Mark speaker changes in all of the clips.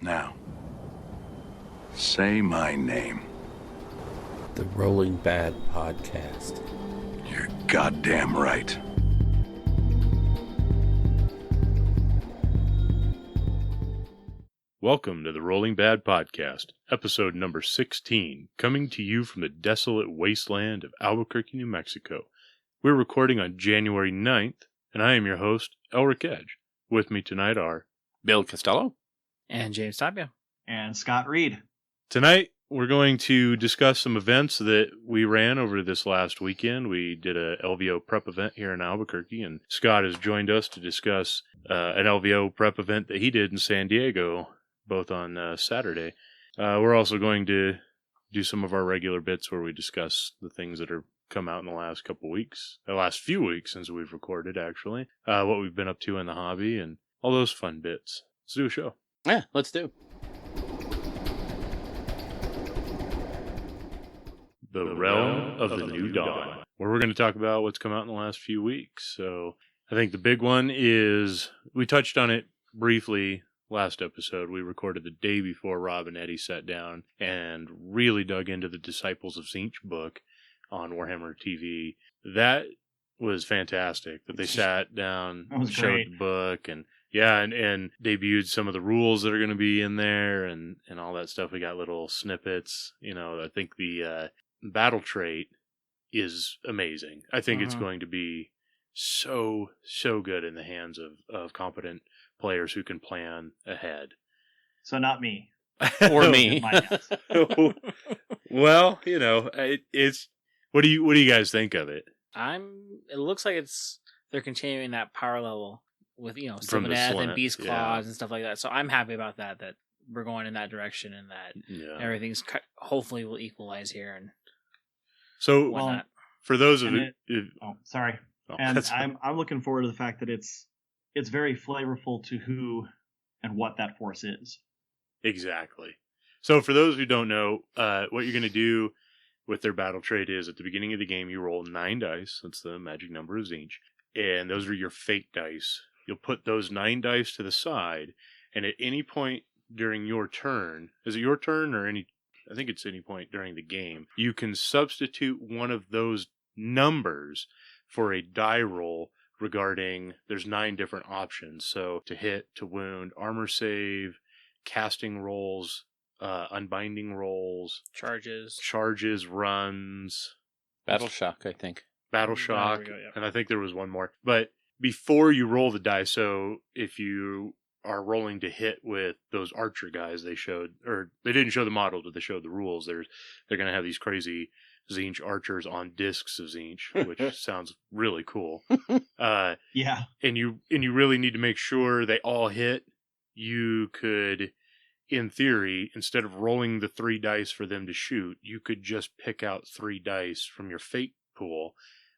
Speaker 1: Now, say my name.
Speaker 2: The Rolling Bad Podcast.
Speaker 1: You're goddamn right.
Speaker 3: Welcome to the Rolling Bad Podcast, episode number 16, coming to you from the desolate wasteland of Albuquerque, New Mexico. We're recording on January 9th, and I am your host, Elric Edge. With me tonight are
Speaker 4: Bill Costello
Speaker 5: and James Tapia
Speaker 6: and Scott Reed.
Speaker 3: Tonight, we're going to discuss some events that we ran over this last weekend. We did a LVO prep event here in Albuquerque, and Scott has joined us to discuss an LVO prep event that he did in San Diego, both on Saturday. We're also going to do some of our regular bits where we discuss the things that are come out in the last couple weeks, the last few weeks since we've recorded, actually, what we've been up to in the hobby, and all those fun bits. Let's do a show.
Speaker 4: Yeah, let's do.
Speaker 3: The Realm of the New Dawn, where we're going to talk about what's come out in the last few weeks. So I think the big one is, we touched on it briefly last episode. We recorded the day before Rob and Eddie sat down and really dug into the Disciples of Tzeentch book on Warhammer TV. That was fantastic, that they sat down, showed
Speaker 6: great.
Speaker 3: the book, and and debuted some of the rules that are going to be in there and all that stuff. We got little snippets. You know, I think the battle trait is amazing. I think it's going to be so good in the hands of competent players who can plan ahead.
Speaker 6: So not me.
Speaker 4: Or me.
Speaker 3: Well, you know, it's what do you guys think of it?
Speaker 5: It looks like they're continuing that power level with,
Speaker 3: From the
Speaker 5: Sylvaneth
Speaker 3: Slint,
Speaker 5: and Beast
Speaker 3: yeah.
Speaker 5: Claws and stuff like that. So I'm happy about that we're going in that direction and that everything's hopefully will equalize here and
Speaker 3: So
Speaker 5: whatnot.
Speaker 3: for those of you,
Speaker 6: Sorry. And I'm looking forward to the fact that it's very flavorful to who and what that force is.
Speaker 3: exactly. So for those who don't know, what you're going to do with their battle trait is at the beginning of the game, you roll 9 dice. That's the magic number of Tzeentch. And those are your fate dice. You'll put those 9 dice to the side, and at any point during your turn, is it your turn or I think it's any point during the game, you can substitute one of those numbers for a die roll regarding, there's 9 different options. So to hit, to wound, armor save, casting rolls, unbinding rolls, charges, runs,
Speaker 4: Battle Shock, I think.
Speaker 3: battle shock,
Speaker 5: There we go, yeah.
Speaker 3: and I think there was one more. But before you roll the die, so if you are rolling to hit with those archer guys they showed, or they didn't show the model, but they showed the rules. They're going to have these crazy Tzeentch archers on discs of Tzeentch, which sounds really cool.
Speaker 6: Yeah.
Speaker 3: And you really need to make sure they all hit. You could, in theory, instead of rolling the 3 dice for them to shoot, you could just pick out 3 dice from your fate pool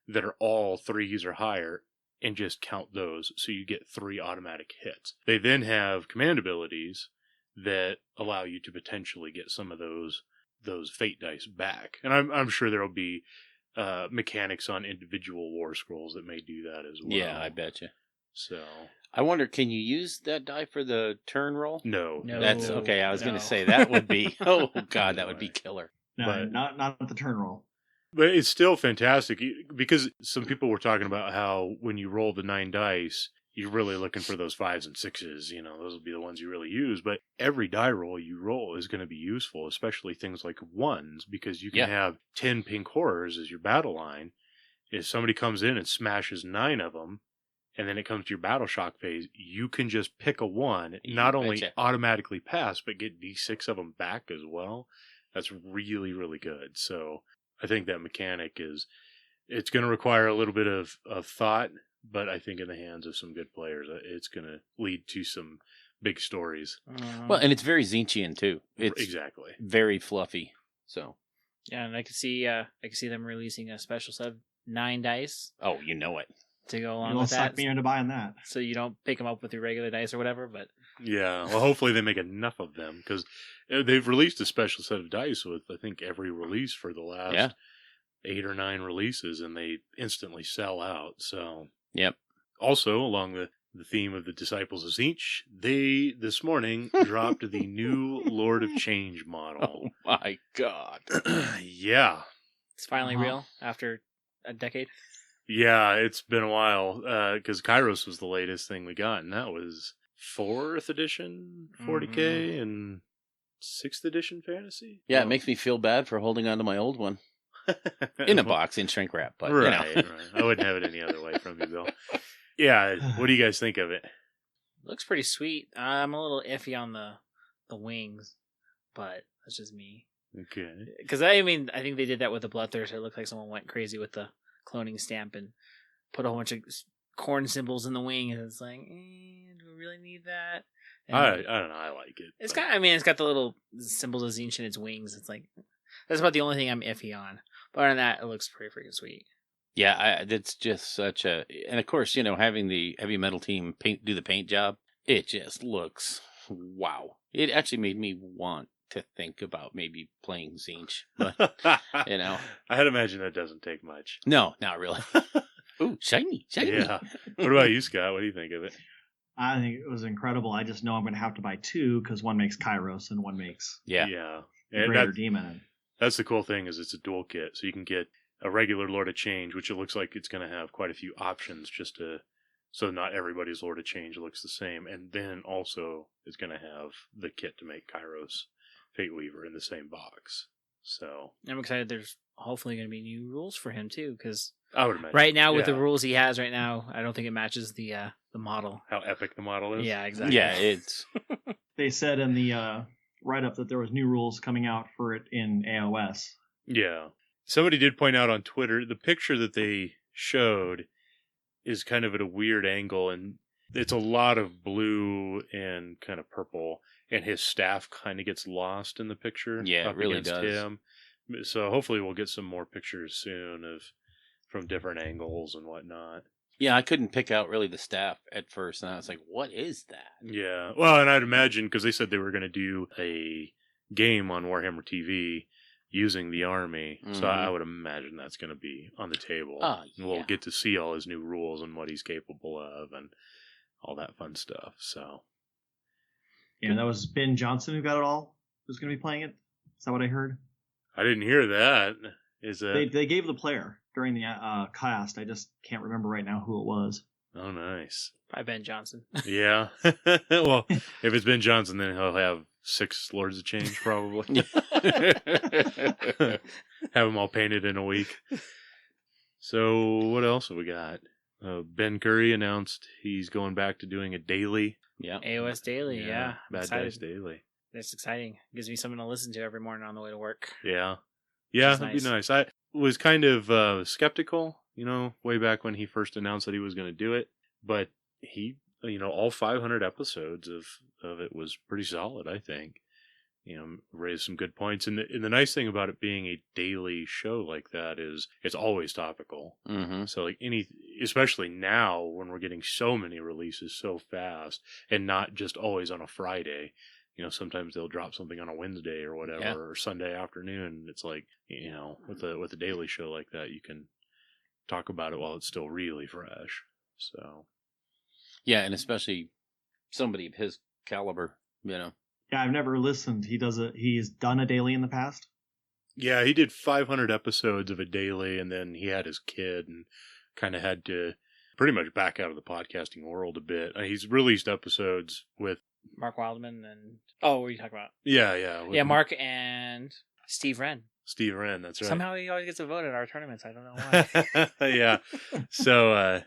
Speaker 3: that are all 3s or higher and just count those, so you get 3 automatic hits. They then have command abilities that allow you to potentially get some of those fate dice back. And I'm sure there'll be mechanics on individual war scrolls that may do that as well.
Speaker 4: Yeah, I bet you.
Speaker 3: So
Speaker 4: I wonder, can you use that die for the turn roll?
Speaker 3: no.
Speaker 4: That's okay. I was going
Speaker 5: no.
Speaker 4: to say that would be, oh God, that would be killer.
Speaker 6: No,
Speaker 3: But-
Speaker 6: not the turn roll.
Speaker 3: But it's still fantastic because some people were talking about how when you roll the 9 dice, you're really looking for those 5s and 6s. You know, those will be the ones you really use. But every die roll you roll is going to be useful, especially things like 1s, because you can have 10 pink horrors as your battle line. If somebody comes in and smashes 9 of them, and then it comes to your battle shock phase, you can just pick a 1, not only automatically pass, but get D6 of them back as well. That's really, really good. So I think that mechanic it's going to require a little bit of thought, but I think in the hands of some good players, it's going to lead to some big stories.
Speaker 4: Well, and it's very Tzeentchian too. It's
Speaker 3: Exactly.
Speaker 4: very fluffy. So,
Speaker 5: Yeah, and I could see them releasing a special set of 9 dice
Speaker 4: oh, you know it.
Speaker 5: to go along
Speaker 6: You'll
Speaker 5: with
Speaker 6: suck
Speaker 5: that.
Speaker 6: me into buying that.
Speaker 5: So you don't pick them up with your regular dice or whatever, but
Speaker 3: Yeah, well, hopefully they make enough of them, because they've released a special set of dice with, I think, every release for the last 8 or 9 releases, and they instantly sell out. So
Speaker 4: Yep.
Speaker 3: Also, along the theme of the Disciples of Zinch, they this morning dropped the new Lord of Change model.
Speaker 4: Oh my god.
Speaker 3: Yeah.
Speaker 5: It's finally real after a decade.
Speaker 3: Yeah, it's been a while, because Kairos was the latest thing we got, and that was 4th edition 40K and 6th edition fantasy.
Speaker 4: Yeah, it makes me feel bad for holding on to my old one. In a box, in shrink wrap, but
Speaker 3: right,
Speaker 4: you know.
Speaker 3: right. I wouldn't have it any other way from you, Bill. Yeah, what do you guys think of it?
Speaker 5: Looks pretty sweet. I'm a little iffy on the wings, but that's just me.
Speaker 3: Okay.
Speaker 5: Because I think they did that with the Bloodthirster. It looked like someone went crazy with the cloning stamp and put a whole bunch of corn symbols in the wing, and it's like, do we really need that? And
Speaker 3: I don't know. I like it.
Speaker 5: It's got the little symbols of Zinch in its wings. It's like that's about the only thing I'm iffy on. But other than that, it looks pretty freaking sweet.
Speaker 4: Yeah, it's just such a, and of course, having the heavy metal team do the paint job, it just looks wow. It actually made me want to think about maybe playing Zinch, but
Speaker 3: I'd imagine that doesn't take much.
Speaker 4: No, not really. Ooh, shiny.
Speaker 3: Yeah. What about you, Scott? What do you think of it?
Speaker 6: I think it was incredible. I just know I'm going to have to buy 2 because one makes Kairos and one makes
Speaker 3: Yeah.
Speaker 6: Greater Demon.
Speaker 3: That's the cool thing is it's a dual kit, so you can get a regular Lord of Change, which it looks like it's going to have quite a few options so not everybody's Lord of Change looks the same, and then also it's going to have the kit to make Kairos Fate Weaver in the same box. So
Speaker 5: I'm excited. There's hopefully going to be new rules for him too, because
Speaker 3: I would imagine
Speaker 5: right now with the rules he has right now, I don't think it matches the model.
Speaker 3: How epic the model is.
Speaker 5: Yeah, exactly.
Speaker 4: Yeah, it's.
Speaker 6: They said in the write-up that there was new rules coming out for it in AOS.
Speaker 3: Yeah. Somebody did point out on Twitter, the picture that they showed is kind of at a weird angle, and it's a lot of blue and kind of purple, and his staff kind of gets lost in the picture.
Speaker 4: Yeah, it really
Speaker 3: against
Speaker 4: does.
Speaker 3: him. So hopefully we'll get some more pictures soon from different angles and whatnot.
Speaker 4: Yeah, I couldn't pick out really the staff at first, and I was like, what is that?
Speaker 3: Yeah. Well, and I'd imagine, because they said they were going to do a game on Warhammer TV using the army, so I would imagine that's going to be on the table. And we'll get to see all his new rules and what he's capable of and all that fun stuff. So,
Speaker 6: yeah, that was Ben Johnson who got it all. Who's going to be playing it? Is that what I heard?
Speaker 3: I didn't hear that. Is that
Speaker 6: they gave the player during the cast? I just can't remember right now who it was.
Speaker 3: Oh, nice.
Speaker 5: By Ben Johnson.
Speaker 3: Yeah. Well, if it's Ben Johnson, then he'll have 6 Lords of Change probably. Have them all painted in a week. So what else have we got? Ben Curry announced he's going back to doing a daily.
Speaker 4: Yeah.
Speaker 5: AOS Daily, yeah.
Speaker 3: Bad Dice Daily.
Speaker 5: That's exciting. Gives me something to listen to every morning on the way to work.
Speaker 3: Yeah. Yeah, that'd be nice. I was kind of skeptical, way back when he first announced that he was going to do it. But he, all 500 episodes of it was pretty solid, I think. Raised some good points. And the nice thing about it being a daily show like that is it's always topical.
Speaker 4: Mm-hmm.
Speaker 3: So especially now when we're getting so many releases so fast and not just always on a Friday. Sometimes they'll drop something on a Wednesday or whatever, or Sunday afternoon. It's like, with a daily show like that, you can talk about it while it's still really fresh. So,
Speaker 4: yeah, and especially somebody of his caliber,
Speaker 6: Yeah, I've never listened. He's done a daily in the past.
Speaker 3: Yeah, he did 500 episodes of a daily, and then he had his kid and kind of had to pretty much back out of the podcasting world a bit. He's released episodes with
Speaker 5: Mark Wildman and what are you talking about?
Speaker 3: Yeah.
Speaker 5: Mark and Steve Wren.
Speaker 3: Steve Wren, that's right.
Speaker 5: Somehow he always gets a vote at our tournaments. I don't know why.
Speaker 3: Yeah. So,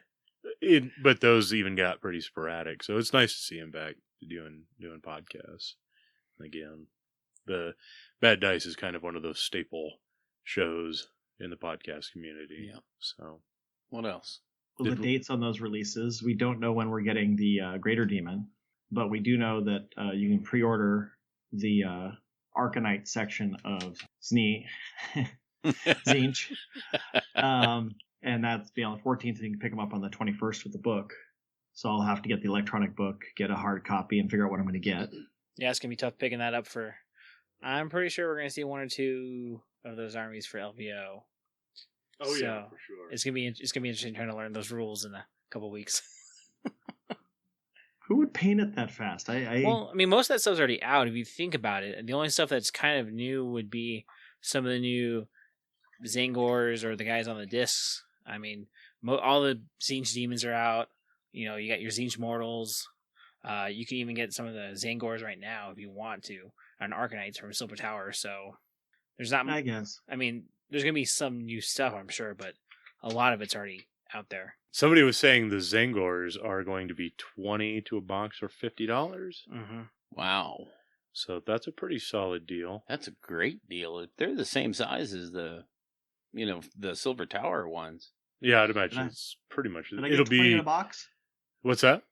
Speaker 3: but those even got pretty sporadic. So it's nice to see him back doing podcasts again. The Bad Dice is kind of one of those staple shows in the podcast community.
Speaker 4: Yeah.
Speaker 3: So,
Speaker 4: what else?
Speaker 6: Well, the dates on those releases, we don't know when we're getting the Greater Demon. But we do know that you can pre-order the Arcanite section of Zinch. And that's on the 14th, and you can pick them up on the 21st with the book. So I'll have to get the electronic book, get a hard copy, and figure out what I'm going to get.
Speaker 5: Yeah, it's going to be tough picking that up for... I'm pretty sure we're going to see 1 or 2 of those armies for LVO.
Speaker 3: Oh, yeah, for sure.
Speaker 5: It's going to be interesting trying to learn those rules in a couple weeks.
Speaker 6: Who would paint it that fast?
Speaker 5: Well, I mean, most of that stuff's already out if you think about it. The only stuff that's kind of new would be some of the new Zangors or the guys on the discs. I mean, all the Zinch demons are out. You know, you got your Zinch mortals. You can even get some of the Zangors right now if you want to, and Arcanites from Silver Tower. So there's not.
Speaker 6: I guess.
Speaker 5: I mean, there's gonna be some new stuff, I'm sure, but a lot of it's already out there.
Speaker 3: Somebody was saying the Zangors are going to be 20 to a box or $50.
Speaker 5: Mm-hmm.
Speaker 4: Wow.
Speaker 3: So that's a pretty solid deal.
Speaker 4: That's a great deal. If they're the same size as the Silver Tower ones.
Speaker 3: Yeah, I'd imagine
Speaker 6: Did I-
Speaker 3: it's pretty much.
Speaker 6: Did I
Speaker 3: It'll
Speaker 6: get 20 in
Speaker 3: be.
Speaker 6: a box?
Speaker 3: What's that?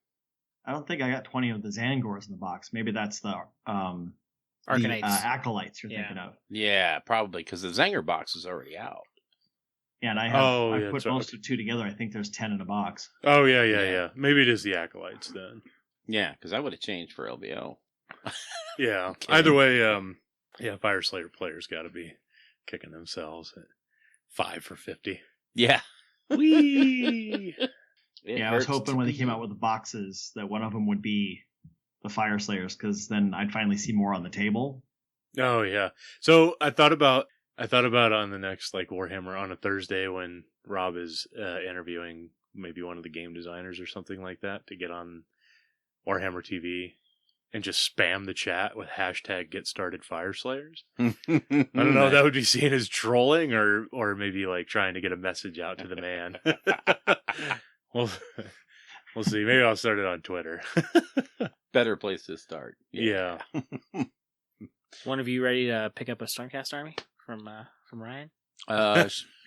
Speaker 6: I don't think I got 20 of the Zangors in the box. Maybe that's the
Speaker 5: Arcanites.
Speaker 6: Acolytes you're
Speaker 5: Yeah.
Speaker 6: thinking of.
Speaker 4: Yeah, probably because the Zanger box is already out.
Speaker 6: And I
Speaker 3: Oh,
Speaker 6: I
Speaker 3: yeah,
Speaker 6: put
Speaker 3: that's right.
Speaker 6: most of two together. I think there's 10 in a box.
Speaker 3: Oh yeah.
Speaker 4: Yeah.
Speaker 3: Maybe it is the acolytes then.
Speaker 4: Yeah, because I would have changed for LBO.
Speaker 3: Yeah.
Speaker 4: Okay.
Speaker 3: Either way, Fire Slayer players got to be kicking themselves at 5 for $50.
Speaker 4: Yeah.
Speaker 3: Whee!
Speaker 6: Yeah, I was hoping when they came out with the boxes that one of them would be the Fire Slayers, because then I'd finally see more on the table.
Speaker 3: Oh yeah. So I thought about on the next like Warhammer on a Thursday when Rob is interviewing maybe one of the game designers or something like that to get on Warhammer TV and just spam the chat with hashtag Get Started Fire Slayers. I don't know if that would be seen as trolling or maybe like trying to get a message out to the man. Well, we'll see. Maybe I'll start it on Twitter.
Speaker 4: Better place to start.
Speaker 3: Yeah.
Speaker 5: One of you ready to pick up a Stormcast army from Ryan?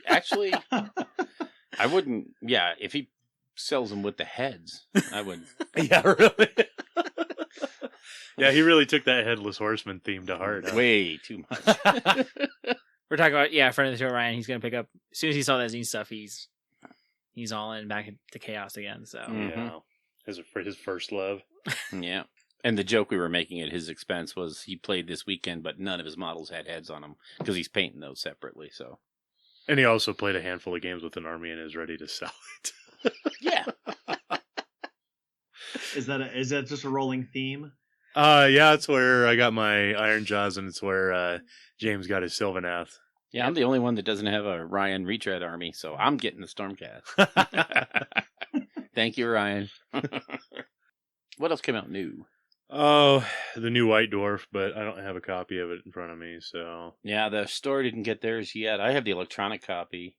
Speaker 4: Actually, I wouldn't. Yeah, if he sells them with the heads, I would.
Speaker 3: Yeah, really. Yeah, he really took that Headless Horseman theme to heart. Huh?
Speaker 4: Way too much.
Speaker 5: We're talking about friend of the show Ryan. He's gonna pick up as soon as he saw that Zine stuff. He's all in back into Chaos again. So
Speaker 3: Yeah, his first love.
Speaker 4: Yeah. And the joke we were making at his expense was he played this weekend, but none of his models had heads on them because he's painting those separately. So,
Speaker 3: And he also played a handful of games with an army and is ready to sell it.
Speaker 4: yeah.
Speaker 6: Is that just a rolling theme?
Speaker 3: Yeah, it's where I got my Iron Jaws, and it's where James got his Sylvanath.
Speaker 4: Yeah, I'm the only one that doesn't have a Ryan retread army, so I'm getting the Stormcast. Thank you, Ryan. What else came out new?
Speaker 3: Oh, the new White Dwarf, but I don't have a copy of it in front of me, so.
Speaker 4: Yeah, the store didn't get theirs yet. I have the electronic copy,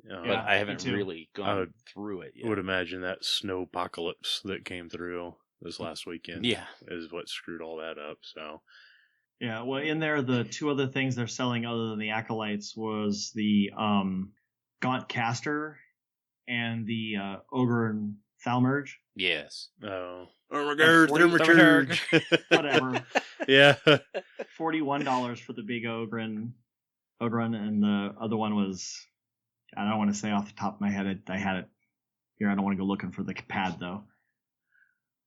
Speaker 4: but
Speaker 6: Yeah,
Speaker 4: I haven't
Speaker 6: me too.
Speaker 4: really gone through it yet.
Speaker 3: I would imagine that snowpocalypse that came through this last weekend
Speaker 4: Yeah.
Speaker 3: is what screwed all that up, so.
Speaker 6: Yeah, well, in there, the two other things they're selling other than the Acolytes was the Gaunt Caster and the Ogre and Thalmerge.
Speaker 4: Yes.
Speaker 3: Oh my god,
Speaker 5: Thermaturge.
Speaker 6: Whatever.
Speaker 3: Yeah.
Speaker 6: $41 for the big Ogren, and the other one was, I don't want to say off the top of my head, I had it here. I don't want to go looking for the pad though.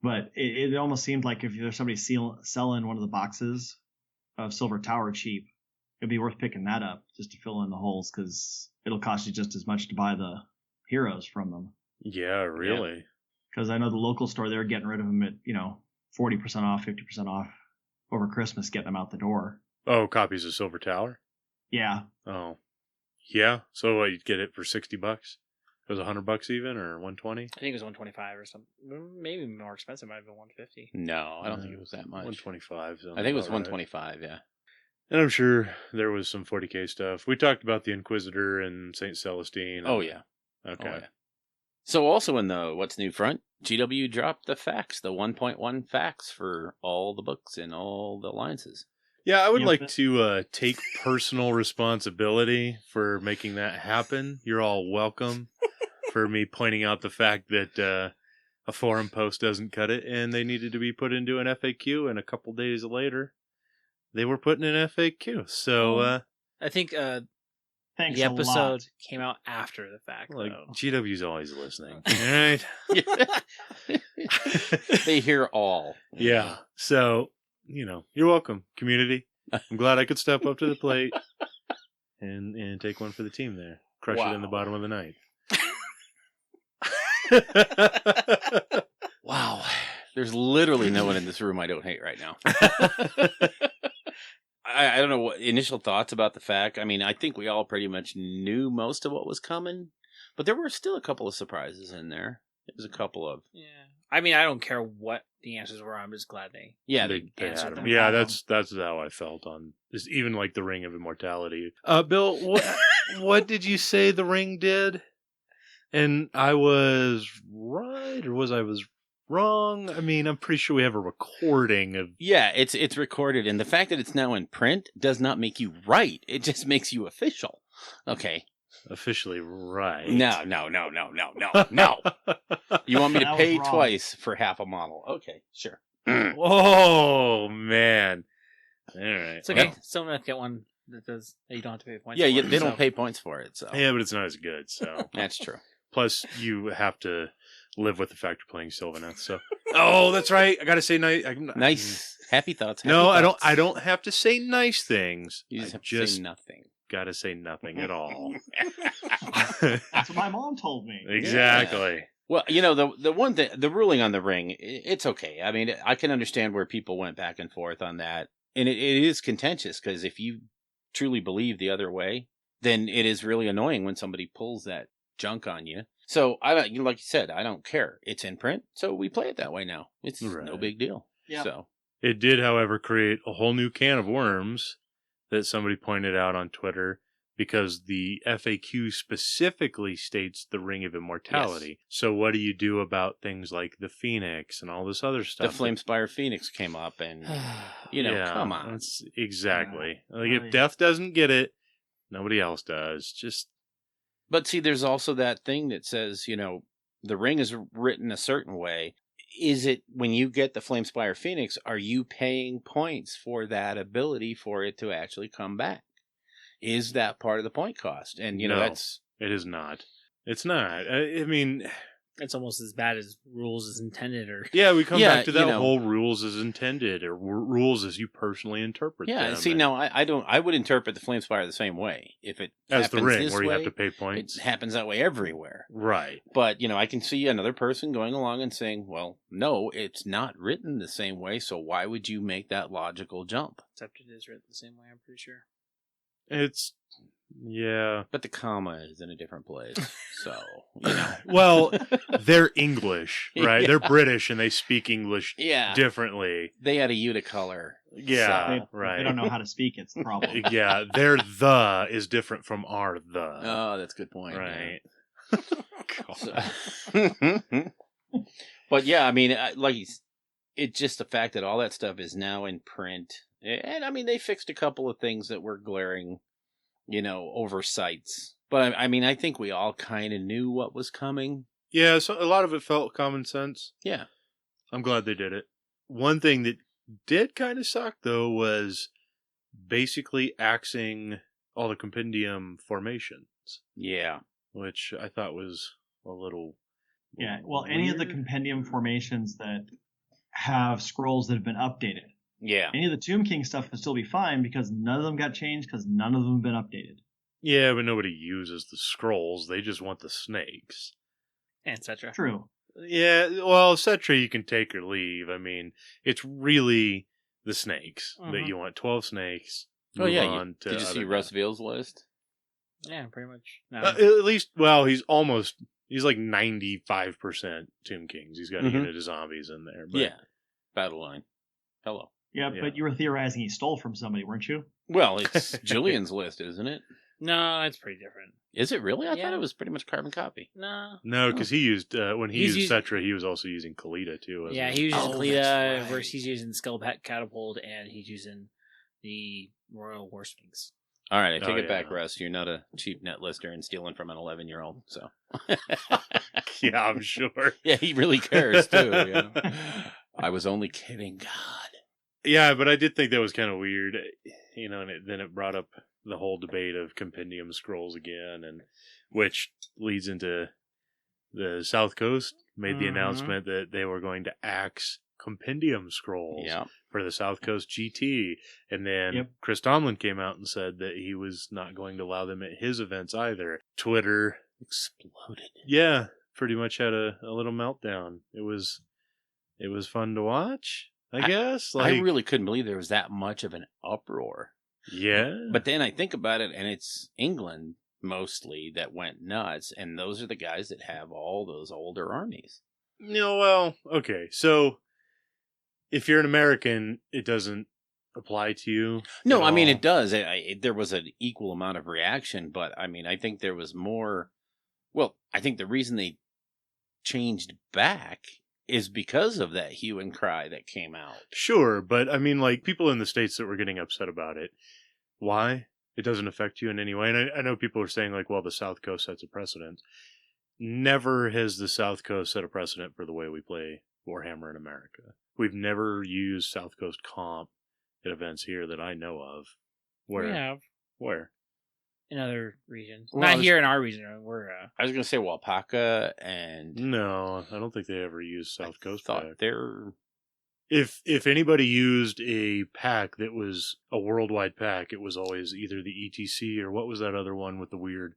Speaker 6: But it almost seemed like if there's somebody selling one of the boxes of Silver Tower cheap, it'd be worth picking that up just to fill in the holes, because it'll cost you just as much to buy the heroes from them.
Speaker 3: Yeah, really.
Speaker 6: Because I know the local store, they're getting rid of them at 40% off, 50% off over Christmas, getting them out the door.
Speaker 3: Oh, copies of Silver Tower?
Speaker 6: Yeah.
Speaker 3: Oh. Yeah. So what, you'd get it for $60? It was $100 even, or $120?
Speaker 5: I think it was 125 or something. Maybe more expensive. Might have been 150.
Speaker 4: No, I don't think it was that much.
Speaker 3: 125.
Speaker 4: I think it was 125, yeah.
Speaker 3: And I'm sure there was some 40K stuff. We talked about the Inquisitor and St. Celestine.
Speaker 4: Oh, yeah.
Speaker 3: Okay.
Speaker 4: Oh, yeah. So also in the What's New front, GW dropped the facts, the 1.1 facts for all the books and all the alliances.
Speaker 3: Yeah, I would
Speaker 6: Yep.
Speaker 3: like to take personal responsibility for making that happen. You're all welcome for me pointing out the fact that a forum post doesn't cut it, and they needed to be put into an FAQ, and a couple days later, they were put in an FAQ. So,
Speaker 5: I think
Speaker 6: Thanks
Speaker 5: the
Speaker 6: a
Speaker 5: episode
Speaker 6: lot.
Speaker 5: came out after the fact.
Speaker 3: like,
Speaker 5: though.
Speaker 3: GW's always listening. All right?
Speaker 4: They hear all.
Speaker 3: Yeah. So, you're welcome, community. I'm glad I could step up to the plate and take one for the team there. Crush it in the
Speaker 4: Wow.
Speaker 3: bottom of the night.
Speaker 4: Wow. There's literally no one in this room I don't hate right now. I don't know what initial thoughts about the fact. I mean, I think we all pretty much knew most of what was coming, but there were still a couple of surprises in there. There was a couple of
Speaker 5: I mean, I don't care what the answers were. I'm just glad they
Speaker 3: They
Speaker 5: answered
Speaker 3: had
Speaker 5: them.
Speaker 3: him. Yeah, that's how I felt on this. Even like the Ring of Immortality. Bill, what did you say the ring did? And I was right, or was wrong? I mean, I'm pretty sure we have a recording of.
Speaker 4: Yeah, it's recorded, and the fact that it's now in print does not make you right. It just makes you official. Okay.
Speaker 3: Officially right.
Speaker 4: No. You want me to
Speaker 6: That was
Speaker 4: pay
Speaker 6: wrong.
Speaker 4: twice for half a model? Okay, sure.
Speaker 3: Oh man! All right.
Speaker 5: It's okay. Someone else get one that you don't have to pay points.
Speaker 4: Yeah,
Speaker 5: for,
Speaker 4: they don't
Speaker 5: so-
Speaker 4: pay points for it, so
Speaker 3: Yeah, but it's not as good. So
Speaker 4: that's true.
Speaker 3: plus you have to live with the fact you're playing Sylvaneth. So oh, that's right. I gotta say nice.
Speaker 4: Nice, happy thoughts. Happy
Speaker 3: No,
Speaker 4: thoughts.
Speaker 3: I don't have to say nice things.
Speaker 4: You just
Speaker 3: I
Speaker 4: have to say nothing.
Speaker 3: gotta say nothing at all.
Speaker 6: That's what my mom told me.
Speaker 3: Exactly.
Speaker 4: Well, you know, the one thing, the ruling on the ring, it's okay. I mean, I can understand where people went back and forth on that, and it is contentious because if you truly believe the other way, then it is really annoying when somebody pulls that junk on you. So like you said, I don't care. It's in print, so we play it that way now. It's no
Speaker 3: Right.
Speaker 4: big deal.
Speaker 6: Yeah.
Speaker 4: So
Speaker 3: It did, however, create a whole new can of worms that somebody pointed out on Twitter because the FAQ specifically states the Ring of Immortality. So what do you do about things like the Phoenix and all this other
Speaker 4: the
Speaker 3: stuff?
Speaker 4: Flamespire Phoenix came up, and you know,
Speaker 3: Yeah,
Speaker 4: come on.
Speaker 3: that's exactly. Like
Speaker 6: really.
Speaker 3: if Death doesn't get it, nobody else does. Just
Speaker 4: But see, there's also that thing that says, you know, the ring is written a certain way. Is it when you get the Flamespire Phoenix, are you paying points for that ability for it to actually come back? Is that part of the point cost? And, you know,
Speaker 3: No.
Speaker 4: that's.
Speaker 3: it is not. It's not. I mean,
Speaker 5: It's almost as bad as rules as intended, or
Speaker 3: yeah, we come
Speaker 4: Yeah,
Speaker 3: back to that
Speaker 4: you know.
Speaker 3: whole rules as intended or rules as you personally interpret
Speaker 4: Yeah,
Speaker 3: them.
Speaker 4: see,
Speaker 3: and
Speaker 4: now I would interpret the Flamespire the same way. If it
Speaker 3: as the
Speaker 4: happens
Speaker 3: ring
Speaker 4: this
Speaker 3: where you have
Speaker 4: way,
Speaker 3: to pay points.
Speaker 4: it happens that way everywhere.
Speaker 3: Right.
Speaker 4: But, you know, I can see another person going along and saying, well, no, it's not written the same way, so why would you make that logical jump?
Speaker 5: except it is written the same way. I'm pretty sure.
Speaker 3: It's yeah.
Speaker 4: But the comma is in a different place, so, you know.
Speaker 3: Well, they're English, right?
Speaker 4: Yeah.
Speaker 3: They're British and they speak English
Speaker 4: Yeah,
Speaker 3: differently.
Speaker 4: they had a unicolor.
Speaker 3: Yeah,
Speaker 6: They,
Speaker 3: right.
Speaker 6: They don't know how to speak. It's the problem.
Speaker 3: Yeah, their the is different from our the.
Speaker 4: Oh, that's a good point.
Speaker 3: right.
Speaker 4: So- but yeah, I mean, it's just the fact that all that stuff is now in print. And I mean, they fixed a couple of things that were glaring, you know, oversights. But I mean, I think we all kind of knew what was coming.
Speaker 3: Yeah, so a lot of it felt common sense.
Speaker 4: Yeah.
Speaker 3: I'm glad they did it. One thing that did kind of suck, though, was basically axing all the compendium formations,
Speaker 4: Yeah.
Speaker 3: which I thought was a little.
Speaker 6: Yeah. Well, any of the
Speaker 3: weird.
Speaker 6: compendium formations that have scrolls that have been updated,
Speaker 4: Yeah.
Speaker 6: any of the Tomb King stuff would still be fine because none of them got changed because none of them have been updated.
Speaker 3: Yeah, but nobody uses the scrolls. They just want the snakes.
Speaker 5: Etc.
Speaker 6: True.
Speaker 3: Yeah, well, etc. you can take or leave. I mean, it's really the snakes that
Speaker 5: Mhm.
Speaker 3: you want. 12 snakes.
Speaker 4: Oh,
Speaker 3: Move
Speaker 4: yeah.
Speaker 3: on to
Speaker 4: Did you see
Speaker 3: other
Speaker 4: Russ
Speaker 3: guys.
Speaker 4: Veal's list?
Speaker 5: Yeah, pretty much. No.
Speaker 3: At least, well, he's like 95% Tomb Kings. He's got a
Speaker 4: Mhm.
Speaker 3: unit of zombies in there. But
Speaker 4: Yeah. Battle line. Hello.
Speaker 6: Yeah,
Speaker 3: Yeah.
Speaker 6: but you were theorizing he stole from somebody, weren't you?
Speaker 4: Well, it's Julian's list, isn't it?
Speaker 5: No, it's pretty different.
Speaker 4: Is it really? I
Speaker 5: Yeah.
Speaker 4: thought it was pretty much carbon copy.
Speaker 5: No.
Speaker 3: No, because he used, when he
Speaker 5: He's
Speaker 3: used
Speaker 5: using-
Speaker 3: Cetra, he was also using Kalita too. wasn't
Speaker 5: Yeah, he uses
Speaker 4: Oh,
Speaker 5: Kalita,
Speaker 4: that's right.
Speaker 5: versus he's using Skull Catapult, and he's using the Royal War Sphinx.
Speaker 4: All right, I take
Speaker 3: Oh,
Speaker 4: it back,
Speaker 3: yeah.
Speaker 4: Russ. You're not a cheap net lister and stealing from an 11-year-old. So
Speaker 3: Yeah, I'm sure.
Speaker 4: yeah, he really cares too. You know? I was only kidding. God.
Speaker 3: Yeah, but I did think that was kind of weird, you know, and then it brought up the whole debate of compendium scrolls again, and which leads into the South Coast made the
Speaker 5: Mhm.
Speaker 3: announcement that they were going to axe compendium scrolls
Speaker 4: Yeah.
Speaker 3: for the South Coast GT, and then
Speaker 6: Yep.
Speaker 3: Chris Tomlin came out and said that he was not going to allow them at his events either. Twitter,
Speaker 4: Exploded.
Speaker 3: yeah, pretty much had a little meltdown. It was it was fun to watch, I guess.
Speaker 4: I really couldn't believe there was that much of an uproar.
Speaker 3: Yeah.
Speaker 4: But then I think about it, and it's England mostly that went nuts, and those are the guys that have all those older armies.
Speaker 3: Well, okay. So if you're an American, it doesn't apply to you.
Speaker 4: No,
Speaker 3: at
Speaker 4: I mean,
Speaker 3: all?
Speaker 4: it does. There was an equal amount of reaction, but I mean, I think there was more. Well, I think the reason they changed back is because of that hue and cry that came out.
Speaker 3: Sure, but I mean, like, people in the States that were getting upset about it, why? It doesn't affect you in any way. And I know people are saying, like, well, the South Coast sets a precedent. Never has the South Coast set a precedent for the way we play Warhammer in America. We've never used South Coast comp at events here that I know of. Where?
Speaker 5: We have
Speaker 3: Where?
Speaker 5: in other regions,
Speaker 4: Well,
Speaker 5: not here in our region. We're
Speaker 4: I was going to say Walpaca, and
Speaker 3: No, I don't think they ever used South Coast
Speaker 4: thought
Speaker 3: pack.
Speaker 4: they're
Speaker 3: If anybody used a pack that was a worldwide pack, it was always either the ETC or what was that other one with the weird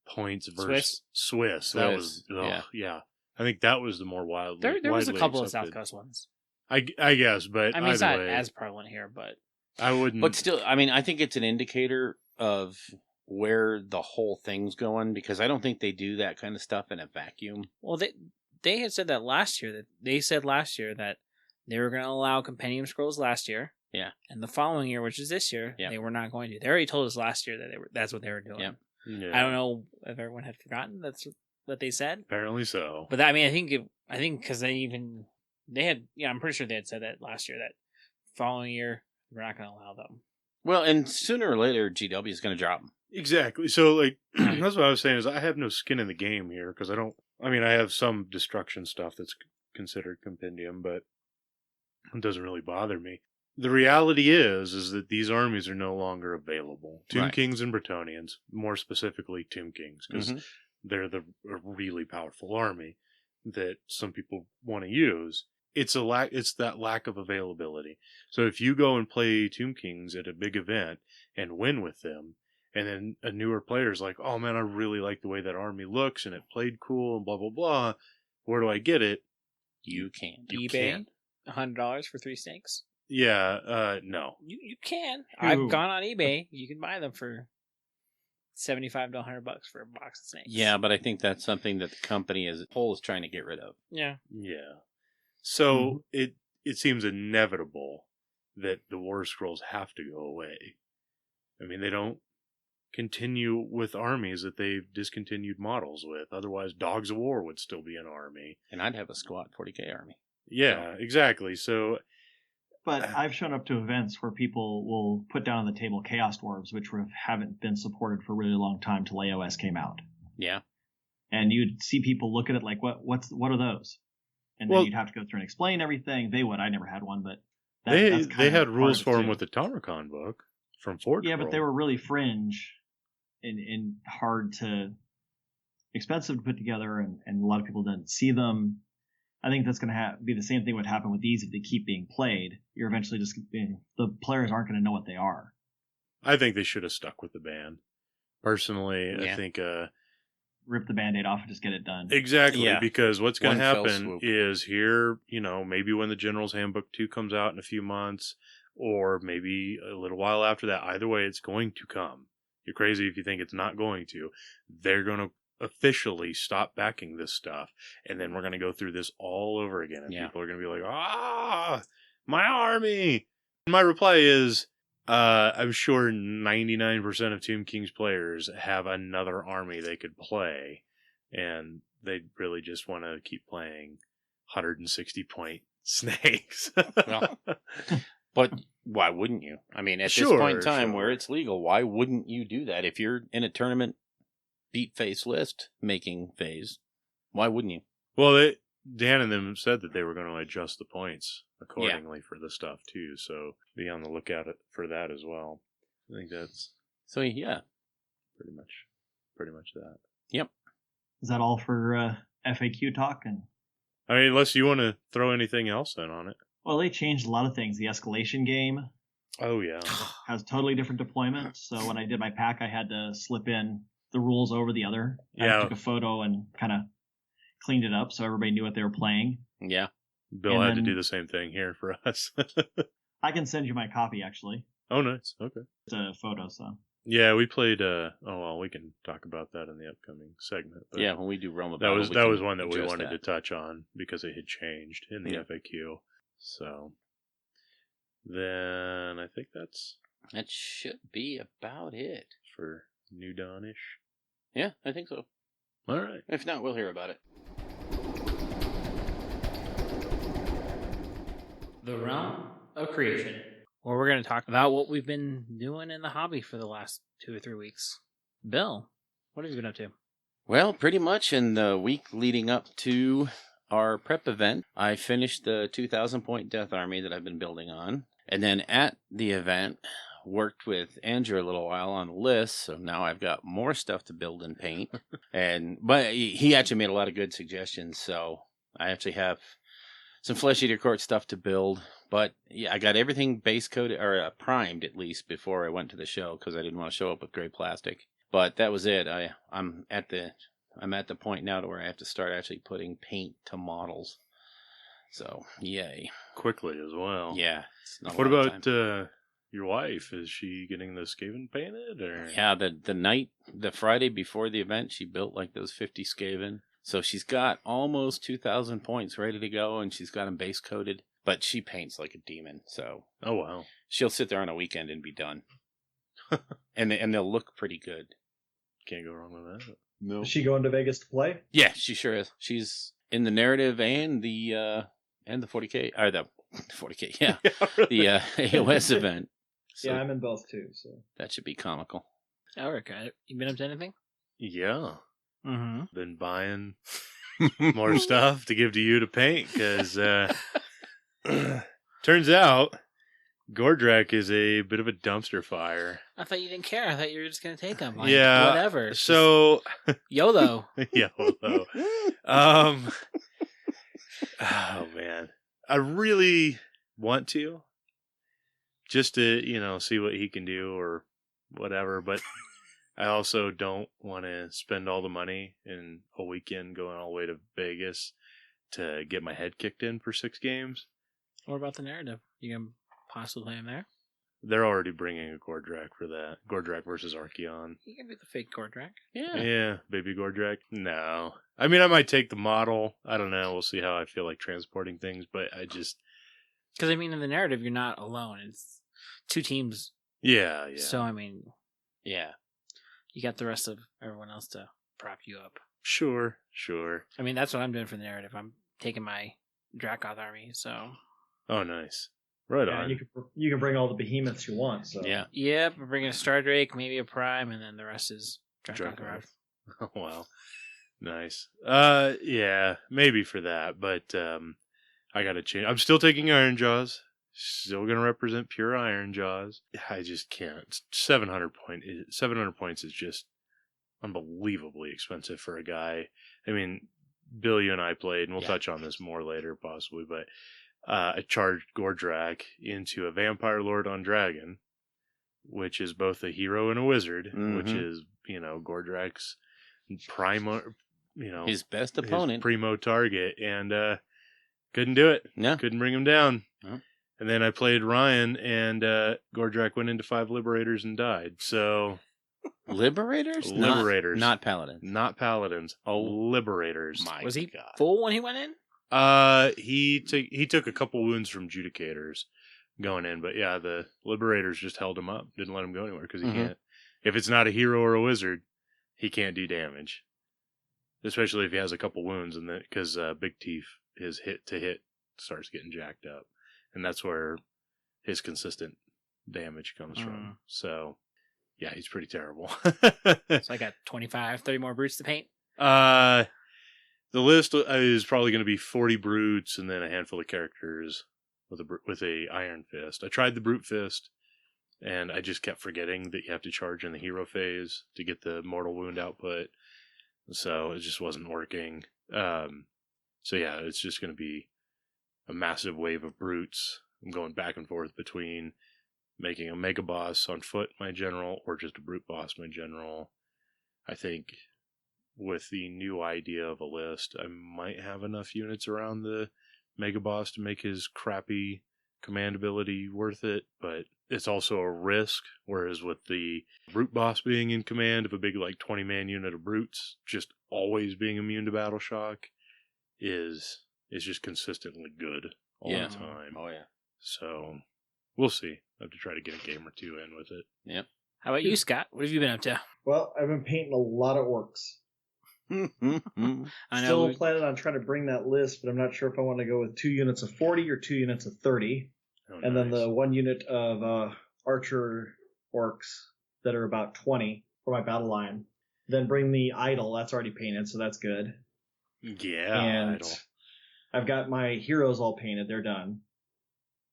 Speaker 3: points versus Swiss. That was yeah. I think that was the more wild.
Speaker 5: there was a
Speaker 3: widely
Speaker 5: couple
Speaker 3: accepted.
Speaker 5: of South Coast ones.
Speaker 3: I guess, but
Speaker 5: I mean, it's
Speaker 3: either
Speaker 5: not
Speaker 3: way,
Speaker 5: as prevalent here, but
Speaker 3: I wouldn't.
Speaker 4: But still, I mean, I think it's an indicator of where the whole thing's going, because I don't think they do that kind of stuff in a vacuum.
Speaker 5: well, they had said that last year. That they said last year that they were going to allow compendium scrolls last year.
Speaker 4: Yeah.
Speaker 5: And the following year, which is this year,
Speaker 4: Yeah.
Speaker 5: they were not going to. They already told us last year that that's what they were doing.
Speaker 4: Yeah.
Speaker 3: Yeah,
Speaker 5: I don't know if everyone had forgotten that's what they said.
Speaker 3: Apparently so.
Speaker 5: But I mean, I think because they had, I'm pretty sure they had said that last year, that following year we're not going to allow them.
Speaker 4: Well, and sooner or later, GW is going to drop them.
Speaker 3: Exactly. So, like, that's what I was saying is I have no skin in the game here because I have some destruction stuff that's considered compendium, but it doesn't really bother me. The reality is that these armies are no longer available. Tomb
Speaker 4: Right.
Speaker 3: Kings and Bretonnians, more specifically Tomb Kings, because they're a really powerful army that some people want to use. It's that lack of availability. So if you go and play Tomb Kings at a big event and win with them, and then a newer player's like, oh man, I really like the way that army looks and it played cool and blah, blah, blah. Where do I get it?
Speaker 4: You can't.
Speaker 3: You
Speaker 5: eBay,
Speaker 3: can't.
Speaker 5: $100 for 3 snakes.
Speaker 3: Yeah, no.
Speaker 5: You can.
Speaker 6: Ooh.
Speaker 5: I've gone on eBay. You can buy them for $75 to $100 for a box of snakes.
Speaker 4: Yeah, but I think that's something that the company as a whole is trying to get rid of.
Speaker 5: Yeah.
Speaker 3: Yeah. So it seems inevitable that the War Scrolls have to go away. I mean, they don't continue with armies that they've discontinued models with. Otherwise, Dogs of War would still be an army.
Speaker 4: And I'd have a squad 40k army.
Speaker 3: Yeah, exactly. So,
Speaker 6: But I've shown up to events where people will put down on the table Chaos Dwarves, which haven't been supported for a really long time till AOS came out.
Speaker 4: Yeah.
Speaker 6: And you'd see people look at it like, what are those? And
Speaker 3: Well-
Speaker 6: then you'd have to go through and explain everything. They would. I never had one, but
Speaker 3: they
Speaker 6: that's kind of
Speaker 3: had
Speaker 6: part
Speaker 3: rules
Speaker 6: of it,
Speaker 3: for them
Speaker 6: too.
Speaker 3: with the Tamarcon book from Forge
Speaker 6: Yeah, but
Speaker 3: World.
Speaker 6: they were really fringe and hard to, expensive to put together, and a lot of people didn't see them. I think that's going to be the same thing would happen with these if they keep being played. You're eventually just, the players aren't going to know what they are.
Speaker 3: I think they should have stuck with the ban. Personally,
Speaker 4: Yeah.
Speaker 3: I think
Speaker 6: Rip the Band-Aid off and just get it done.
Speaker 3: exactly,
Speaker 4: Yeah.
Speaker 3: because what's going to
Speaker 4: One fell
Speaker 3: happen
Speaker 4: swoop.
Speaker 3: is here, maybe when the General's Handbook 2 comes out in a few months, or maybe a little while after that, either way, it's going to come. You're crazy if you think it's not going to. They're going to officially stop backing this stuff, and then we're going to go through this all over again, and
Speaker 4: Yeah.
Speaker 3: people are going to be like, my army! My reply is, I'm sure 99% of Tomb King's players have another army they could play, and they really just want to keep playing 160 point snakes.
Speaker 4: Well, but why wouldn't you? I mean, at this
Speaker 3: Sure,
Speaker 4: point in time
Speaker 3: sure.
Speaker 4: where it's legal, why wouldn't you do that? If you're in a tournament beat face list making phase, why wouldn't you?
Speaker 3: Well, Dan and them said that they were going to adjust the points accordingly for the stuff too, so be on the lookout for that as well. I think that's
Speaker 4: So yeah,
Speaker 3: pretty much that.
Speaker 4: yep.
Speaker 6: Is that all for FAQ talk? And
Speaker 3: I mean, unless you want to throw anything else in on it.
Speaker 6: well, they changed a lot of things. The escalation game
Speaker 3: Oh yeah.
Speaker 6: has totally different deployment. So when I did my pack, I had to slip in the rules over the other.
Speaker 3: Yeah.
Speaker 6: I took a photo and kind of cleaned it up so everybody knew what they were playing.
Speaker 4: Yeah.
Speaker 3: Bill
Speaker 6: And
Speaker 3: had to
Speaker 6: then-
Speaker 3: do the same thing here for us.
Speaker 6: I can send you my copy, actually.
Speaker 3: Oh, nice. Okay.
Speaker 6: It's a photo, so.
Speaker 3: Yeah, we played. We can talk about that in the upcoming segment. But
Speaker 4: Yeah, when we do Rome
Speaker 3: that
Speaker 4: Battle,
Speaker 3: was
Speaker 4: we
Speaker 3: that
Speaker 4: can
Speaker 3: was one that we
Speaker 4: address
Speaker 3: wanted
Speaker 4: that.
Speaker 3: to touch on because it had changed in the
Speaker 4: Yeah.
Speaker 3: FAQ. So then I think that's
Speaker 4: That should be about it.
Speaker 3: for New Dawnish.
Speaker 4: Yeah, I think so.
Speaker 3: All right.
Speaker 4: If not, we'll hear about it.
Speaker 5: The realm of creation. Well, we're going to talk about what we've been doing in the hobby for the last 2 or 3 weeks. Bill, what have you been up to?
Speaker 4: Well, pretty much in the week leading up to our prep event, I finished the 2,000 point Death Army that I've been building on. And then at the event, worked with Andrew a little while on the list, so now I've got more stuff to build and paint. But he actually made a lot of good suggestions, so I actually have some Flesh Eater Court stuff to build. But yeah, I got everything base coated or primed at least before I went to the show because I didn't want to show up with gray plastic. But that was it. I'm at the point now to where I have to start actually putting paint to models. So yay!
Speaker 3: Quickly as well.
Speaker 4: Yeah. It's not a
Speaker 3: What
Speaker 4: lot of
Speaker 3: about
Speaker 4: time.
Speaker 3: your wife? Is she getting the Skaven painted? Or
Speaker 4: Yeah, the Friday before the event, she built like those 50 Skaven. So she's got almost 2,000 points ready to go, and she's got them base coated. But she paints like a demon, so
Speaker 3: Oh wow.
Speaker 4: she'll sit there on a weekend and be done. and they'll look pretty good.
Speaker 3: Can't go wrong with that. No.
Speaker 7: Is she going to Vegas to play?
Speaker 4: Yeah, she sure is. She's in the narrative and the 40K or the 40K, yeah, the AOS event. So
Speaker 7: Yeah, I'm in both too. So
Speaker 4: that should be comical.
Speaker 5: Eric, you been up to anything?
Speaker 3: Yeah.
Speaker 5: Mm-hmm.
Speaker 3: Been buying more stuff to give to you to paint because turns out Gordrak is a bit of a dumpster fire.
Speaker 5: I thought you didn't care. I thought you were just going to take them.
Speaker 3: Yeah,
Speaker 5: Whatever. It's
Speaker 3: So
Speaker 5: just YOLO.
Speaker 3: yeah, although, oh man, I really want to just to see what he can do or whatever, but I also don't want to spend all the money in a weekend going all the way to Vegas to get my head kicked in for 6 games.
Speaker 5: What about the narrative? You can possibly play him there?
Speaker 3: They're already bringing a Gordrak for that. Gordrak versus Archeon.
Speaker 5: You can do the fake Gordrak.
Speaker 3: Yeah, baby Gordrak. No. I mean, I might take the model. I don't know. We'll see how I feel like transporting things, but I just...
Speaker 5: Because, I mean, in the narrative, you're not alone. It's 2 teams.
Speaker 3: Yeah.
Speaker 5: So, I mean,
Speaker 4: Yeah.
Speaker 5: you got the rest of everyone else to prop you up.
Speaker 3: Sure.
Speaker 5: I mean, that's what I'm doing for the narrative. I'm taking my Dracoth army, so...
Speaker 3: Oh, nice. Right
Speaker 7: yeah,
Speaker 3: on.
Speaker 7: you can bring all the behemoths you want. So
Speaker 4: Yeah.
Speaker 5: Yep, we're bringing a Star Drake, maybe a Prime, and then the rest is Dracoth.
Speaker 3: Dracoth. Oh, wow. Nice. Yeah, maybe for that, but I gotta change. I'm still taking Iron Jaws. Still gonna represent pure Iron Jaws. I just can't. 700 points is just unbelievably expensive for a guy. I mean, Bill, you and I played, and we'll touch on this more later, possibly, but I charged Gordrak into a Vampire Lord on Dragon, which is both a hero and a wizard, which is, Gordrak's primo,
Speaker 4: His best
Speaker 3: his
Speaker 4: opponent.
Speaker 3: primo target, and couldn't do it.
Speaker 4: Yeah.
Speaker 3: Couldn't bring him down.
Speaker 4: No.
Speaker 3: And then I played Ryan, and Gordrak went into 5 Liberators and died. So
Speaker 4: Liberators?
Speaker 3: Liberators.
Speaker 4: Not Paladins.
Speaker 3: not Paladins.
Speaker 4: Oh.
Speaker 3: Liberators.
Speaker 4: My
Speaker 5: Was he
Speaker 4: God.
Speaker 5: full when he went in?
Speaker 3: He took a couple wounds from Judicators going in, but yeah, the Liberators just held him up, didn't let him go anywhere because he can't. If it's not a hero or a wizard, he can't do damage, especially if he has a couple wounds, and because Big Teeth, his hit to hit starts getting jacked up, and that's where his consistent damage comes from. So yeah, he's pretty terrible.
Speaker 5: So I got 25, 30 more brutes to paint.
Speaker 3: The list is probably going to be 40 brutes and then a handful of characters with a Iron Fist. I tried the Brute Fist, and I just kept forgetting that you have to charge in the hero phase to get the mortal wound output. So it just wasn't working. So yeah, it's just going to be a massive wave of brutes. I'm going back and forth between making a mega boss on foot my general or just a brute boss my general. I think with the new idea of a list, I might have enough units around the Mega Boss to make his crappy command ability worth it, but it's also a risk, whereas with the Brute Boss being in command of a big, like, 20-man unit of Brutes, just always being immune to Battle Shock is just consistently good all
Speaker 4: Yeah.
Speaker 3: the time.
Speaker 4: Oh, yeah.
Speaker 3: So, we'll see. I have to try to get a game or two in with it.
Speaker 4: Yep.
Speaker 5: How about you, Scott? What have you been up to?
Speaker 7: Well, I've been painting a lot of orcs.
Speaker 5: I know.
Speaker 7: Still planning on trying to bring that list, but I'm not sure if I want to go with 2 units of 40 or 2 units of 30.
Speaker 3: Oh,
Speaker 7: And then
Speaker 3: nice.
Speaker 7: the 1 unit of archer orcs that are about 20 for my battle line. Then bring the idol. That's already painted, so that's good.
Speaker 3: Yeah,
Speaker 7: and
Speaker 3: idol.
Speaker 7: I've got my heroes all painted. They're done.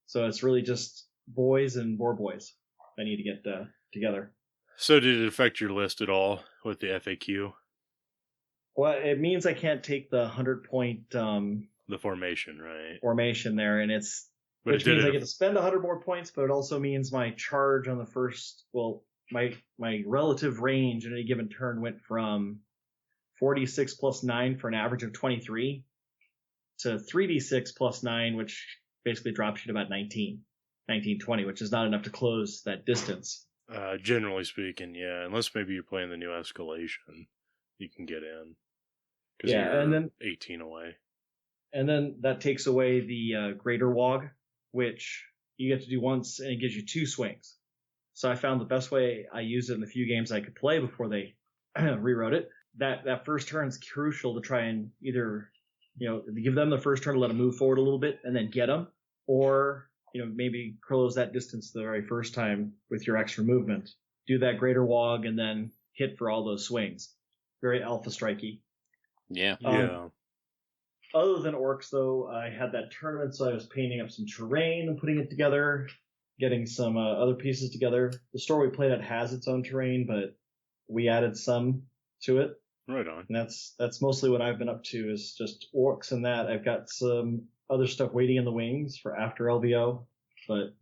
Speaker 7: So it's really just boys and boar boys I need to get together.
Speaker 3: So did it affect your list at all with the FAQ?
Speaker 7: Well, it means I can't take the 100-point
Speaker 3: The formation, right?
Speaker 7: formation there, and
Speaker 3: But
Speaker 7: which
Speaker 3: it
Speaker 7: means I
Speaker 3: did
Speaker 7: get to spend 100 more points, but it also means my charge on the first, my relative range in any given turn went from 46 plus 9 for an average of 23 to 3d6 plus 9, which basically drops you to about 19, 20, which is not enough to close that distance.
Speaker 3: Generally speaking, yeah. Unless maybe you're playing the new escalation, you can get in. Because
Speaker 7: Yeah,
Speaker 3: you're
Speaker 7: and then
Speaker 3: 18 away.
Speaker 7: And then that takes away the Greater Wog, which you get to do once, and it gives you 2 swings. So I found the best way I used it in the few games I could play before they rewrote it. That first turn is crucial to try and either, give them the first turn to let them move forward a little bit and then get them, or maybe close that distance the very first time with your extra movement. Do that Greater Wog and then hit for all those swings. Very alpha strikey.
Speaker 4: Yeah.
Speaker 3: Yeah.
Speaker 7: Other than orcs, though, I had that tournament, so I was painting up some terrain and putting it together, getting some other pieces together. The store we played at has its own terrain, but we added some to it,
Speaker 3: Right on.
Speaker 7: and that's mostly what I've been up to is just orcs and that. I've got some other stuff waiting in the wings for after LVO, but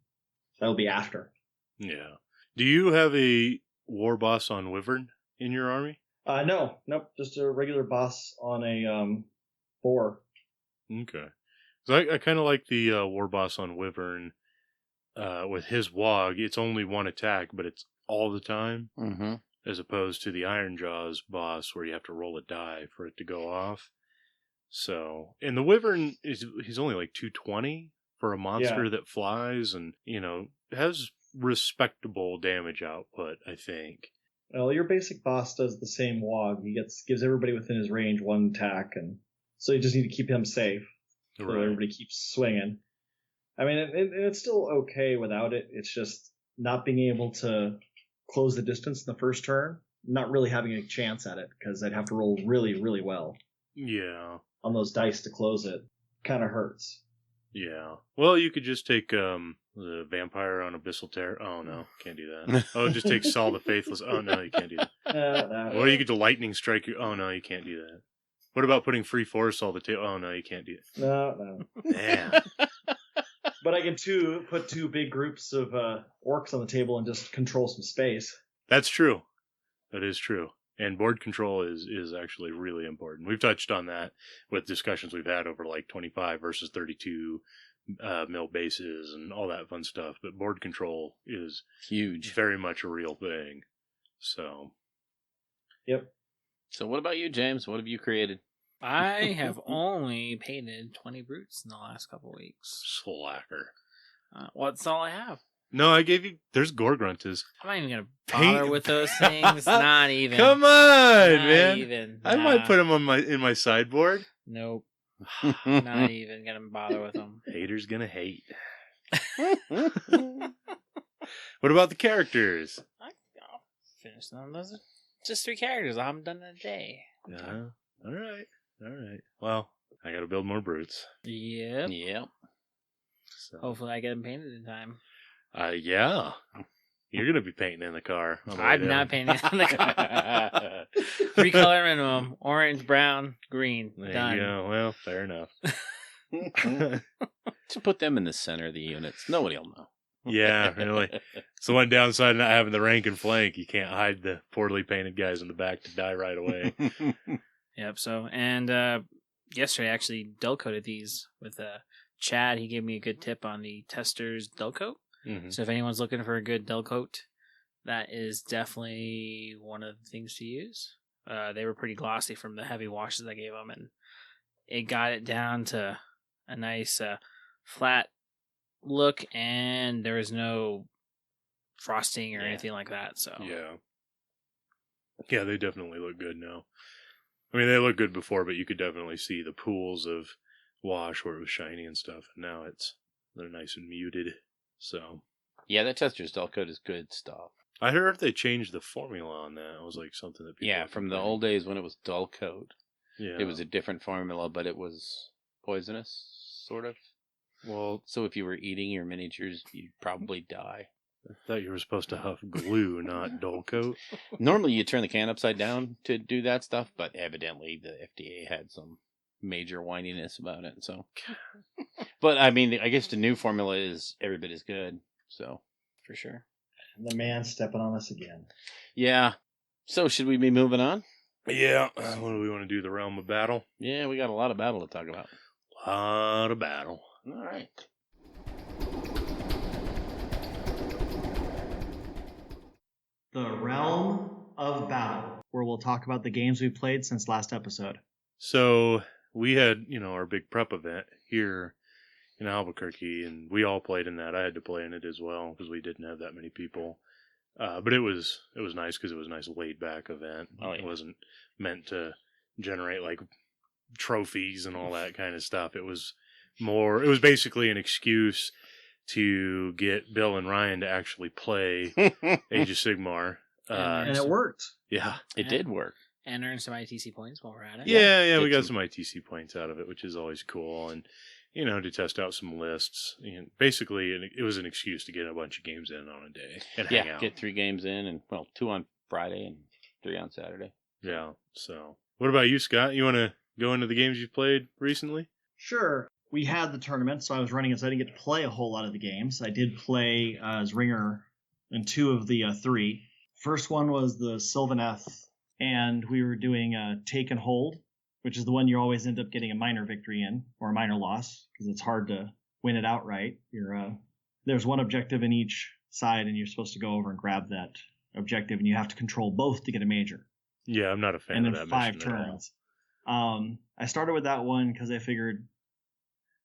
Speaker 7: that'll be after.
Speaker 3: Yeah. Do you have a war boss on Wyvern in your army?
Speaker 7: Nope, just a regular boss on a boar.
Speaker 3: Okay. So I kind of like the war boss on Wyvern with his Wog. It's only one attack, but it's all the time,
Speaker 4: Mm-hmm.
Speaker 3: as opposed to the Iron Jaws boss where you have to roll a die for it to go off. So, and the Wyvern he's only like 220 for a monster that flies and, has respectable damage output, I think.
Speaker 7: Well, your basic boss does the same Wog. He gives everybody within his range 1 attack, and so you just need to keep him safe. So
Speaker 3: Right.
Speaker 7: everybody keeps swinging. I mean, it's still okay without it. It's just not being able to close the distance in the first turn. Not really having a chance at it because I'd have to roll really, really well
Speaker 3: Yeah.
Speaker 7: on those dice to close it. Kind of hurts.
Speaker 3: Yeah. Well, you could just take the vampire on Abyssal Terror. Oh, no. Can't do that. Oh, just take Saul the Faithless. Oh, no, you can't do that. What do you get to lightning strike? Oh, no, you can't do that. What about putting free force all the tail? Oh, no, you can't do it.
Speaker 7: No.
Speaker 3: Damn.
Speaker 7: But I can put 2 big groups of orcs on the table and just control some space.
Speaker 3: That's true. That is true. And board control is actually really important. We've touched on that with discussions we've had over like 25 versus 32 mil bases and all that fun stuff. But board control is
Speaker 4: Huge.
Speaker 3: very much a real thing. So.
Speaker 7: Yep.
Speaker 4: So what about you, James? What have you created?
Speaker 5: I have only painted 20 brutes in the last couple weeks.
Speaker 3: Slacker.
Speaker 5: Well, that's all I have.
Speaker 3: No, I gave you. There's Gorgruntas.
Speaker 5: I'm not even gonna
Speaker 3: Paint-
Speaker 5: bother with those things. Not even.
Speaker 3: Come on,
Speaker 5: Not
Speaker 3: man.
Speaker 5: even.
Speaker 3: I
Speaker 5: Nah.
Speaker 3: might put them in my sideboard.
Speaker 5: Nope. Not even gonna bother with them.
Speaker 3: Haters gonna hate. What about the characters?
Speaker 5: I'll finish them. Those are just 3 characters. I haven't done in a day.
Speaker 3: All right. Well, I got to build more brutes.
Speaker 5: Yep.
Speaker 4: Yep.
Speaker 3: So.
Speaker 5: Hopefully, I get them painted in time.
Speaker 3: Yeah. You're gonna be painting in the car. on the way
Speaker 5: I'm
Speaker 3: down.
Speaker 5: not painting in the car. 3 color minimum: orange, brown, green.
Speaker 3: There
Speaker 5: Done.
Speaker 3: you go. Well, fair enough.
Speaker 4: To put them in the center of the units. Nobody will know.
Speaker 3: Yeah, really. It's the one downside of not having the rank and flank. You can't hide the poorly painted guys in the back to die right away.
Speaker 5: Yep. So, and yesterday I actually dull coated these with Chad. He gave me a good tip on the Tester's dull coat.
Speaker 3: Mm-hmm.
Speaker 5: So if anyone's looking for a good dull coat, that is definitely one of the things to use. They were pretty glossy from the heavy washes I gave them, and it got it down to a nice flat look, and there was no frosting or anything like that. So
Speaker 3: yeah, they definitely look good now. I mean, they look good before, but you could definitely see the pools of wash where it was shiny and stuff. And now they're nice and muted. So
Speaker 4: Yeah, that Tester's dull coat is good stuff.
Speaker 3: I heard they changed the formula on that. It was like something that people
Speaker 4: Yeah, from the old days when it was dull coat.
Speaker 3: Yeah,
Speaker 4: It was a different formula, but it was poisonous, sort of.
Speaker 3: Well,
Speaker 4: So if you were eating your miniatures, you'd probably die.
Speaker 3: I thought you were supposed to huff glue, not dull coat.
Speaker 4: Normally, you turn the can upside down to do that stuff, but evidently the FDA had some major whininess about it. So, but I mean, I guess the new formula is every bit as good. So, for sure.
Speaker 6: The man stepping on us again.
Speaker 4: Yeah. So, should we be moving on?
Speaker 3: Yeah. What do we want to do? The realm of battle?
Speaker 4: Yeah, we got a lot of battle to talk about.
Speaker 3: A lot of battle.
Speaker 4: All right.
Speaker 6: The realm of battle, where we'll talk about the games we played since last episode.
Speaker 3: So we had, our big prep event here in Albuquerque, and we all played in that. I had to play in it as well because we didn't have that many people. But it was nice because it was a nice laid back event.
Speaker 4: Oh, yeah.
Speaker 3: It wasn't meant to generate like trophies and all that kind of stuff. It was basically an excuse to get Bill and Ryan to actually play Age of Sigmar.
Speaker 6: And it worked.
Speaker 3: Yeah.
Speaker 4: It did work.
Speaker 5: and earn some ITC points while we're at it.
Speaker 3: Yeah, we
Speaker 4: Get
Speaker 3: got some ITC points out of it, which is always cool. And, to test out some lists. Basically, it was an excuse to get a bunch of games in on a day and hang out.
Speaker 4: Get 3 games in, and 2 on Friday and 3 on Saturday.
Speaker 3: Yeah, so. What about you, Scott? You want to go into the games you've played recently?
Speaker 6: Sure. We had the tournament, so I was running it, so I didn't get to play a whole lot of the games. I did play as Ringer in 2 of the 3. First one was the Sylvaneth, and we were doing Take and Hold, which is the one you always end up getting a minor victory in, or a minor loss, because it's hard to win it outright. There's one objective in each side, and you're supposed to go over and grab that objective, and you have to control both to get a major.
Speaker 3: Yeah, I'm not a fan of that.
Speaker 6: And then 5
Speaker 3: mission at all.
Speaker 6: turns. I started with that one because I figured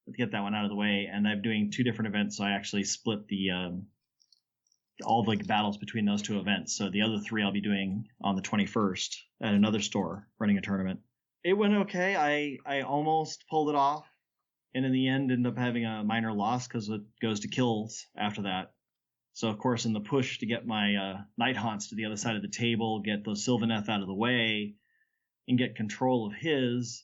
Speaker 6: let's get that one out of the way, and I'm doing 2 different events, so I actually split the all the battles between those 2 events. So the other 3 I'll be doing on the 21st at another store running a tournament. It went okay. I almost pulled it off, and in the end ended up having a minor loss because it goes to kills after that. So of course, in the push to get my Night Haunts to the other side of the table, get those Sylvaneth out of the way, and get control of his,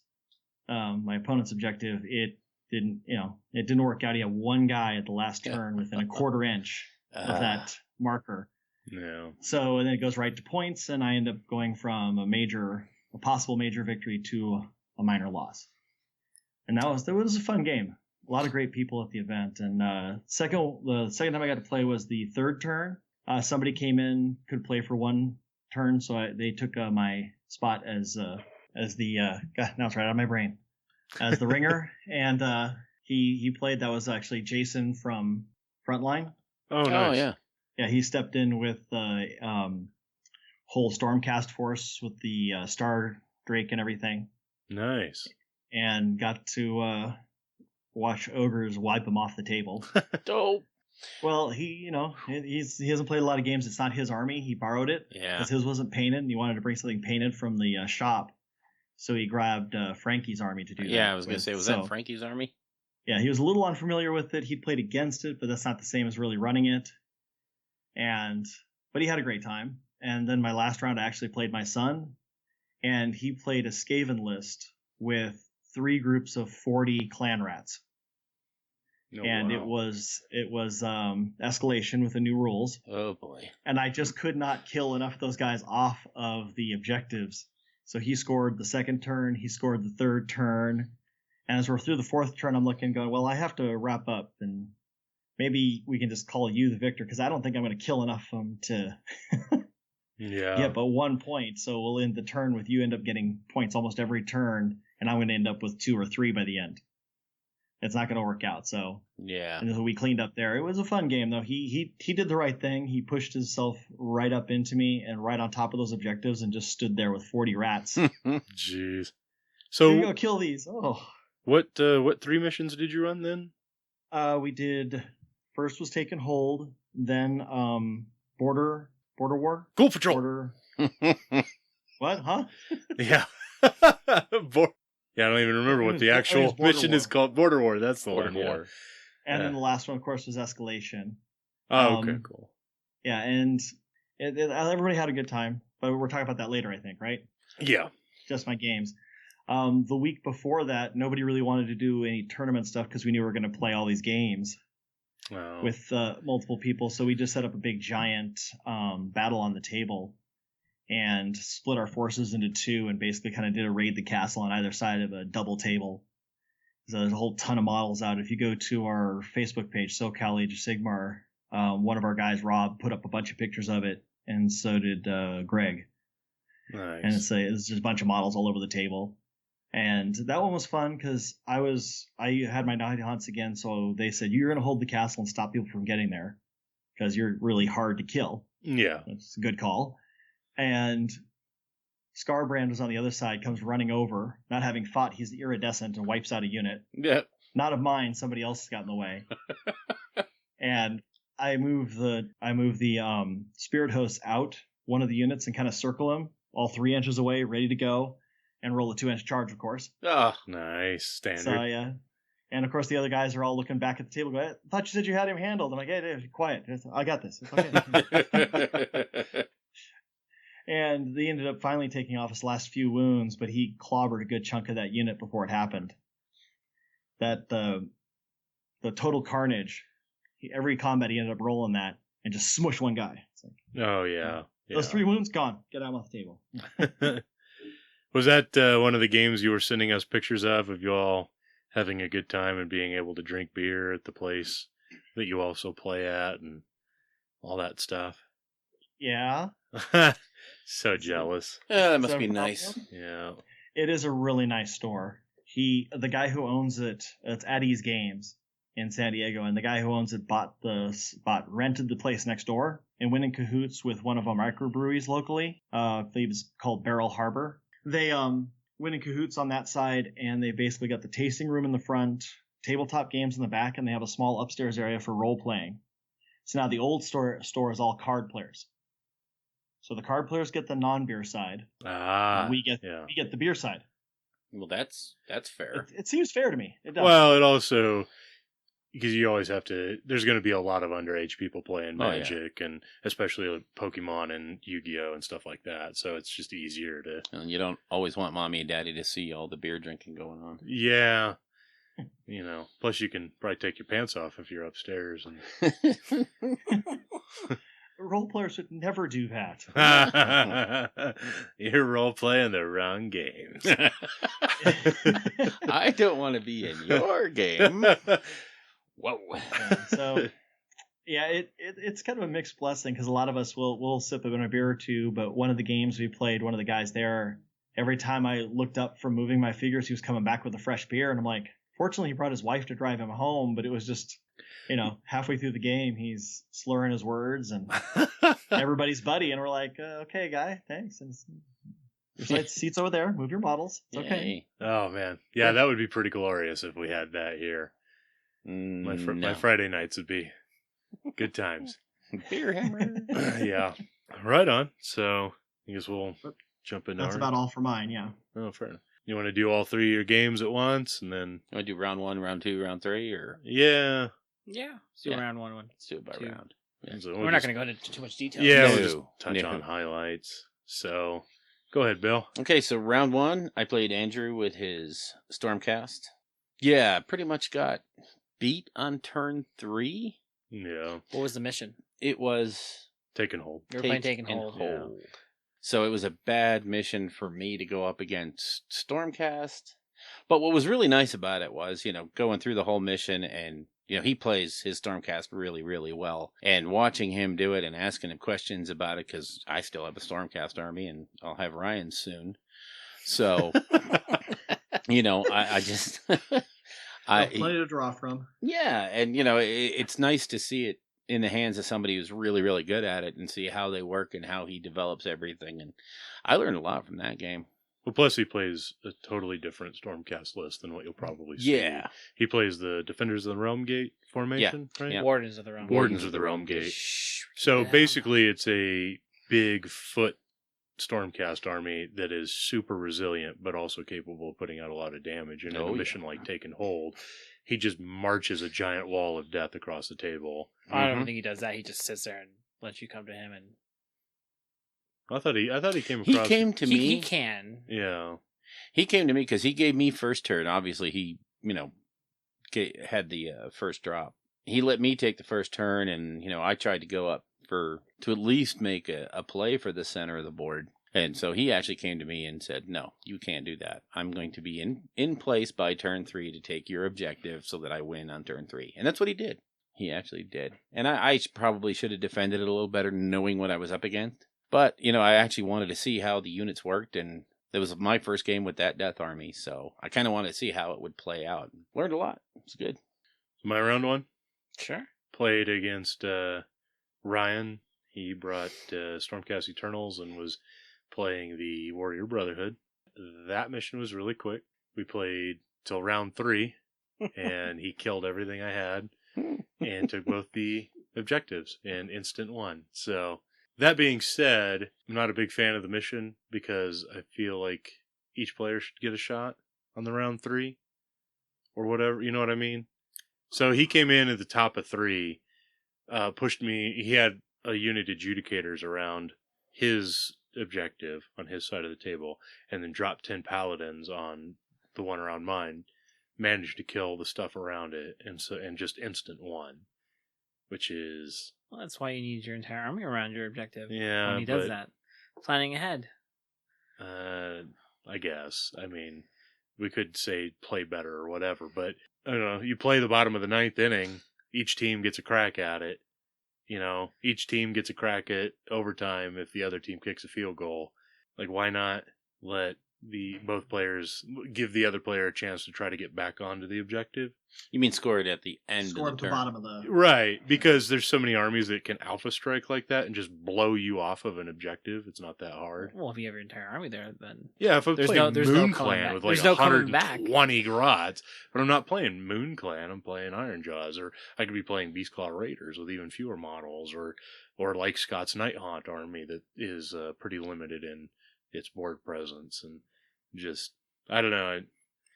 Speaker 6: my opponent's objective, it didn't work out. He had 1 guy at the last turn within a quarter inch of that marker.
Speaker 3: Yeah.
Speaker 6: So, and then it goes right to points, and I end up going from a possible major victory to a minor loss. And that was a fun game. A lot of great people at the event. And the second time I got to play was the 3rd turn. Somebody came in, could play for 1 turn, so they took my spot as the God, now it's right out of my brain, as the ringer, and he played. That was actually Jason from Frontline.
Speaker 3: Oh, nice.
Speaker 4: Oh, yeah.
Speaker 6: Yeah, he stepped in with the whole Stormcast force with the Star Drake and everything,
Speaker 3: Nice.
Speaker 6: and got to watch ogres wipe him off the table.
Speaker 4: Dope.
Speaker 6: Well, he hasn't played a lot of games. It's not his army. He borrowed it
Speaker 4: Yeah.
Speaker 6: because his wasn't painted, and he wanted to bring something painted from the shop. So he grabbed Frankie's army to do that.
Speaker 4: Yeah, I was going to say, was that Frankie's army?
Speaker 6: Yeah, he was a little unfamiliar with it. He'd played against it, but that's not the same as really running it. But he had a great time. And then my last round, I actually played my son, and he played a Skaven list with 3 groups of 40 clan rats.
Speaker 3: Oh,
Speaker 6: And
Speaker 3: wow.
Speaker 6: it was escalation with the new rules.
Speaker 4: Oh, boy.
Speaker 6: And I just could not kill enough of those guys off of the objectives. So he scored the 2nd turn, he scored the 3rd turn, and as we're through the 4th turn, I'm looking, going, well, I have to wrap up, and maybe we can just call you the victor, because I don't think I'm going to kill enough of them to
Speaker 3: Yeah.
Speaker 6: get but 1 point. So we'll end the turn with you end up getting points almost every turn, and I'm going to end up with 2 or 3 by the end. It's not going to work out. So
Speaker 4: Yeah.
Speaker 6: and so we cleaned up there. It was a fun game though. He did the right thing. He pushed himself right up into me and right on top of those objectives and just stood there with 40 rats.
Speaker 3: Jeez.
Speaker 6: Here you
Speaker 3: So
Speaker 6: go, kill these. Oh.
Speaker 3: what 3 missions did you run then?
Speaker 6: We did first was Taken Hold, then Border War.
Speaker 3: Ghoul Patrol.
Speaker 6: Border What? Huh?
Speaker 3: Yeah. Yeah, I don't even remember what the
Speaker 6: It was
Speaker 3: actual
Speaker 6: Border
Speaker 3: mission
Speaker 6: War.
Speaker 3: is called. Border War. That's the
Speaker 4: Border
Speaker 3: one. Yeah.
Speaker 4: War.
Speaker 6: And
Speaker 3: Yeah.
Speaker 6: then the last one, of course, was Escalation.
Speaker 3: Oh, okay,
Speaker 6: Um,
Speaker 3: cool.
Speaker 6: Yeah, and everybody had a good time, but we're talking about that later, I think, right?
Speaker 3: Yeah.
Speaker 6: Just my games. The week before that, nobody really wanted to do any tournament stuff because we knew we were going to play all these games
Speaker 3: Oh.
Speaker 6: with multiple people. So we just set up a big giant battle on the table and split our forces into 2 and basically kind of did a raid the castle on either side of a double table. So there's a whole ton of models out. If you go to our Facebook page, SoCal Age of Sigmar, one of our guys, Rob, put up a bunch of pictures of it, and so did Greg.
Speaker 3: Nice.
Speaker 6: And it's just a bunch of models all over the table. And that one was fun because I had my night hunts again, so they said, you're going to hold the castle and stop people from getting there because you're really hard to kill.
Speaker 3: Yeah.
Speaker 6: That's a good call. And Scarbrand was on the other side, comes running over, not having fought. He's iridescent and wipes out a unit.
Speaker 4: Yeah.
Speaker 6: Not of mine. Somebody else got in the way. And I move the spirit hosts out one of the units and kind of circle him all 3 inches away, ready to go, and roll a 2-inch charge, of course.
Speaker 4: Oh,
Speaker 3: Nice. Standard.
Speaker 6: So yeah. And of course the other guys are all looking back at the table, going, I thought you said you had him handled. I'm like, hey, dude, quiet. I got this. It's okay. And they ended up finally taking off his last few wounds, but he clobbered a good chunk of that unit before it happened. That the total carnage, every combat he ended up rolling that and just smush one guy. It's like,
Speaker 3: Oh, yeah.
Speaker 6: those 3 wounds gone. Get out off the table.
Speaker 3: Was that one of the games you were sending us pictures of you all having a good time and being able to drink beer at the place that you also play at and all that stuff?
Speaker 6: Yeah.
Speaker 3: So jealous.
Speaker 4: yeah, that must
Speaker 6: So
Speaker 4: be
Speaker 6: from
Speaker 4: nice.
Speaker 6: Upland,
Speaker 3: Yeah.
Speaker 6: It is a really nice store. The guy who owns it, it's Eddie's Games in San Diego, and the guy who owns it rented the place next door and went in cahoots with one of our microbreweries locally. I believe it's called Barrel Harbor. They went in cahoots on that side, and they basically got the tasting room in the front, tabletop games in the back, and they have a small upstairs area for role playing. So now the old store is all card players. So the card players get the non-beer side.
Speaker 3: Ah.
Speaker 6: We get the beer side.
Speaker 4: Well, that's fair.
Speaker 6: It seems fair to me. It does.
Speaker 3: Well, it also, because you always have to, there's going to be a lot of underage people playing
Speaker 4: Oh, yeah.
Speaker 3: Magic, and especially like Pokemon and Yu-Gi-Oh! And stuff like that. So it's just easier to.
Speaker 4: And you don't always want mommy and daddy to see all the beer drinking going on.
Speaker 3: Yeah. Plus you can probably take your pants off if you're upstairs. And
Speaker 6: Role players would never do that.
Speaker 3: You're role playing the wrong games.
Speaker 4: I don't want to be in your game. Whoa.
Speaker 6: So, yeah, it's kind of a mixed blessing because a lot of us will sip in a beer or two. But one of the games we played, one of the guys there, every time I looked up from moving my figures, he was coming back with a fresh beer, and I'm like, fortunately, he brought his wife to drive him home, but it was just. Halfway through the game, he's slurring his words, and everybody's buddy, and we're like, okay, guy, thanks. And there's seats over there. Move your models. It's okay.
Speaker 4: Yay.
Speaker 3: Oh, man. Yeah, that would be pretty glorious if we had that here. My
Speaker 4: No.
Speaker 3: Friday nights would be good times.
Speaker 4: Beer hammer.
Speaker 3: Yeah. Right on. So, I guess we'll jump into
Speaker 6: That's about all for mine, yeah.
Speaker 3: Oh, fair enough. You want to do all 3 of your games at once, and then...
Speaker 4: You want to do round 1, round 2, round 3, or
Speaker 5: Yeah.
Speaker 3: Yeah.
Speaker 5: Let's do
Speaker 4: Yeah.
Speaker 5: round one.
Speaker 4: let's do it by
Speaker 5: 2.
Speaker 4: round? Yeah.
Speaker 3: So
Speaker 5: We're not going to go into too much detail.
Speaker 3: Yeah,
Speaker 4: No.
Speaker 3: we'll just touch
Speaker 4: No.
Speaker 3: on highlights. So, go ahead, Bill.
Speaker 4: Okay, so round 1, I played Andrew with his Stormcast. Yeah, pretty much got beat on turn 3.
Speaker 3: Yeah.
Speaker 5: What was the mission?
Speaker 4: It was
Speaker 3: Taking hold.
Speaker 5: You were playing Take and Hold.
Speaker 3: Yeah.
Speaker 4: So it was a bad mission for me to go up against Stormcast. But what was really nice about it was, going through the whole mission and, he plays his Stormcast really, really well. And watching him do it and asking him questions about it, because I still have a Stormcast army and I'll have Ryan's soon. So I just,
Speaker 6: Plenty to draw from.
Speaker 4: yeah, and it's nice to see it in the hands of somebody who's really, really good at it and see how they work and how he develops everything. And I learned a lot from that game.
Speaker 3: Well, plus he plays a totally different Stormcast list than what you'll probably see.
Speaker 4: Yeah.
Speaker 3: He plays the Defenders of the Realm Gate formation, right?
Speaker 4: Yeah.
Speaker 5: Wardens of the Realm.
Speaker 3: Wardens of the Realm Gate.
Speaker 5: Shh,
Speaker 3: So
Speaker 5: yeah.
Speaker 3: basically it's a big foot Stormcast army that is super resilient, but also capable of putting out a lot of damage. And in a mission like Taken Hold, he just marches a giant wall of death across the table.
Speaker 5: I don't think he does that. He just sits there and lets you come to him, and
Speaker 3: I thought he came across.
Speaker 4: He came to me.
Speaker 5: he can.
Speaker 3: Yeah.
Speaker 4: He came to me because he gave me first turn. Obviously, he had the first drop. He let me take the first turn, and I tried to go up to at least make a play for the center of the board. And so he actually came to me and said, "No, you can't do that. I'm going to be in place by turn 3 to take your objective so that I win on turn 3." And that's what he did. He actually did. And I probably should have defended it a little better, knowing what I was up against. But I actually wanted to see how the units worked, and it was my first game with that Death Army, so I kind of wanted to see how it would play out. Learned a lot. It's good.
Speaker 3: My round one
Speaker 5: Sure.
Speaker 3: played against Ryan. He brought Stormcast Eternals and was playing the Warrior Brotherhood. That mission was really quick. We played till round 3, and he killed everything I had and took both the objectives and instant won. So that being said, I'm not a big fan of the mission because I feel like each player should get a shot on the round 3 or whatever. You know what I mean? So he came in at the top of 3, pushed me. He had a unit adjudicators around his objective on his side of the table, and then dropped 10 paladins on the one around mine. Managed to kill the stuff around it, and just instant won, which is
Speaker 5: Well, that's why you need your entire army around your objective.
Speaker 3: Yeah,
Speaker 5: when he does that, planning ahead.
Speaker 3: I guess. I mean, we could say play better or whatever, but I don't know. You play the bottom of the 9th inning. Each team gets a crack at it. Each team gets a crack at overtime if the other team kicks a field goal. Like, why not let both players give the other player a chance to try to get back onto the objective?
Speaker 4: You mean score it at the end
Speaker 6: Score
Speaker 4: of
Speaker 6: at
Speaker 4: the
Speaker 6: the
Speaker 4: turn?
Speaker 6: bottom of the.
Speaker 3: Right, because there's so many armies that can alpha strike like that and just blow you off of an objective. It's not that hard.
Speaker 5: Well, if you have your entire army there, then
Speaker 3: Yeah, if I
Speaker 5: There's
Speaker 3: play
Speaker 5: no- there's no
Speaker 3: Moon
Speaker 5: coming
Speaker 3: Clan
Speaker 5: back.
Speaker 3: with like
Speaker 5: There's no coming back.
Speaker 3: 120 grots, but I'm not playing Moon Clan. I'm playing Iron Jaws, or I could be playing Beastclaw Raiders with even fewer models, or like Scott's Night Haunt army that is pretty limited in its board presence, and just I don't know.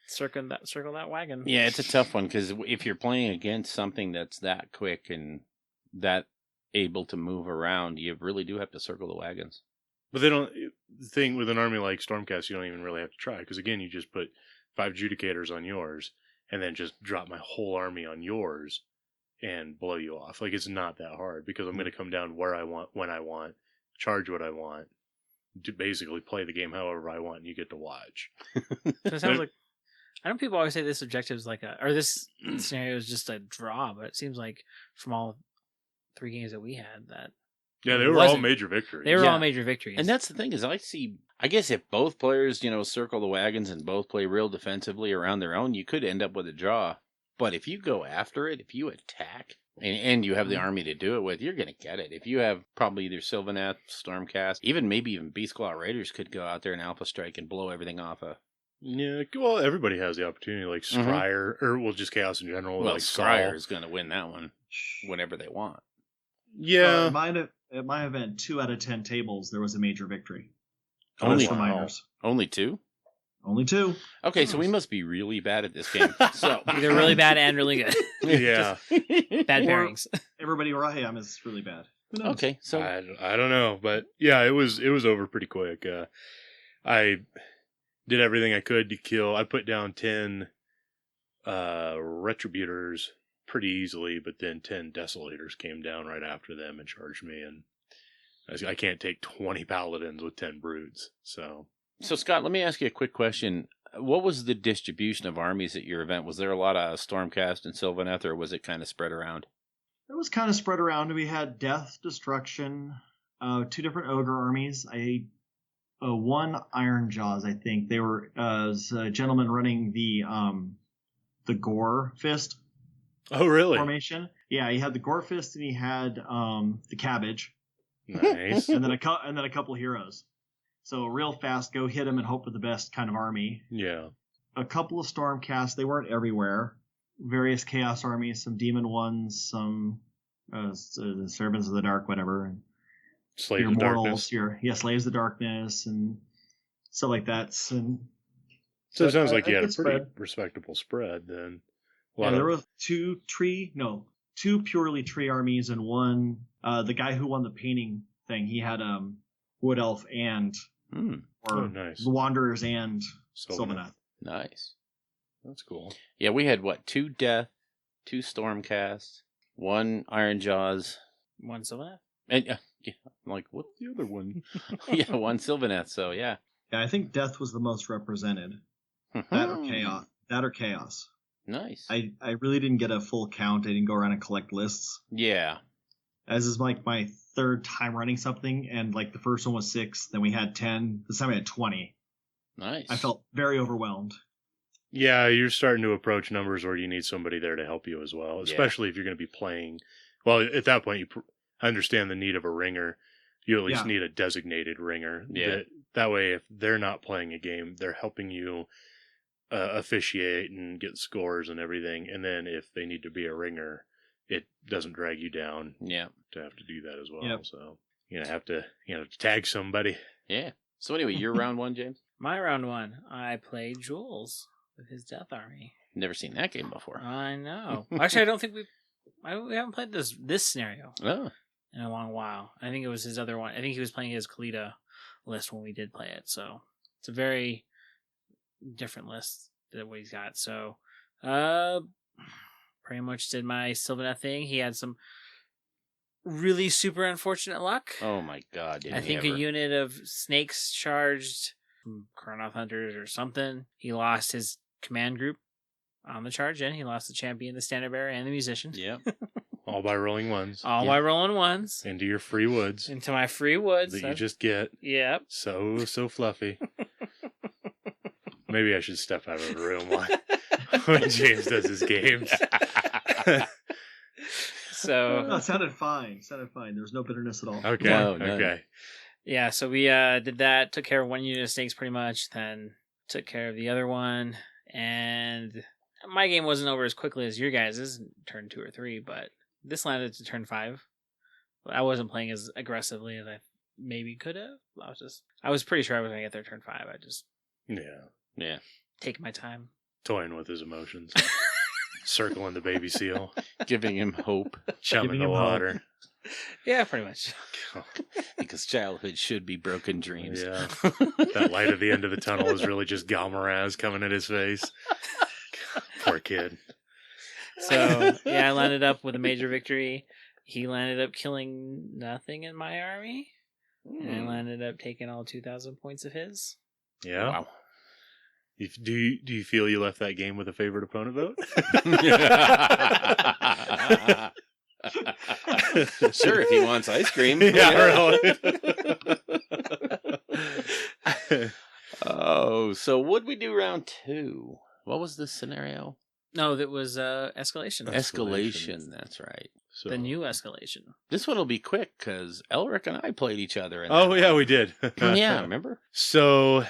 Speaker 5: circle that wagon.
Speaker 4: Yeah, it's a tough one because if you're playing against something that's that quick and that able to move around, you really do have to circle the wagons.
Speaker 3: But they don't. The thing with an army like Stormcast, you don't even really have to try because again, you just put 5 Judicators on yours, and then just drop my whole army on yours, and blow you off. Like, it's not that hard because I'm going to come down where I want, when I want, charge what I want, to basically play the game however I want, and you get to watch.
Speaker 5: So it sounds like I know people always say this objective is this scenario is just a draw, but it seems like from all 3 games that we had that
Speaker 3: Yeah, they
Speaker 5: It
Speaker 3: were all
Speaker 5: wasn't.
Speaker 3: major victories.
Speaker 5: they were
Speaker 4: Yeah.
Speaker 5: all major victories.
Speaker 4: And that's the thing is I guess if both players, circle the wagons and both play real defensively around their own, you could end up with a draw. But if you go after it, if you attack, and you have the army to do it with, you're going to get it. If you have probably either Sylvaneth, Stormcast, maybe even Beastclaw Raiders could go out there and Alpha Strike and blow everything off of.
Speaker 3: Yeah, well, everybody has the opportunity, like Scryer, or just Chaos in general.
Speaker 4: Well,
Speaker 3: like
Speaker 4: Scryer
Speaker 3: Saul.
Speaker 4: is going to win that one whenever they want.
Speaker 3: Yeah,
Speaker 6: At my event, 2 out of 10 tables, there was a major victory.
Speaker 4: Only-
Speaker 6: Just reminders.
Speaker 4: Only 2?
Speaker 6: Only 2.
Speaker 4: Okay, so we must be really bad at this game. So
Speaker 5: either really bad and really good.
Speaker 3: yeah.
Speaker 5: Bad
Speaker 6: Or-
Speaker 5: pairings.
Speaker 6: Everybody where I am is really bad. Who knows?
Speaker 4: Okay, so
Speaker 3: I don't know, but yeah, it was over pretty quick. I did everything I could to kill. I put down 10 Retributors pretty easily, but then 10 Desolators came down right after them and charged me, and I can't take 20 Paladins with 10 Brutes, so...
Speaker 4: So, Scott, let me ask you a quick question. What was the distribution of armies at your event? Was there a lot of Stormcast and Sylvaneth, or was it kind of spread around?
Speaker 6: It was kind of spread around. We had Death, Destruction, 2 different Ogre armies. one Iron Jaws, I think. They were was a gentleman running the Gore Fist
Speaker 3: Oh, really?
Speaker 6: formation. Yeah, he had the Gore Fist and he had the Cabbage,
Speaker 3: Nice.
Speaker 6: and then a couple heroes. So real fast, go hit him and hope for the best kind of army.
Speaker 3: Yeah.
Speaker 6: A couple of Stormcasts. They weren't everywhere. Various Chaos armies, some Demon ones, some Servants of the Dark, whatever. And
Speaker 3: Slaves
Speaker 6: your
Speaker 3: of
Speaker 6: mortals,
Speaker 3: Darkness.
Speaker 6: Slaves of Darkness, and stuff like that. And
Speaker 3: So it sounds like you had a
Speaker 6: good
Speaker 3: pretty
Speaker 6: spread.
Speaker 3: respectable spread then.
Speaker 6: Yeah, there were two purely tree armies, and one the guy who won the painting thing. He had Wood Elf and
Speaker 3: nice.
Speaker 6: the Wanderers and
Speaker 3: Sylvaneth.
Speaker 6: Sylvaneth.
Speaker 4: Nice.
Speaker 3: That's cool.
Speaker 4: Yeah, we had 2 Death, 2 Stormcast, 1 Iron Jaws,
Speaker 5: One Sylvaneth?
Speaker 4: and yeah, I'm like, what's the other one? Yeah, 1 Sylvaneth. So yeah.
Speaker 6: Yeah, I think Death was the most represented. That or Chaos.
Speaker 4: Nice.
Speaker 6: I really didn't get a full count. I didn't go around and collect lists.
Speaker 4: Yeah.
Speaker 6: As is like my third time running something, and like the first one was 6, then we had 10. This time we had 20.
Speaker 4: Nice.
Speaker 6: I felt very overwhelmed.
Speaker 3: Yeah, you're starting to approach numbers where you need somebody there to help you as well, especially if you're going to be playing. Well, at that point, you understand the need of a ringer. You at least need a designated ringer.
Speaker 4: Yeah.
Speaker 3: That way, if they're not playing a game, they're helping you officiate and get scores and everything. And then if they need to be a ringer, it doesn't drag you down.
Speaker 4: Yeah.
Speaker 3: To have to do that as well.
Speaker 6: Yep.
Speaker 3: So have to tag somebody.
Speaker 4: Yeah. So anyway, your round 1, James?
Speaker 5: My round 1, I played Jules with his Death Army.
Speaker 4: Never seen that game before.
Speaker 5: I know. Actually, I don't think we haven't played this scenario
Speaker 4: Oh.
Speaker 5: in a long while. I think it was his other one. I think he was playing his Kalita list when we did play it. So it's a very different list than what he's got. So, pretty much did my Sylvaneth thing. He had some really super unfortunate luck.
Speaker 4: Oh my God!
Speaker 5: I think a unit of snakes charged from Karnoth Hunters or something. He lost his command group on the charge in. He lost the champion, the standard bearer, and the musician.
Speaker 4: Yep.
Speaker 3: All by rolling ones.
Speaker 5: All by rolling ones.
Speaker 3: Into your free woods.
Speaker 5: Into my free woods.
Speaker 3: That you just get.
Speaker 5: Yep.
Speaker 3: So fluffy. Maybe I should step out of the room when James does his games.
Speaker 5: So
Speaker 6: No, it sounded fine. There was no bitterness at all.
Speaker 3: Okay.
Speaker 4: No,
Speaker 3: okay.
Speaker 5: yeah, so we did that, took care of one unit of snakes pretty much, then took care of the other one, and my game wasn't over as quickly as your guys' turn 2 or 3, but this landed to turn 5. I wasn't playing as aggressively as I maybe could have. I was pretty sure I was going to get there turn 5. I just
Speaker 4: Yeah.
Speaker 5: take my time.
Speaker 3: Toying with his emotions. Circling the baby seal.
Speaker 4: Giving him hope.
Speaker 3: Chumming the water.
Speaker 5: Yeah, pretty much.
Speaker 4: Because childhood should be broken dreams.
Speaker 3: Yeah. That light at the end of the tunnel is really just Galmaraz coming at his face. Poor kid.
Speaker 5: So, yeah, I landed up with a major victory. He landed up killing nothing in my army. And I landed up taking all 2,000 points of his.
Speaker 3: Yeah.
Speaker 4: Wow.
Speaker 3: Do you feel you left that game with a favorite opponent vote?
Speaker 4: Sure, if he wants ice cream.
Speaker 3: Yeah, really.
Speaker 4: Oh, so what'd we do round 2? What was the scenario?
Speaker 5: No, that was escalation.
Speaker 4: Escalation, that's right.
Speaker 3: So,
Speaker 5: The new escalation.
Speaker 4: This one will be quick because Elric and I played each other. In
Speaker 3: oh,
Speaker 4: that
Speaker 3: yeah,
Speaker 4: one.
Speaker 3: we did.
Speaker 4: Yeah, remember?
Speaker 3: So,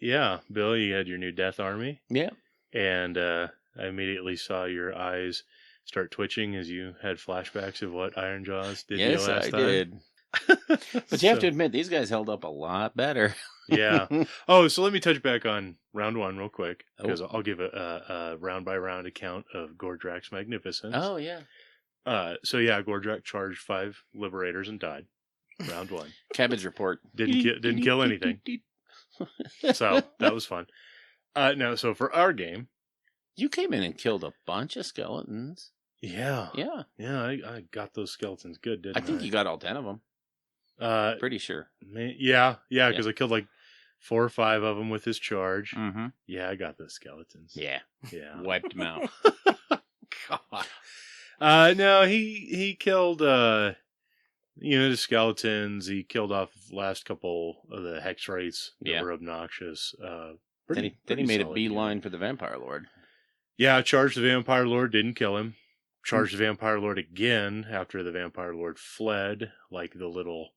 Speaker 3: yeah, Bill, you had your new Death Army.
Speaker 4: Yeah.
Speaker 3: And I immediately saw your eyes start twitching as you had flashbacks of what Iron Jaws did to you
Speaker 4: Yes,
Speaker 3: last
Speaker 4: I
Speaker 3: time.
Speaker 4: did. But you have to admit, these guys held up a lot better.
Speaker 3: Yeah. Oh, so let me touch back on round 1 real quick, because
Speaker 4: Oh.
Speaker 3: I'll give a round-by-round account of Gordrak's magnificence.
Speaker 4: Oh, yeah.
Speaker 3: So yeah, Gordrak charged 5 liberators and died. Round 1.
Speaker 4: Cabbage report.
Speaker 3: Didn't kill anything. So that was fun. No, so for our game,
Speaker 4: You came in and killed a bunch of skeletons.
Speaker 3: yeah,
Speaker 4: Yeah.
Speaker 3: I got those skeletons good, didn't I?
Speaker 4: I think you got all 10 of them. Pretty sure.
Speaker 3: Yeah, because I killed like 4 or 5 of them with his charge.
Speaker 4: Mm-hmm.
Speaker 3: Yeah, I got those skeletons.
Speaker 4: Yeah.
Speaker 3: Yeah.
Speaker 4: Wiped them out.
Speaker 3: God. No, he killed the skeletons. He killed off the last couple of the hex wraiths that
Speaker 4: Yeah.
Speaker 3: were obnoxious.
Speaker 4: Then he made a beeline for the Vampire Lord.
Speaker 3: Yeah, charged the Vampire Lord, didn't kill him. Charged the Vampire Lord again after the Vampire Lord fled, like the little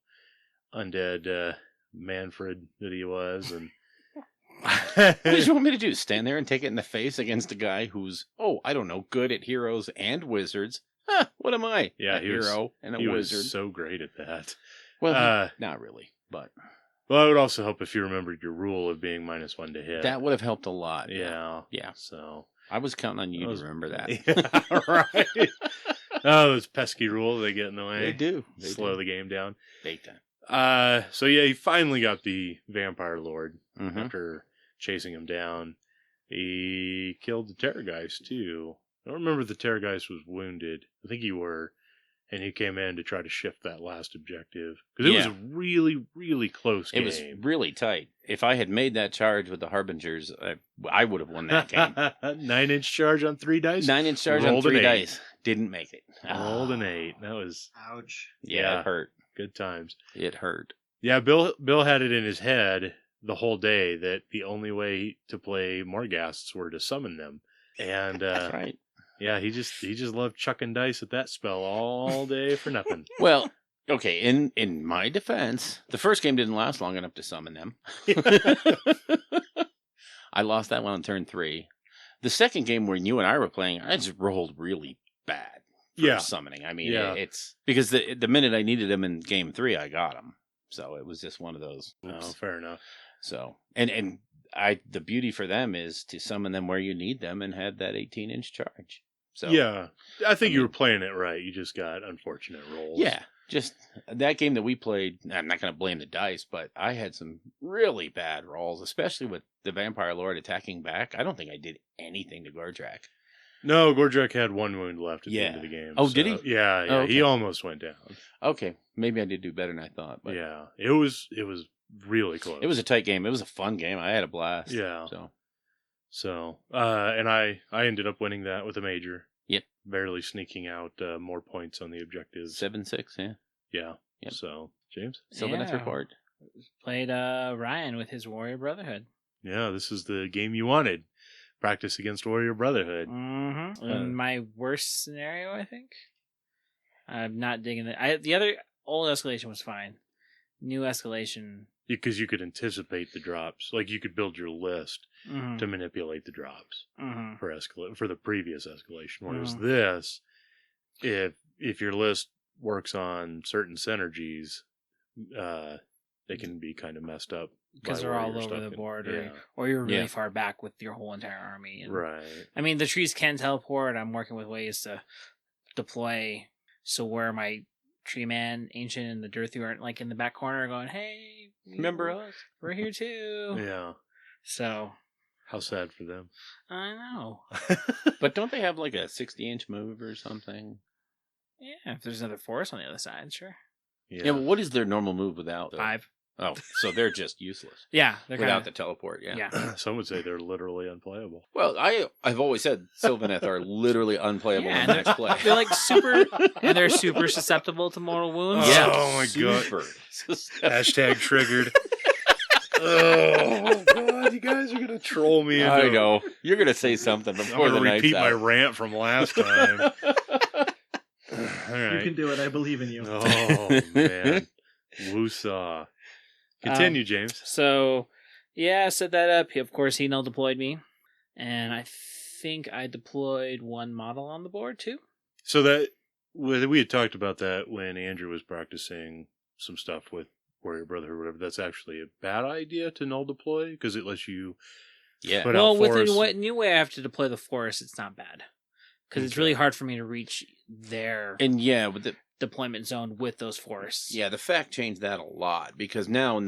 Speaker 3: undead Manfred that he was. And
Speaker 4: What did you want me to do? Stand there and take it in the face against a guy who's, I don't know, good at heroes and wizards? Huh, what am I?
Speaker 3: Yeah,
Speaker 4: a hero and a wizard.
Speaker 3: Was so great at that.
Speaker 4: Well, not really, but...
Speaker 3: Well, it would also help if you remembered your rule of being -1 to hit.
Speaker 4: That would have helped a lot.
Speaker 3: Yeah.
Speaker 4: Yeah.
Speaker 3: So
Speaker 4: I was counting on you to remember that.
Speaker 3: Yeah, right. Oh, those pesky rules, they get in the way.
Speaker 4: They do.
Speaker 3: Slow the game down.
Speaker 4: Big time.
Speaker 3: So yeah, he finally got the Vampire Lord
Speaker 4: Mm-hmm.
Speaker 3: after chasing him down. He killed the Terrorgeist too. I don't remember if the Terrorgeist was wounded. I think you were. And he came in to try to shift that last objective. Because it was a really, really close game.
Speaker 4: It was really tight. If I had made that charge with the Harbingers, I would have won that game.
Speaker 3: 9-inch charge on 3 dice?
Speaker 4: 9-inch charge
Speaker 3: Rolled
Speaker 4: on 3
Speaker 3: an 8.
Speaker 4: dice. Didn't make it.
Speaker 3: Rolled an 8. That was...
Speaker 6: Ouch.
Speaker 4: Yeah, it hurt.
Speaker 3: Good times.
Speaker 4: It hurt.
Speaker 3: Yeah, Bill had it in his head the whole day that the only way to play Morghasts were to summon them. And
Speaker 4: That's right.
Speaker 3: Yeah, he just loved chucking dice at that spell all day for nothing.
Speaker 4: Well, okay, in my defense, the first game didn't last long enough to summon them. I lost that one on turn 3. The second game when you and I were playing, I just rolled really bad for summoning. I mean, it's because the minute I needed them in game 3, I got them. So it was just one of those.
Speaker 3: Oh, fair enough.
Speaker 4: So, and the beauty for them is to summon them where you need them and have that 18-inch charge. So
Speaker 3: yeah, I think you were playing it right. You just got unfortunate rolls.
Speaker 4: Yeah, just that game that we played. I'm not going to blame the dice, but I had some really bad rolls, especially with the Vampire Lord attacking back. I don't think I did anything to Gordrak.
Speaker 3: No, Gordrak had 1 wound left at the end of the game.
Speaker 4: Oh, did he?
Speaker 3: Yeah,
Speaker 4: Oh, okay.
Speaker 3: He almost went down.
Speaker 4: Okay, maybe I did do better than I thought. But
Speaker 3: yeah, it was really close.
Speaker 4: It was a tight game. It was a fun game. I had a blast.
Speaker 3: Yeah. So, and I ended up winning that with a major.
Speaker 4: Yep.
Speaker 3: Barely sneaking out more points on the objectives.
Speaker 4: 7-6, yeah.
Speaker 3: Yeah.
Speaker 4: Yep.
Speaker 3: So, James?
Speaker 4: Sylvaneth report.
Speaker 5: Played Ryan with his Warrior Brotherhood.
Speaker 3: Yeah, this is the game you wanted. Practice against Warrior Brotherhood.
Speaker 5: Mm-hmm. In my worst scenario, I think. I'm not digging it. The other old escalation was fine. New escalation...
Speaker 3: Because you could anticipate the drops. Like, you could build your list to manipulate the drops for the previous escalation. Whereas this, if your list works on certain synergies, they can be kind of messed up.
Speaker 5: Because they're all over the board, or you're really far back with your whole entire army. And,
Speaker 3: right.
Speaker 5: I mean, the trees can teleport. I'm working with ways to deploy so where my Tree Man, Ancient, and the Dirthu aren't like in the back corner going, hey,
Speaker 4: remember us?
Speaker 5: We're here too.
Speaker 3: Yeah.
Speaker 5: So.
Speaker 3: How sad for them.
Speaker 5: I know.
Speaker 4: But don't they have like a 60-inch move or something?
Speaker 5: Yeah, if there's another forest on the other side, sure.
Speaker 4: Yeah, but what is their normal move without?
Speaker 5: 5.
Speaker 4: Oh, so they're just useless.
Speaker 5: Yeah, they're
Speaker 4: without the teleport. Yeah.
Speaker 3: Some would say they're literally unplayable.
Speaker 4: Well, I've always said Sylvaneth are literally unplayable in the next play.
Speaker 5: They're like super, and they're super susceptible to mortal wounds.
Speaker 3: Yeah. Oh my god. Hashtag triggered. Oh god, you guys are gonna troll me.
Speaker 4: I know you're gonna say something before
Speaker 3: I'm
Speaker 4: the
Speaker 3: gonna
Speaker 4: night's
Speaker 3: repeat my
Speaker 4: out.
Speaker 3: rant from last time. All right.
Speaker 6: You can do it. I believe in you.
Speaker 3: Oh man, woosah. Continue, James.
Speaker 5: So, yeah, I set that up. Of course, he null deployed me, and I think I deployed 1 model on the board too.
Speaker 3: So that we had talked about that when Andrew was practicing some stuff with Warrior Brotherhood or whatever. That's actually a bad idea to null deploy because it lets you put out
Speaker 5: with
Speaker 3: forests.
Speaker 5: the new way I have to deploy the forest, it's not bad because it's really hard for me to reach their
Speaker 4: with the
Speaker 5: deployment zone with those forests.
Speaker 4: Yeah, the fact changed that a lot because now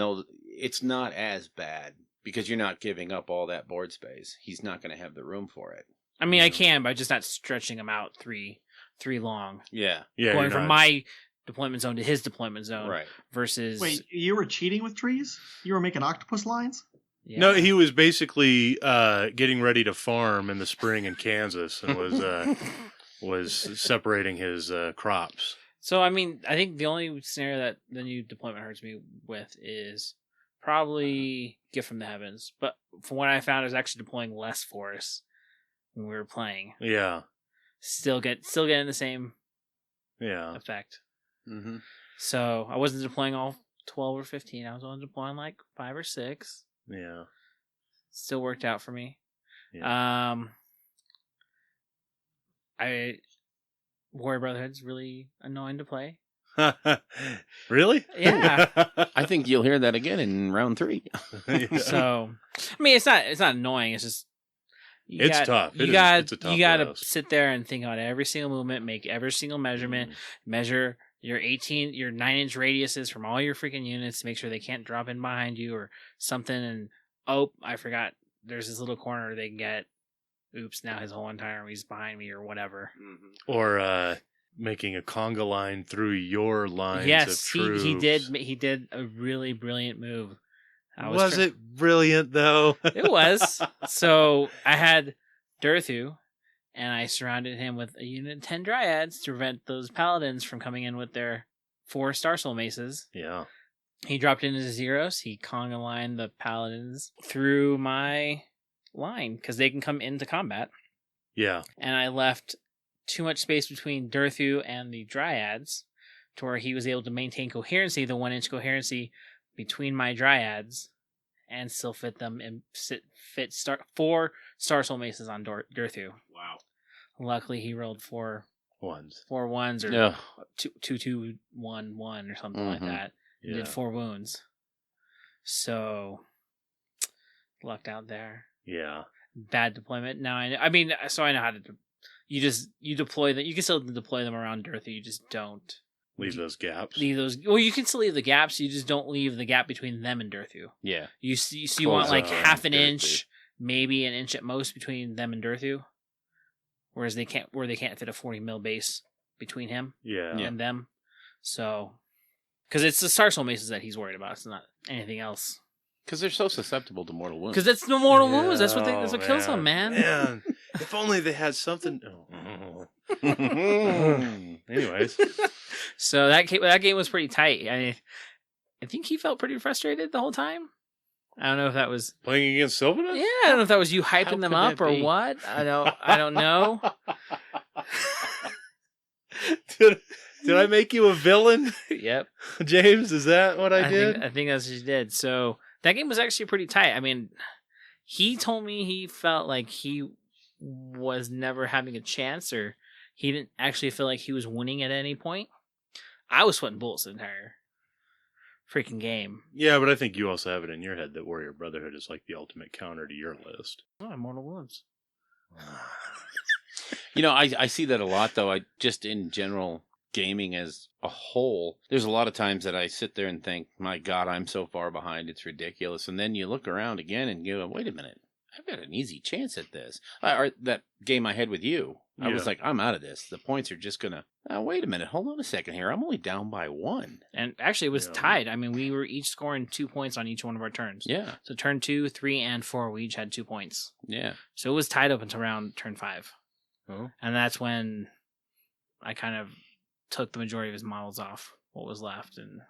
Speaker 4: it's not as bad because you're not giving up all that board space. He's not going to have the room for it.
Speaker 5: I mean, I can, but just not stretching them out three long.
Speaker 4: Yeah,
Speaker 5: going from my deployment zone to his deployment zone,
Speaker 4: right?
Speaker 5: Versus
Speaker 6: wait, you were cheating with trees? You were making octopus lines?
Speaker 5: Yeah.
Speaker 3: No, he was basically getting ready to farm in the spring in Kansas and was separating his crops.
Speaker 5: So, I mean, I think the only scenario that the new deployment hurts me with is probably Gift from the Heavens. But from what I found, I was actually deploying less force when we were playing.
Speaker 3: Yeah.
Speaker 5: Still getting the same
Speaker 3: Yeah.
Speaker 5: effect.
Speaker 4: Mm-hmm.
Speaker 5: So, I wasn't deploying all 12 or 15. I was only deploying like 5 or 6.
Speaker 3: Yeah.
Speaker 5: Still worked out for me.
Speaker 3: Yeah.
Speaker 5: Warrior Brotherhood's really annoying to play.
Speaker 3: Really?
Speaker 5: Yeah.
Speaker 4: I think you'll hear that again in round 3.
Speaker 3: Yeah.
Speaker 5: So, I mean, it's not annoying. It's just
Speaker 3: It's tough.
Speaker 5: You got
Speaker 3: It's a tough
Speaker 5: you got to
Speaker 3: roast.
Speaker 5: sit there and think about every single movement, make every single measurement, measure your 9-inch radiuses from all your freaking units, make sure they can't drop in behind you or something. And I forgot. There's this little corner they can get. Oops! Now his whole entire army's behind me or whatever.
Speaker 3: Or making a conga line through your lines
Speaker 5: Yes,
Speaker 3: of troops.
Speaker 5: he did a really brilliant move.
Speaker 3: Was it brilliant, though?
Speaker 5: It was. So I had Durthu, and I surrounded him with a unit of 10 Dryads to prevent those Paladins from coming in with their 4 Star Soul Maces.
Speaker 3: Yeah.
Speaker 5: He dropped into zeros. He conga lined the Paladins through my line, because they can come into combat.
Speaker 3: Yeah.
Speaker 5: And I left too much space between Durthu and the Dryads to where he was able to maintain coherency, the 1-inch coherency between my Dryads, and still fit them and fit 4 Star Soul Maces on Durthu.
Speaker 3: Wow.
Speaker 5: Luckily, he rolled 4
Speaker 3: Ones.
Speaker 5: 4 ones or
Speaker 4: Yeah.
Speaker 5: 2 1 1 or something like that.
Speaker 3: Yeah.
Speaker 5: Did 4 wounds. So lucked out there.
Speaker 3: Yeah.
Speaker 5: Bad deployment. Now I mean, so I know how to. You deploy them. You can still deploy them around Durthu. You just don't
Speaker 3: Leave those gaps.
Speaker 5: leave those. Well, you can still leave the gaps. You just don't leave the gap between them and Durthu.
Speaker 4: Yeah.
Speaker 5: You want like
Speaker 3: Close
Speaker 5: half an
Speaker 4: Durthu.
Speaker 5: inch, maybe an inch at most between them and Durthu, whereas they can't fit a 40 mil base between him
Speaker 3: Yeah.
Speaker 5: and them. So, because it's the Star Soul Maces that he's worried about. It's not anything else.
Speaker 4: Because they're so susceptible to mortal wounds.
Speaker 5: Because that's the mortal wounds. That's what
Speaker 3: Oh,
Speaker 5: kills them, man.
Speaker 3: If only they had something. Anyways.
Speaker 5: So that game was pretty tight. I think he felt pretty frustrated the whole time. I don't know if that was
Speaker 3: Playing against Sylvanas?
Speaker 5: I don't know if that was you hyping
Speaker 4: How
Speaker 5: them
Speaker 4: could
Speaker 5: up
Speaker 4: that
Speaker 5: or
Speaker 4: be?
Speaker 5: what. I don't know.
Speaker 3: Did I make you a villain,
Speaker 5: Yep,
Speaker 3: James? Is that what I did?
Speaker 5: I think that's what you did. So that game was actually pretty tight. I mean, he told me he felt like he was never having a chance, or he didn't actually feel like he was winning at any point. I was sweating bullets the entire freaking game.
Speaker 3: Yeah, but I think you also have it in your head that Warrior Brotherhood is like the ultimate counter to your list.
Speaker 5: Oh, mortal wounds.
Speaker 4: I see that a lot, though. I just in general gaming as a whole, there's a lot of times that I sit there and think, my God, I'm so far behind. It's ridiculous. And then you look around again and go, wait a minute. I've got an easy chance at this. Or that game I had with you, I was
Speaker 3: Yeah.
Speaker 4: like, I'm out of this. The points are just going to, wait a minute. Hold on a second here. I'm only down by 1.
Speaker 5: And actually, it was
Speaker 3: Yeah.
Speaker 5: tied. I mean, we were each scoring 2 points on each one of our turns.
Speaker 4: Yeah.
Speaker 5: So turn 2, 3, and 4, we each had 2 points.
Speaker 4: Yeah.
Speaker 5: So it was tied up until around turn 5.
Speaker 3: Oh.
Speaker 5: And that's when I kind of took the majority of his models off what was left and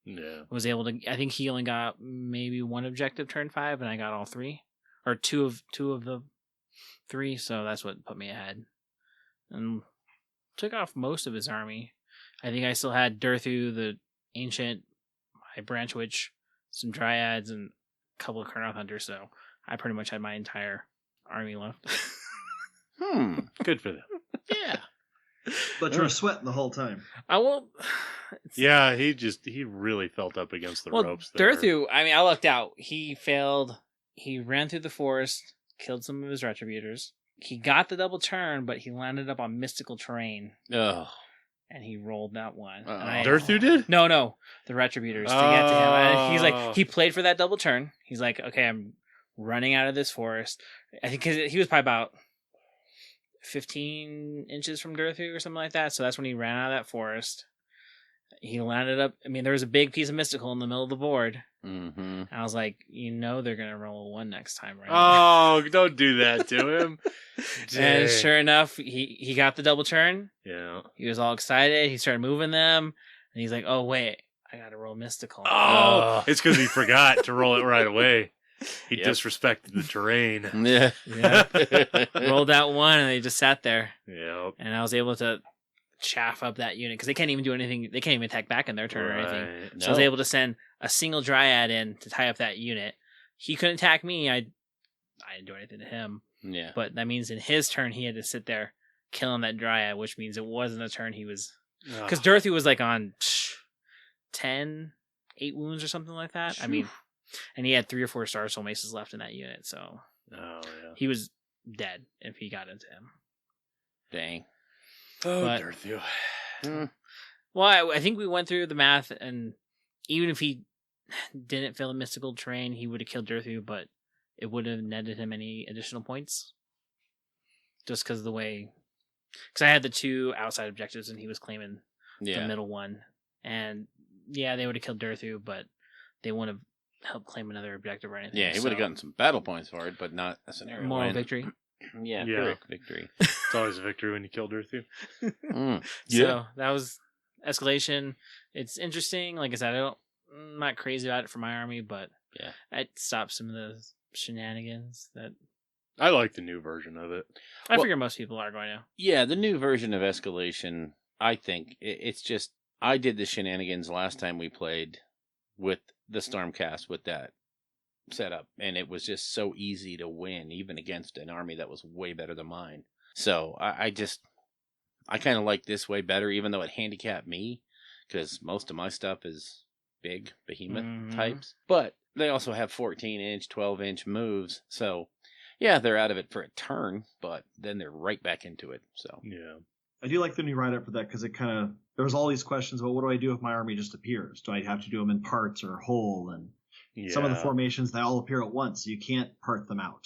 Speaker 3: Yeah.
Speaker 5: was able to. I think he only got maybe 1 objective turn 5, and I got all 3, or two of the 3. So that's what put me ahead, and took off most of his army. I think I still had Durthu, the ancient, my branch witch, some dryads, and a couple of Kurnoth hunters. So I pretty much had my entire army left.
Speaker 3: Good for them.
Speaker 4: Yeah.
Speaker 6: But you were sweating the whole time.
Speaker 5: I won't.
Speaker 3: Yeah, he really felt up against the ropes there.
Speaker 5: Durthu, I mean, I lucked out. He failed. He ran through the forest, killed some of his retributors. He got the double turn, but he landed up on mystical terrain,
Speaker 4: Oh.
Speaker 5: and he rolled that one.
Speaker 4: Uh-oh.
Speaker 5: And
Speaker 3: Durthu did?
Speaker 5: No, the retributors to get to him. And he's
Speaker 3: Oh.
Speaker 5: like, he played for that double turn. He's like, okay, I'm running out of this forest. I think 'cause he was probably about 15 inches from Durthu or something like that. So that's when he ran out of that forest. He landed up. I mean, there was a big piece of mystical in the middle of the board.
Speaker 4: Mm-hmm.
Speaker 5: And I was like, they're gonna roll a 1 next time, right?
Speaker 3: Oh, don't do that to him.
Speaker 5: And
Speaker 3: Dang.
Speaker 5: sure enough, he got the double turn.
Speaker 3: Yeah.
Speaker 5: He was all excited. He started moving them, and he's like, "Oh wait, I gotta roll mystical."
Speaker 3: Oh, it's because he forgot to roll it right away. He
Speaker 4: Yep.
Speaker 3: disrespected the terrain.
Speaker 4: Yeah.
Speaker 5: Yeah. Rolled that 1, and they just sat there.
Speaker 3: Yeah.
Speaker 5: And I was able to chaff up that unit because they can't even do anything. They can't even attack back in their turn or anything. So I was able to send a single Dryad in to tie up that unit. He couldn't attack me. I didn't do anything to him.
Speaker 4: Yeah.
Speaker 5: But that means in his turn he had to sit there killing that Dryad, which means it wasn't a turn he was. Because Dorothy was like on 8 wounds or something like that. I mean, and he had 3 or 4 Star Soul Maces left in that unit, so he was dead if he got into him.
Speaker 4: Dang.
Speaker 3: Oh,
Speaker 5: But-
Speaker 3: Darth.
Speaker 5: Well, I think we went through the math, and even if he didn't fail the mystical terrain, he would have killed Durthu, but it wouldn't have netted him any additional points. Just because of the way... Because I had the 2 outside objectives, and he was claiming the middle one. And, yeah, they would have killed Durthu, but they wouldn't have helped claim another objective or anything.
Speaker 4: Yeah, he would have gotten some battle points for it, but not a scenario
Speaker 5: moral
Speaker 4: win.
Speaker 5: victory.
Speaker 4: Yeah,
Speaker 3: Yeah.
Speaker 4: Pyrrhic victory.
Speaker 3: It's always a victory when you kill Darth.
Speaker 5: So that was escalation. It's interesting. Like I said, I'm not crazy about it for my army, but
Speaker 4: Yeah.
Speaker 5: it stopped some of the shenanigans that
Speaker 3: I like the new version of it.
Speaker 5: I
Speaker 4: Well-
Speaker 5: figure most people are going to.
Speaker 4: Yeah, the new version of escalation, I think it's just I did the shenanigans last time we played with the Stormcast with that setup, and it was just so easy to win, even against an army that was way better than mine. So I kind of like this way better, even though it handicapped me, because most of my stuff is big behemoth
Speaker 5: Mhm.
Speaker 4: types. But they also have 14-inch, 12-inch moves, so yeah, they're out of it for a turn, but then they're right back into it. So
Speaker 3: Yeah.
Speaker 6: I do like the new write-up for that because it kind of there was all these questions about what do I do if my army just appears? Do I have to do them in parts or whole? And some of the formations they all appear at once, so you can't part them out.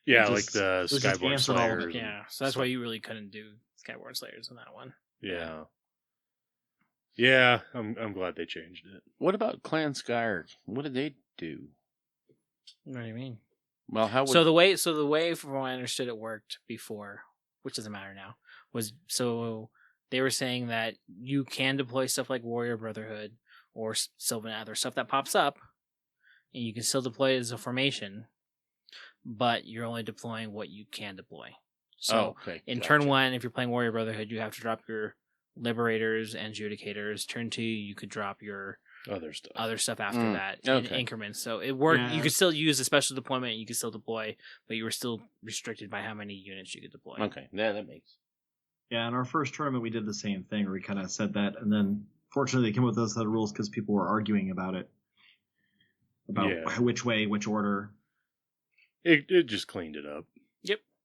Speaker 3: Yeah,
Speaker 6: It
Speaker 3: like
Speaker 6: just-
Speaker 3: the
Speaker 6: it was just
Speaker 3: Skyborn
Speaker 6: answered all of it.
Speaker 3: Slayers.
Speaker 5: Yeah, so that's why you really couldn't do Skyward Slayers in that one.
Speaker 3: Yeah. Yeah, I'm glad they changed it.
Speaker 4: what about Clan Skyr? What did they do?
Speaker 5: What do you mean?
Speaker 4: Well, how would
Speaker 5: So the way from what I understood it worked before, which doesn't matter now, was so they were saying that you can deploy stuff like Warrior Brotherhood or Sylvan Adler, stuff that pops up, and you can still deploy it as a formation, but you're only deploying what you can deploy. So
Speaker 4: okay,
Speaker 5: in
Speaker 4: gotcha.
Speaker 5: turn 1, if you're playing Warrior Brotherhood, you have to drop your Liberators and Judicators. Turn 2, you could drop your
Speaker 3: Other stuff.
Speaker 5: other stuff after
Speaker 4: Mm,
Speaker 5: that in
Speaker 4: okay.
Speaker 5: increments. So it worked.
Speaker 6: Yeah.
Speaker 5: You could still use a special deployment. You could still deploy, but you were still restricted by how many units you could deploy.
Speaker 4: Okay, yeah, that makes.
Speaker 6: Yeah, in our first tournament we did the same thing where we kind of said that, and then fortunately they came up with those set of rules because people were arguing about it, about
Speaker 3: Yeah.
Speaker 6: which way, which order.
Speaker 3: It just cleaned it up.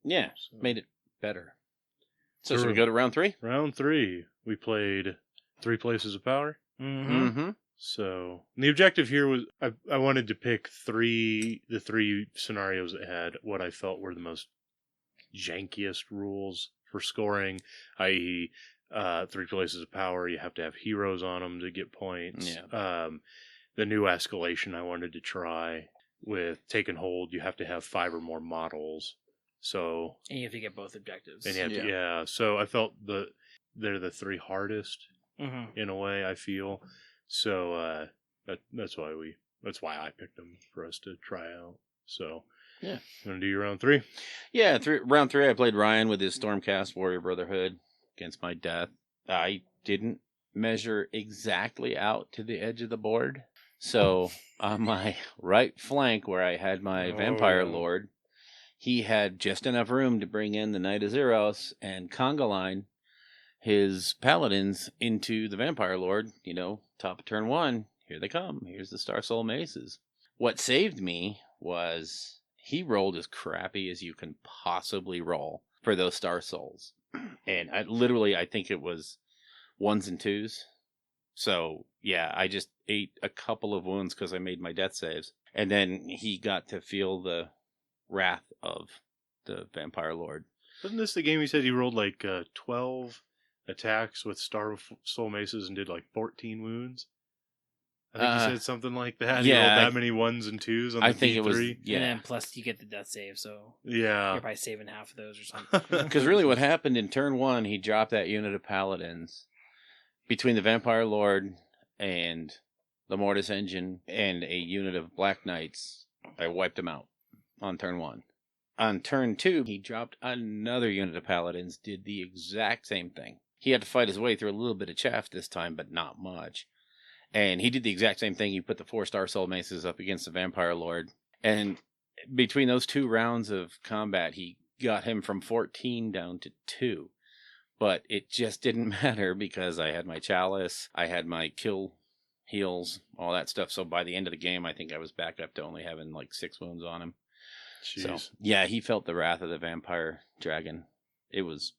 Speaker 4: Yeah,
Speaker 3: So-
Speaker 4: made it better. So
Speaker 3: Sure.
Speaker 4: should we go to round 3?
Speaker 3: Round 3, we played 3 Places of Power.
Speaker 5: Mm-hmm.
Speaker 4: Mm-hmm.
Speaker 3: So the objective here was I wanted to pick the three scenarios that had what I felt were the most jankiest rules for scoring, i.e., 3 Places of Power. You have to have heroes on them to get points.
Speaker 4: Yeah.
Speaker 3: The new escalation I wanted to try with Take and Hold. You have to have 5 or more models. So
Speaker 5: And you have to get both objectives.
Speaker 3: and you have to, yeah. So I felt they're the 3 hardest
Speaker 5: Mm-hmm.
Speaker 3: in a way, I feel. So that's why I picked them for us to try out. So
Speaker 4: Yeah.
Speaker 3: You want to do your round 3?
Speaker 4: Yeah, round 3, I played Ryan with his Stormcast Warrior Brotherhood against my death. I didn't measure exactly out to the edge of the board. So on my right flank, where I had my Vampire Lord, he had just enough room to bring in the Knight of Zeros and conga line his Paladins into the Vampire Lord. You know, top of turn 1, here they come. Here's the Star Soul Maces. What saved me was he rolled as crappy as you can possibly roll for those Star Souls. And I think it was 1s and 2s. So, yeah, I just ate a couple of wounds because I made my death saves. And then he got to feel the wrath of the Vampire Lord.
Speaker 3: Wasn't this the game you said he rolled like 12 attacks with Star Soul Maces and did like 14 wounds. I think you said something like that.
Speaker 4: Yeah,
Speaker 3: He rolled that many ones and twos on the
Speaker 4: I think
Speaker 3: D3.
Speaker 4: it was,
Speaker 5: And then plus you get the death save, so
Speaker 3: Yeah.
Speaker 5: you're probably saving half of those or something.
Speaker 4: Because really what happened in turn 1, he dropped that unit of paladins between the Vampire Lord and the Mortis Engine and a unit of Black Knights. I wiped him out on turn 1. On turn 2, he dropped another unit of paladins, did the exact same thing. He had to fight his way through a little bit of chaff this time, but not much. And he did the exact same thing. He put the 4-star Soul Maces up against the Vampire Lord. And between those 2 rounds of combat, he got him from 14 down to 2. But it just didn't matter because I had my Chalice, I had my kill heals, all that stuff. So by the end of the game, I think I was back up to only having like 6 wounds on him.
Speaker 3: Jeez.
Speaker 4: So yeah, he felt the wrath of the Vampire Dragon. It was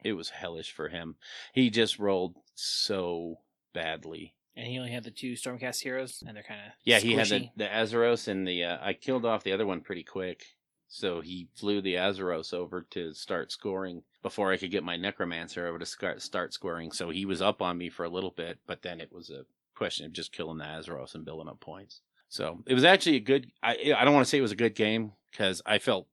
Speaker 4: hellish for him. He just rolled so badly.
Speaker 5: And he only had the 2 Stormcast heroes, and they're kind of
Speaker 4: He had the Azeros and the I killed off the other one pretty quick, so he flew the Azeros over to start scoring before I could get my Necromancer over to start scoring. So he was up on me for a little bit, but then it was a question of just killing the Azeros and building up points. So it was actually a good. I don't want to say it was a good game because I felt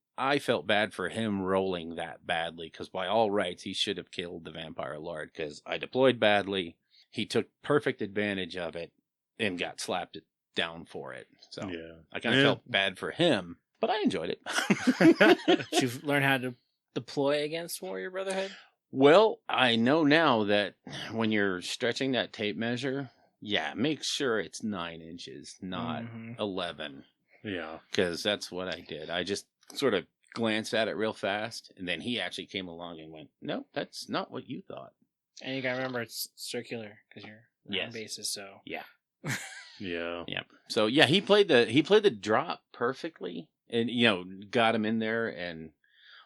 Speaker 4: bad for him rolling that badly because by all rights he should have killed the Vampire Lord because I deployed badly. He took perfect advantage of it and got slapped down for it. So
Speaker 3: Yeah.
Speaker 4: I kind of felt bad for him, but I enjoyed it.
Speaker 5: Did you learn how to deploy against Warrior Brotherhood?
Speaker 4: Well, I know now that when you're stretching that tape measure, make sure it's 9 inches, not 11.
Speaker 3: Yeah.
Speaker 4: Because that's what I did. I just sort of glanced at it real fast, and then he actually came along and went, "No, that's not what you thought."
Speaker 5: And you gotta remember it's circular because you're on bases. So
Speaker 4: Yeah.
Speaker 3: Yeah.
Speaker 4: So yeah, he played the drop perfectly, and got him in there, and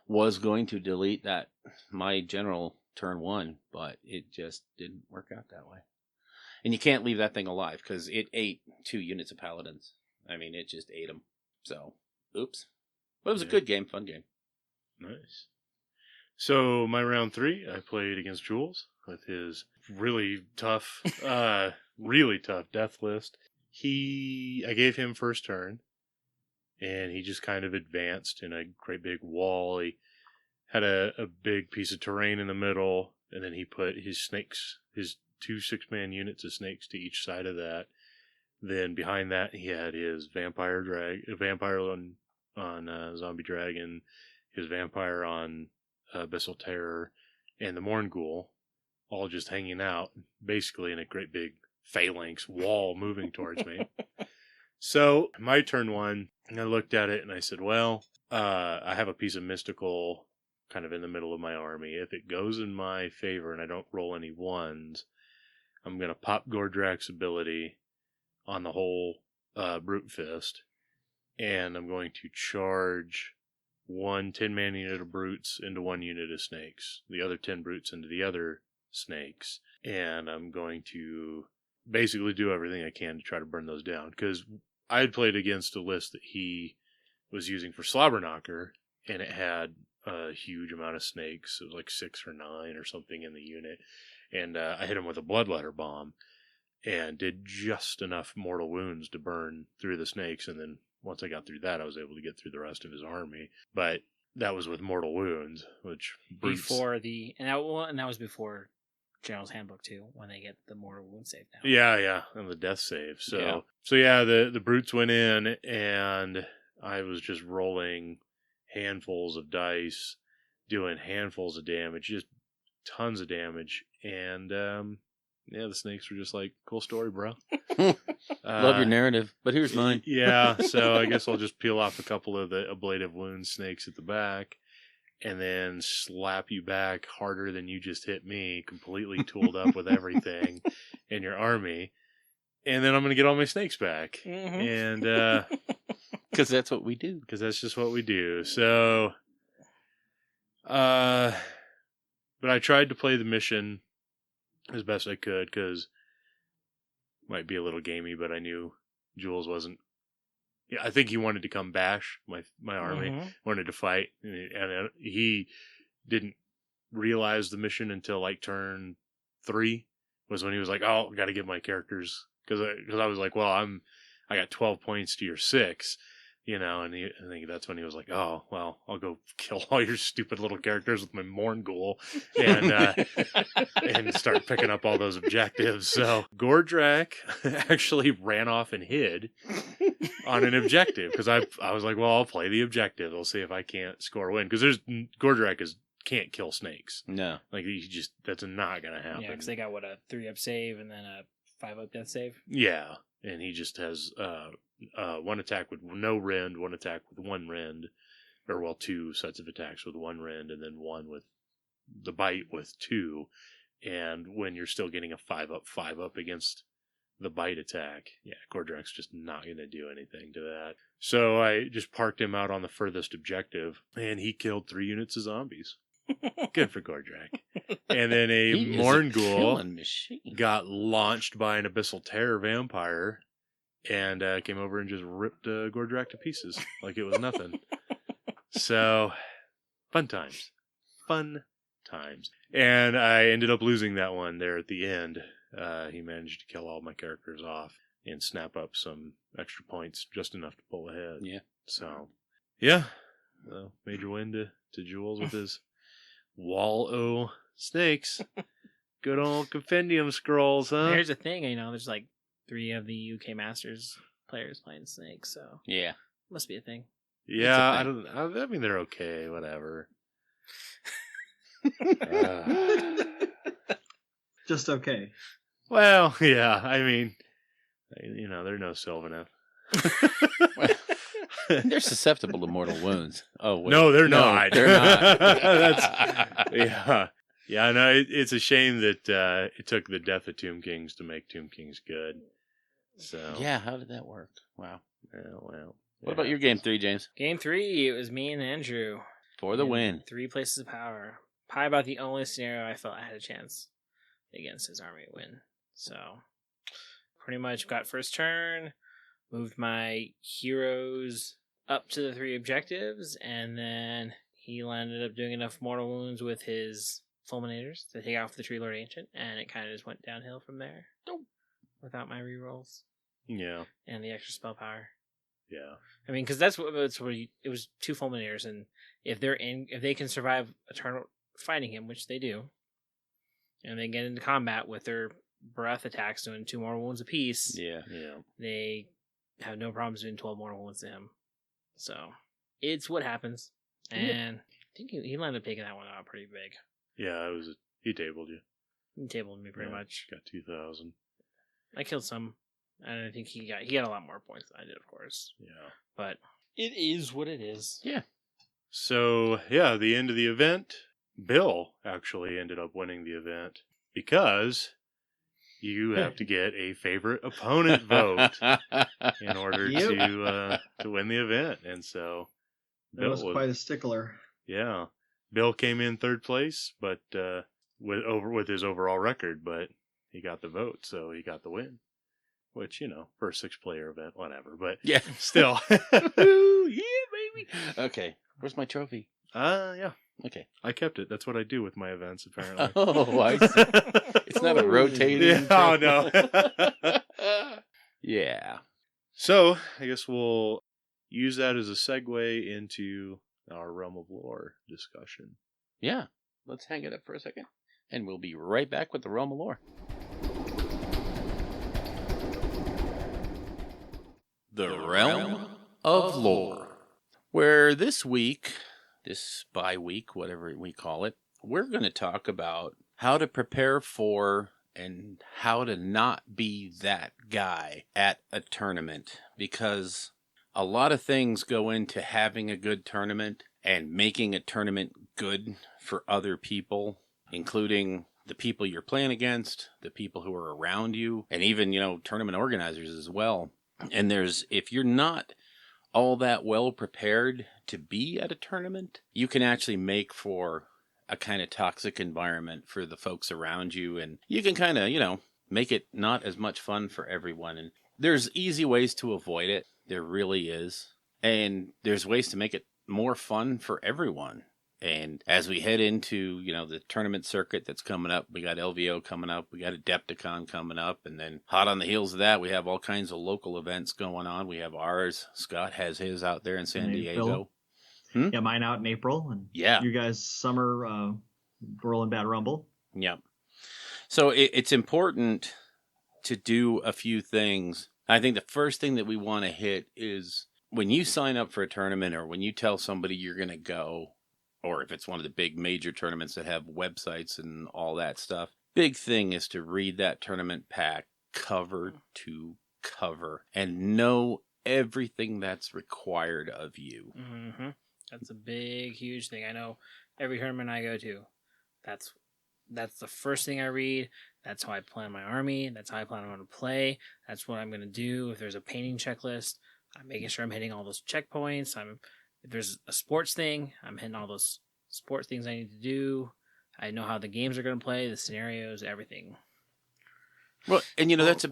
Speaker 4: was going to delete that my general turn 1, but it just didn't work out that way. And you can't leave that thing alive because it ate 2 units of paladins. I mean, it just ate them. So, oops. But it was a good game, fun game.
Speaker 3: Nice. So my round 3, I played against Jules with his really tough death list. I gave him first turn, and he just kind of advanced in a great big wall. He had a big piece of terrain in the middle, and then he put his snakes, his 2 6-man units of snakes to each side of that. Then behind that, he had his vampire on Zombie Dragon, his vampire on Abyssal Terror, and the Mournghoul, all just hanging out, basically in a great big phalanx wall moving towards me. So, my turn 1, I looked at it and I said, well, I have a piece of mystical kind of in the middle of my army. If it goes in my favor and I don't roll any 1s, I'm going to pop Gordrak's ability on the whole Brute Fist, and I'm going to charge 1 10-man unit of brutes into 1 unit of snakes, the other 10 brutes into the other snakes, and I'm going to basically do everything I can to try to burn those down, because I had played against a list that he was using for Slobberknocker, and it had a huge amount of snakes. It was like 6 or 9 or something in the unit, and I hit him with a Bloodletter Bomb and did just enough mortal wounds to burn through the snakes, and then once I got through that, I was able to get through the rest of his army. But that was with mortal wounds, which brutes...
Speaker 5: that was before General's Handbook too, when they get the mortal wound save now.
Speaker 3: Yeah, and the death save. So the brutes went in, and I was just rolling handfuls of dice, doing handfuls of damage, just tons of damage, and the snakes were just like, cool story, bro.
Speaker 4: Love your narrative, but here's mine.
Speaker 3: Yeah, so I guess I'll just peel off a couple of the ablative wound snakes at the back, and then slap you back harder than you just hit me, completely tooled up with everything in your army, and then I'm going to get all my snakes back.
Speaker 5: Mm-hmm.
Speaker 3: And
Speaker 4: because that's what we do.
Speaker 3: Because that's just what we do. So, but I tried to play the mission as best I could, because it might be a little gamey, but I knew Jules wasn't. Yeah, I think he wanted to come bash my army, wanted to fight, and he didn't realize the mission until like turn 3 was when he was like, "Oh, got to get my characters," because I was like, "Well, I got 12 points to your 6." And I think that's when he was like, "Oh, well, I'll go kill all your stupid little characters with my Morngul and start picking up all those objectives." So Gordrak actually ran off and hid on an objective because I was like, "Well, I'll play the objective. I'll see if I can't score a win," because Gordrak can't kill snakes.
Speaker 4: No,
Speaker 3: like that's not gonna happen.
Speaker 5: Yeah, because they got a 3-up save and then a 5-up death save.
Speaker 3: Yeah, and he just has one attack with no rend, one attack with one rend, or 2 sets of attacks with one rend, and then one with the bite with 2. And when you're still getting a 5-up against the bite attack, yeah, Gordrak's just not going to do anything to that. So I just parked him out on the furthest objective, and he killed 3 units of zombies. Good for Gordrak. And then a Morngul got launched by an Abyssal Terror vampire and came over and just ripped Gordrak to pieces like it was nothing. So, fun times. And I ended up losing that one there at the end. He managed to kill all my characters off and snap up some extra points, just enough to pull ahead.
Speaker 4: Yeah.
Speaker 3: So, yeah. Major win to Jules with his Wall-O snakes. Good old Compendium scrolls, huh?
Speaker 5: Here's the thing, there's like 3 of the UK Masters players playing snakes, so
Speaker 4: yeah,
Speaker 5: must be a thing.
Speaker 3: Yeah, I mean they're okay, whatever.
Speaker 6: Just okay.
Speaker 3: Well, yeah, I mean, they're no Sylvaneth.
Speaker 4: They're susceptible to mortal wounds. Oh, wait.
Speaker 3: No, they're not.
Speaker 4: They're not.
Speaker 3: Yeah. No, it's a shame that it took the death of Tomb Kings to make Tomb Kings good. So
Speaker 4: yeah, how did that work? Wow.
Speaker 3: Well.
Speaker 4: What about your game 3, James?
Speaker 5: Game 3, it was me and Andrew
Speaker 4: For the win.
Speaker 5: 3 places of power. Probably about the only scenario I felt I had a chance against his army to win. So, pretty much got first turn, moved my heroes up to the 3 objectives, and then he ended up doing enough mortal wounds with his fulminators to take off the Tree Lord Ancient, and it kind of just went downhill from there. Without my rerolls.
Speaker 3: Yeah.
Speaker 5: And the extra spell power.
Speaker 3: Yeah.
Speaker 5: I mean, because that's what it was 2 fulminators, and if they can survive a turn fighting him, which they do, and they get into combat with their breath attacks doing 2 mortal wounds apiece, they have no problems doing 12 mortal wounds to him. So it's what happens, and I think he landed up taking that one out pretty big.
Speaker 3: Yeah, he tabled you.
Speaker 5: He tabled me pretty much.
Speaker 3: Got 2,000.
Speaker 5: I killed some, and I think he got a lot more points than I did, of course.
Speaker 3: Yeah,
Speaker 5: but it is what it is.
Speaker 4: Yeah.
Speaker 3: So yeah, the end of the event, Bill actually ended up winning the event because you have to get a favorite opponent vote in order to win the event, and so
Speaker 6: Bill was quite a stickler.
Speaker 3: Yeah, Bill came in 3rd place, but with his overall record, but he got the vote, so he got the win. Which, for a 6-player event, whatever. But
Speaker 4: yeah,
Speaker 3: still.
Speaker 4: Yeah, baby. Okay, where's my trophy?
Speaker 3: Yeah.
Speaker 4: Okay.
Speaker 3: I kept it. That's what I do with my events, apparently.
Speaker 4: Oh, I see. It's not a rotating.
Speaker 3: Oh, no.
Speaker 4: Yeah.
Speaker 3: So, I guess we'll use that as a segue into our Realm of Lore discussion.
Speaker 4: Yeah. Let's hang it up for a second, and we'll be right back with the Realm of Lore. The Realm of Lore. Where this bi-week, whatever we call it, we're going to talk about how to prepare for and how to not be that guy at a tournament. Because a lot of things go into having a good tournament and making a tournament good for other people, including the people you're playing against, the people who are around you, and even, tournament organizers as well. And if you're not all that well prepared to be at a tournament, you can actually make for a kind of toxic environment for the folks around you, and you can kind of, make it not as much fun for everyone. And there's easy ways to avoid it. There really is. And there's ways to make it more fun for everyone. And as we head into, the tournament circuit that's coming up, we got LVO coming up, we got Adepticon coming up, and then hot on the heels of that, we have all kinds of local events going on. We have ours. Scott has his out there in San Diego.
Speaker 6: Yeah, mine out in April. And
Speaker 4: yeah.
Speaker 6: You guys summer Rolling Bad Rumble.
Speaker 4: Yeah. So it's important to do a few things. I think the first thing that we want to hit is when you sign up for a tournament or when you tell somebody you're going to go, or if it's one of the big major tournaments that have websites and all that stuff, big thing is to read that tournament pack cover to cover and know everything that's required of you.
Speaker 5: Mm-hmm. That's a big, huge thing. I know every tournament I go to, that's the first thing I read. That's how I plan my army. That's how I plan on to play. That's what I'm going to do. If there's a painting checklist, I'm making sure I'm hitting all those checkpoints. If there's a sports thing, I'm hitting all those sports things I need to do. I know how the games are going to play, the scenarios, everything.
Speaker 4: Well, and that's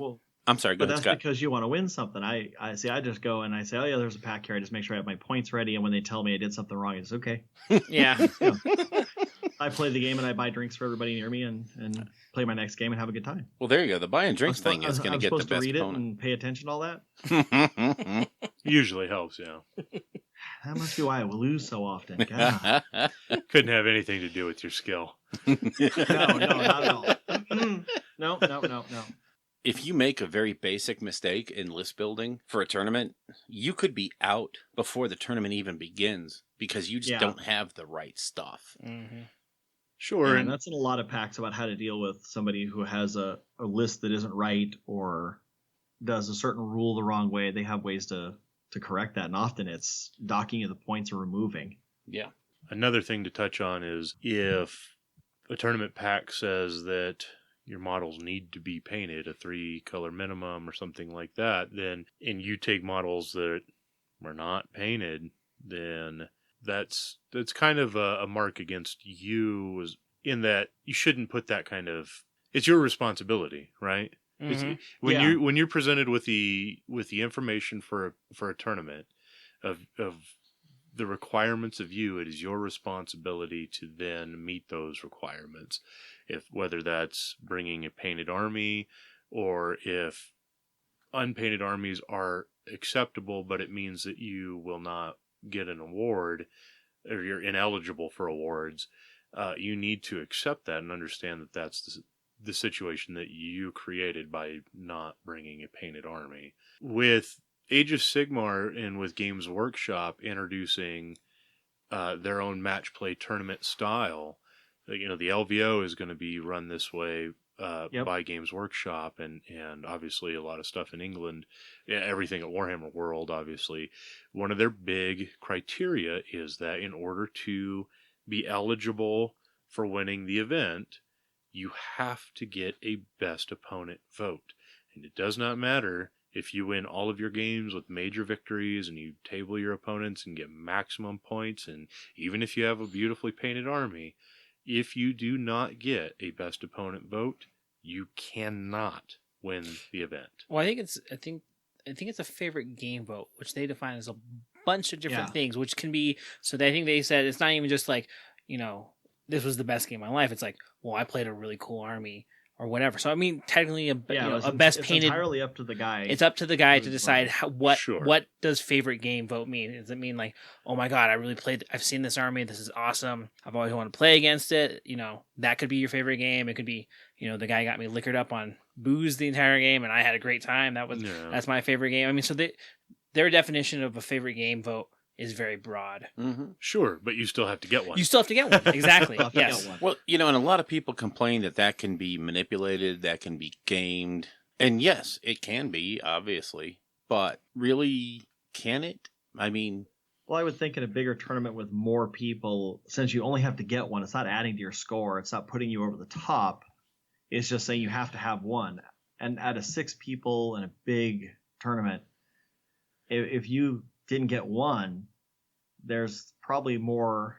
Speaker 4: I'm sorry, go ahead,
Speaker 6: that's
Speaker 4: Scott.
Speaker 6: Because you want to win something. I see. I just go and I say, oh yeah, there's a pack here. I just make sure I have my points ready. And when they tell me I did something wrong, it's okay.
Speaker 5: Yeah.
Speaker 6: I play the game and I buy drinks for everybody near me and play my next game and have a good time.
Speaker 4: Well, there you go. The buy and drinks thing is going to get the best
Speaker 6: I'm supposed to read
Speaker 4: opponent.
Speaker 6: it and pay attention to all that.
Speaker 3: Usually helps, yeah.
Speaker 6: That must be why I will lose so often. God.
Speaker 3: Couldn't have anything to do with your skill.
Speaker 6: No, not at all. No.
Speaker 4: If you make a very basic mistake in list building for a tournament, you could be out before the tournament even begins because you just don't have the right stuff.
Speaker 5: Mm-hmm.
Speaker 3: Sure.
Speaker 6: And that's in a lot of packs about how to deal with somebody who has a list that isn't right or does a certain rule the wrong way. They have ways to correct that, and often it's docking of the points or removing.
Speaker 4: Yeah.
Speaker 3: Another thing to touch on is if a tournament pack says that your models need to be painted a 3-color minimum or something like that, then and you take models that were not painted, then that's kind of a mark against you, in that you shouldn't put that kind of. It's your responsibility, right?
Speaker 5: Mm-hmm.
Speaker 3: When you're presented with the information for a tournament of the requirements of you, it is your responsibility to then meet those requirements. Whether that's bringing a painted army, or if unpainted armies are acceptable, but it means that you will not get an award or you're ineligible for awards, you need to accept that and understand that that's the situation that you created by not bringing a painted army. With Age of Sigmar and with Games Workshop introducing their own match play tournament style, the LVO is going to be run this way by Games Workshop, and obviously a lot of stuff in England, everything at Warhammer World, obviously. One of their big criteria is that in order to be eligible for winning the event, you have to get a best opponent vote. And it does not matter if you win all of your games with major victories and you table your opponents and get maximum points, and even if you have a beautifully painted army, if you do not get a best opponent vote, you cannot win the event.
Speaker 5: Well, I think it's a favorite game vote, which they define as a bunch of different things, which can be. So I think they said it's not even just like, this was the best game of my life. It's like, well, I played a really cool army or whatever. So I mean, technically, a best painted. It's
Speaker 6: entirely up to the guy.
Speaker 5: It's up to the guy to decide what does favorite game vote mean. Does it mean like, oh my god, I really played? I've seen this army. This is awesome. I've always wanted to play against it. That could be your favorite game. It could be, the guy got me liquored up on booze the entire game, and I had a great time. That's my favorite game. I mean, so their definition of a favorite game vote is very broad.
Speaker 4: Mm-hmm.
Speaker 3: Sure, but you still have to get one.
Speaker 5: You still have to get one. Exactly. Yes.
Speaker 4: Well, and a lot of people complain that can be manipulated, that can be gamed. And yes, it can be, obviously. But really, can it? I mean...
Speaker 6: Well, I would think in a bigger tournament with more people, since you only have to get one, it's not adding to your score. It's not putting you over the top. It's just saying you have to have one. And out of 6 people in a big tournament, if you didn't get one, there's probably more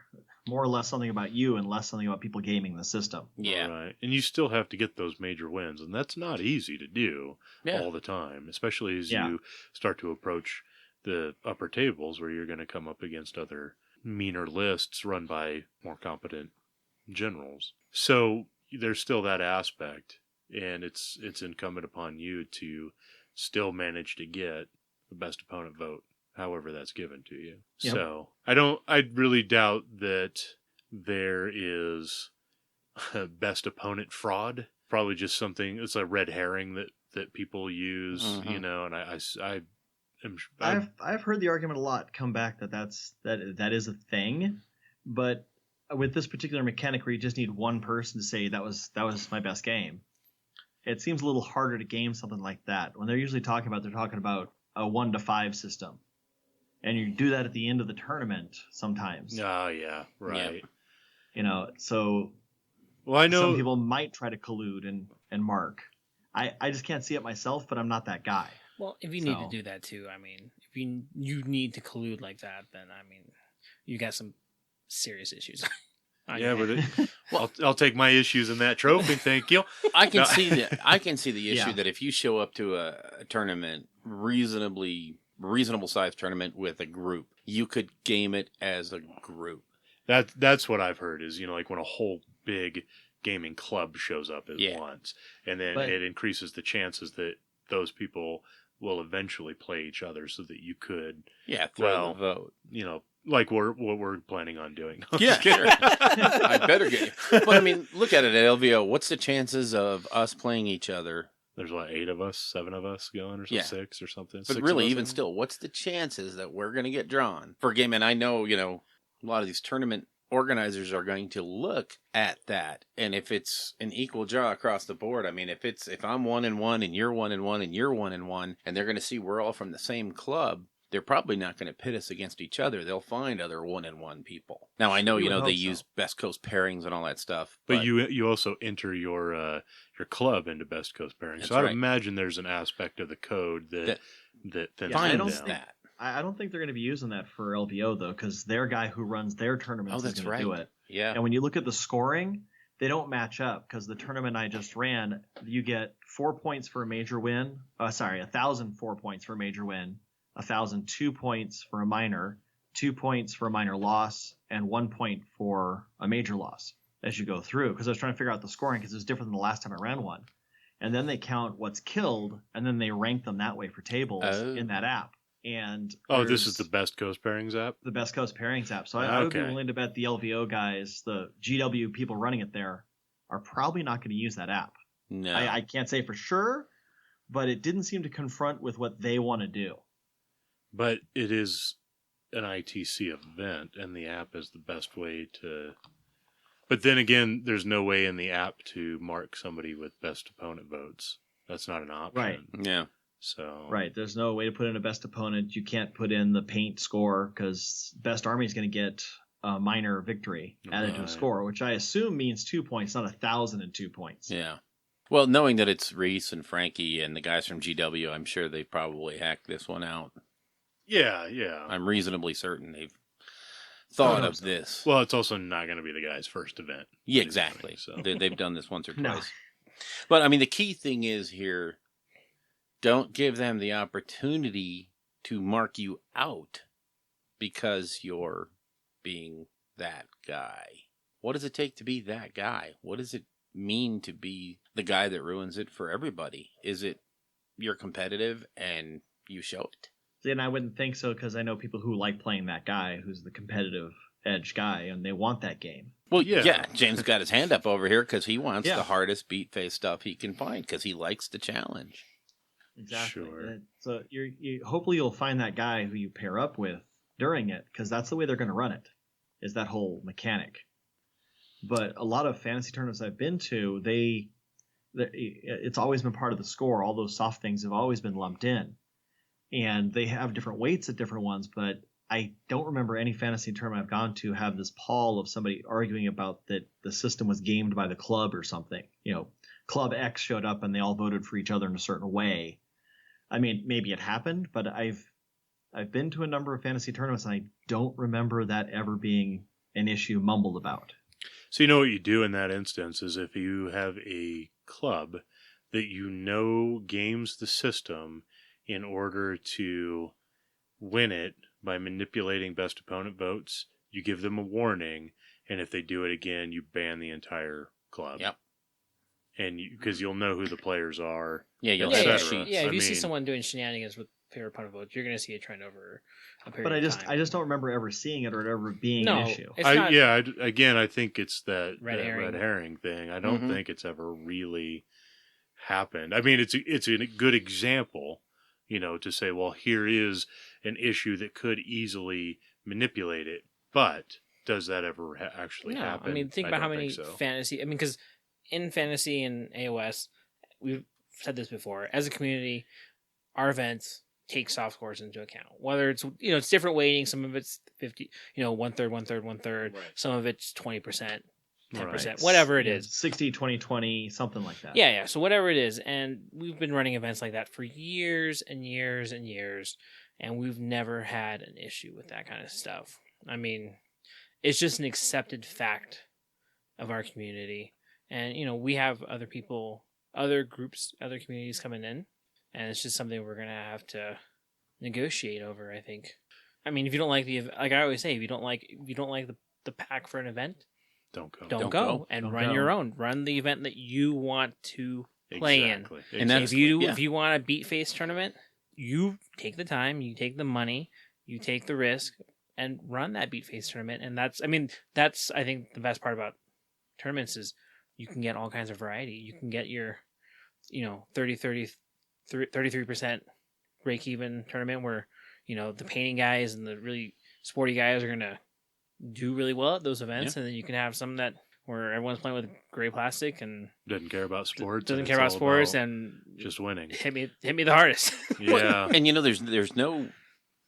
Speaker 6: or less something about you and less something about people gaming the system.
Speaker 4: Yeah.
Speaker 3: Right. And you still have to get those major wins, and that's not easy to do all the time, especially as you start to approach the upper tables where you're going to come up against other meaner lists run by more competent generals. So there's still that aspect, and it's incumbent upon you to still manage to get the best opponent vote, however that's given to you.
Speaker 6: Yep.
Speaker 3: So I really doubt that there is best opponent fraud. Probably just something, it's a red herring that people use,
Speaker 4: Mhm.
Speaker 3: you know, and
Speaker 6: I've heard the argument a lot come back that is a thing, but with this particular mechanic where you just need one person to say that was my best game, it seems a little harder to game something like that. When they're talking about a 1 to 5 system, and you do that at the end of the tournament sometimes.
Speaker 3: Oh yeah, right.
Speaker 6: You know, so
Speaker 3: Well, I know
Speaker 6: some people might try to collude and mark. I just can't see it myself, but I'm not that guy.
Speaker 5: Well, if you need to
Speaker 6: So-
Speaker 5: do that too, I mean, if you need to collude like that, then I mean, you got some serious issues.
Speaker 3: Yeah, but I'll take my issues in that trophy. Thank you.
Speaker 4: I can
Speaker 3: No.
Speaker 4: see the issue
Speaker 6: Yeah.
Speaker 4: that if you show up to a tournament, reasonable sized tournament with a group, you could game it as a group.
Speaker 3: That's what I've heard is, you know, like when a whole big gaming club shows up at
Speaker 4: Yeah.
Speaker 3: once, and then
Speaker 6: But-
Speaker 3: it increases the chances that those people will eventually play each other, so that you could,
Speaker 4: Yeah, throw
Speaker 3: Well,
Speaker 4: the vote.
Speaker 3: you know, like what we're planning on doing.
Speaker 4: Yeah, sure. I better get you. But I mean, look at it at LVO. What's the chances of us playing each other?
Speaker 3: There's what, 8 of us, 7 of us going, or
Speaker 4: Yeah.
Speaker 3: 6 or something.
Speaker 4: But
Speaker 3: 6 of
Speaker 4: really,
Speaker 3: us,
Speaker 4: even
Speaker 3: I think?
Speaker 4: still, what's the chances that we're going to get drawn for a game? And I know, you know, a lot of these tournament organizers are going to look at that. And if it's an equal draw across the board, I mean, if I'm 1-1 and you're 1-1 and you're 1-1, and they're going to see we're all from the same club, they're probably not going to pit us against each other. They'll find other 1-1 people. Now, I know,
Speaker 6: You
Speaker 4: you
Speaker 6: would
Speaker 4: know, they
Speaker 6: hope so.
Speaker 4: use Best Coast pairings and all that stuff.
Speaker 3: But you also enter your club into Best Coast pairing.
Speaker 4: That's
Speaker 3: So I'd
Speaker 4: right.
Speaker 3: imagine there's an aspect of the code that thins
Speaker 6: Yeah, I
Speaker 3: it
Speaker 6: don't
Speaker 3: down.
Speaker 6: think- I don't think they're going to be using that for LVO though, because their guy who runs their tournaments
Speaker 4: Oh,
Speaker 6: is
Speaker 4: that's
Speaker 6: going to do
Speaker 4: right.
Speaker 6: it.
Speaker 4: Yeah.
Speaker 6: And when you look at the scoring, they don't match up because the tournament I just ran, you get 4 points for a major win. 1,000 4 points for a major win, 1,000 2 points for a minor, 2 points for a minor loss, and 1 point for a major loss as you go through. Because I was trying to figure out the scoring because it was different than the last time I ran one. And then they count what's killed, and then they rank them that way for tables
Speaker 4: Oh.
Speaker 6: in that app. And
Speaker 3: Oh, this is
Speaker 6: there's
Speaker 3: the Best Coast Pairings app?
Speaker 6: the Best Coast Pairings app. So I would be
Speaker 3: Okay.
Speaker 6: willing to bet the LVO guys, the GW people running it there, are probably not going to use that app.
Speaker 4: No.
Speaker 6: I can't say for sure, but it didn't seem to confront with what they want to do.
Speaker 3: But it is an ITC event, and the app is the best way to... But then again, there's no way in the app to mark somebody with best opponent votes. That's not an option.
Speaker 6: Right.
Speaker 4: Yeah.
Speaker 3: So
Speaker 6: Right. There's no way to put in a best opponent. You can't put in the paint score because best army is going to get a minor victory added to a
Speaker 3: Right.
Speaker 6: score, which I assume means 2 points, not 1,002 points.
Speaker 4: Yeah. Well, knowing that it's Reese and Frankie and the guys from GW, I'm sure they probably hacked this one out.
Speaker 3: yeah.
Speaker 4: I'm reasonably certain they've thought
Speaker 6: I hope
Speaker 4: of
Speaker 6: so.
Speaker 4: this.
Speaker 3: Well, it's also not going to be the guy's first event.
Speaker 4: Yeah, exactly.
Speaker 3: So
Speaker 4: They've done this once or
Speaker 6: No.
Speaker 4: twice. But I mean, the key thing is here, don't give them the opportunity to mark you out because you're being that guy. What does it take to be that guy? What does it mean to be the guy that ruins it for everybody? Is it you're competitive and you show it?
Speaker 6: And I wouldn't think so because I know people who like playing that guy who's the competitive edge guy and they want that game.
Speaker 4: Well,
Speaker 3: Yeah.
Speaker 4: yeah, James got his hand up over here because he wants
Speaker 6: Yeah.
Speaker 4: the hardest beat face stuff he can find because he likes the challenge.
Speaker 6: Exactly.
Speaker 3: Sure.
Speaker 6: And so you hopefully you'll find that guy who you pair up with during it because that's the way they're going to run it, is that whole mechanic. But a lot of fantasy tournaments I've been to, it's always been part of the score. All those soft things have always been lumped in. And they have different weights at different ones, but I don't remember any fantasy tournament I've gone to have this pall of somebody arguing about that the system was gamed by the club or something. You know, Club X showed up and they all voted for each other in a certain way. I mean, maybe it happened, but I've been to a number of fantasy tournaments and I don't remember that ever being an issue mumbled about.
Speaker 3: So you know what you do in that instance is if you have a club that you know games the system in order to win it by manipulating best opponent votes, you give them a warning, and if they do it again, you ban the entire club.
Speaker 4: Yep.
Speaker 3: And because you'll know who the players are.
Speaker 4: Yeah, you'll
Speaker 3: et
Speaker 4: have the
Speaker 3: cetera.
Speaker 4: sheets.
Speaker 5: Yeah, if
Speaker 3: I
Speaker 5: you see
Speaker 3: mean,
Speaker 5: someone doing shenanigans with favorite opponent votes, you're going to see a trend over a period
Speaker 6: But
Speaker 5: of time.
Speaker 6: I just don't remember ever seeing it or it ever being
Speaker 5: No,
Speaker 6: an issue.
Speaker 5: it's not.
Speaker 3: again, I think it's that
Speaker 5: Red herring.
Speaker 3: red herring thing. I don't
Speaker 4: Mhm.
Speaker 3: think it's ever really happened. I mean, it's a good example, to say, well, here is an issue that could easily manipulate it, but does that ever actually
Speaker 5: No,
Speaker 3: happen?
Speaker 5: I mean, think about how
Speaker 3: don't
Speaker 5: many
Speaker 3: think so.
Speaker 5: fantasy. I mean, because in fantasy and AOS, we've said this before. As a community, our events take soft scores into account. Whether it's it's different weighting. Some of it's 50. 1/3, 1/3, 1/3.
Speaker 3: Right.
Speaker 5: Some of it's 20%, 10%,
Speaker 3: Right.
Speaker 5: whatever it
Speaker 6: Yeah,
Speaker 5: is.
Speaker 6: 60, 20, 20, something like that.
Speaker 5: Yeah. So whatever it is, and we've been running events like that for years and years and years, and we've never had an issue with that kind of stuff. I mean, it's just an accepted fact of our community, and we have other people, other groups, other communities coming in, and it's just something we're gonna have to negotiate over. I think. I mean, if you don't like like I always say, if you don't like the pack for an event,
Speaker 3: Don't go.
Speaker 5: don't
Speaker 4: Don't
Speaker 5: go
Speaker 4: go.
Speaker 5: and
Speaker 6: Don't
Speaker 5: run
Speaker 6: go.
Speaker 5: your own. Run the event that you want to play in.
Speaker 3: Exactly.
Speaker 4: And that's-
Speaker 5: If you want a beat face tournament, you take the time, you take the money, you take the risk, and run that beat face tournament. And that's I think the best part about tournaments is you can get all kinds of variety. You can get your 33% break even tournament where the painting guys and the really sporty guys are gonna do really well at those events, and then you can have some that where everyone's playing with gray plastic and
Speaker 3: Doesn't care about sports.
Speaker 5: doesn't
Speaker 3: and
Speaker 5: care
Speaker 3: it's
Speaker 5: about
Speaker 3: all
Speaker 5: sports and
Speaker 3: just winning.
Speaker 5: hit me the hardest.
Speaker 3: Yeah.
Speaker 4: And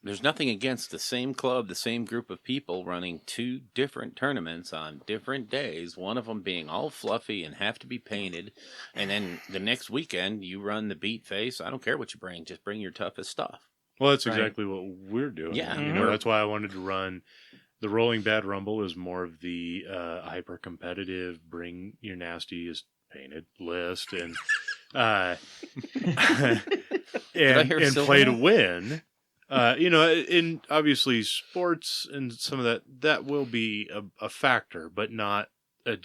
Speaker 4: there's nothing against the same club, the same group of people running two different tournaments on different days, one of them being all fluffy and have to be painted, and then the next weekend you run the beat face. I don't care what you bring, just bring your toughest stuff.
Speaker 3: Well, that's
Speaker 6: Right.
Speaker 3: exactly what we're doing.
Speaker 4: Yeah.
Speaker 5: Mhm.
Speaker 3: That's why I wanted to run the Rolling Bad Rumble is more of the hyper competitive, bring your nastiest painted list and
Speaker 4: I
Speaker 3: and
Speaker 4: hear
Speaker 3: and
Speaker 4: Silver
Speaker 3: play to
Speaker 4: now?
Speaker 3: win. And obviously sports and some of that will be a factor, but not a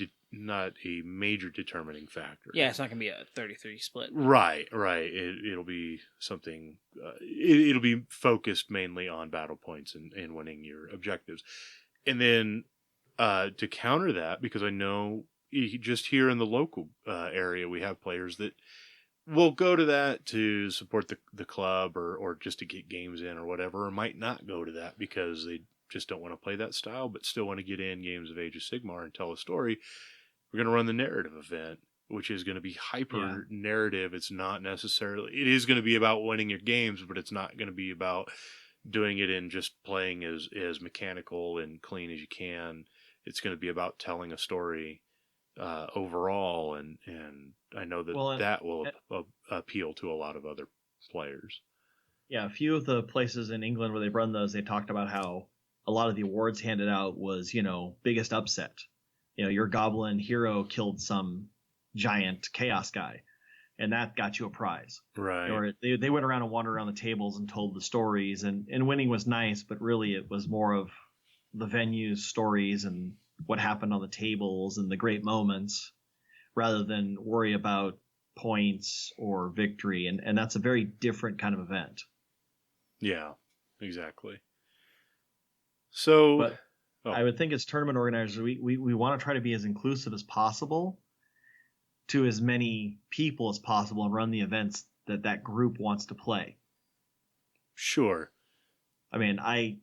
Speaker 3: major determining factor.
Speaker 5: Yeah, it's not gonna be a 33 split.
Speaker 3: Right. It'll be something. It'll be focused mainly on battle points and winning your objectives, and then to counter that, because I know just here in the local area we have players that will go to that to support the club or just to get games in or whatever, or might not go to that because they just don't want to play that style, but still want to get in games of Age of Sigmar and tell a story. We're going to run the narrative event, which is going to be hyper narrative. It's not necessarily, it is going to be about winning your games, but it's not going to be about doing it in just playing as mechanical and clean as you can. It's going to be about telling a story overall. And I know that that will appeal to a lot of other players.
Speaker 6: Yeah, a few of the places in England where they've run those, they talked about how a lot of the awards handed out was, biggest upset. Your goblin hero killed some giant chaos guy, and that got you a prize.
Speaker 3: Right.
Speaker 6: Or they went around and wandered around the tables and told the stories, and winning was nice, but really it was more of the venue's stories and what happened on the tables and the great moments, rather than worry about points or victory. And that's a very different kind of event.
Speaker 3: Yeah, exactly. So,
Speaker 6: But I would think as tournament organizers, we want to try to be as inclusive as possible to as many people as possible and run the events that group wants to play.
Speaker 3: Sure.
Speaker 6: I mean, I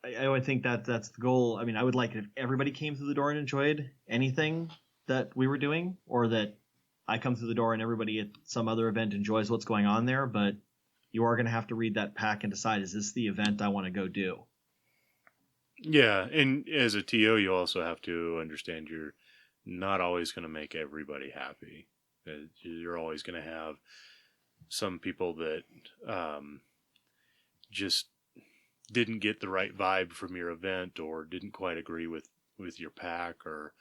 Speaker 6: would think that's the goal. I mean, I would like it if everybody came through the door and enjoyed anything that we were doing, or that I come through the door and everybody at some other event enjoys what's going on there. But you are going to have to read that pack and decide, is this the event I want to go do?
Speaker 3: Yeah, and as a TO, you also have to understand you're not always going to make everybody happy. You're always going to have some people that just didn't get the right vibe from your event, or didn't quite agree with your pack, or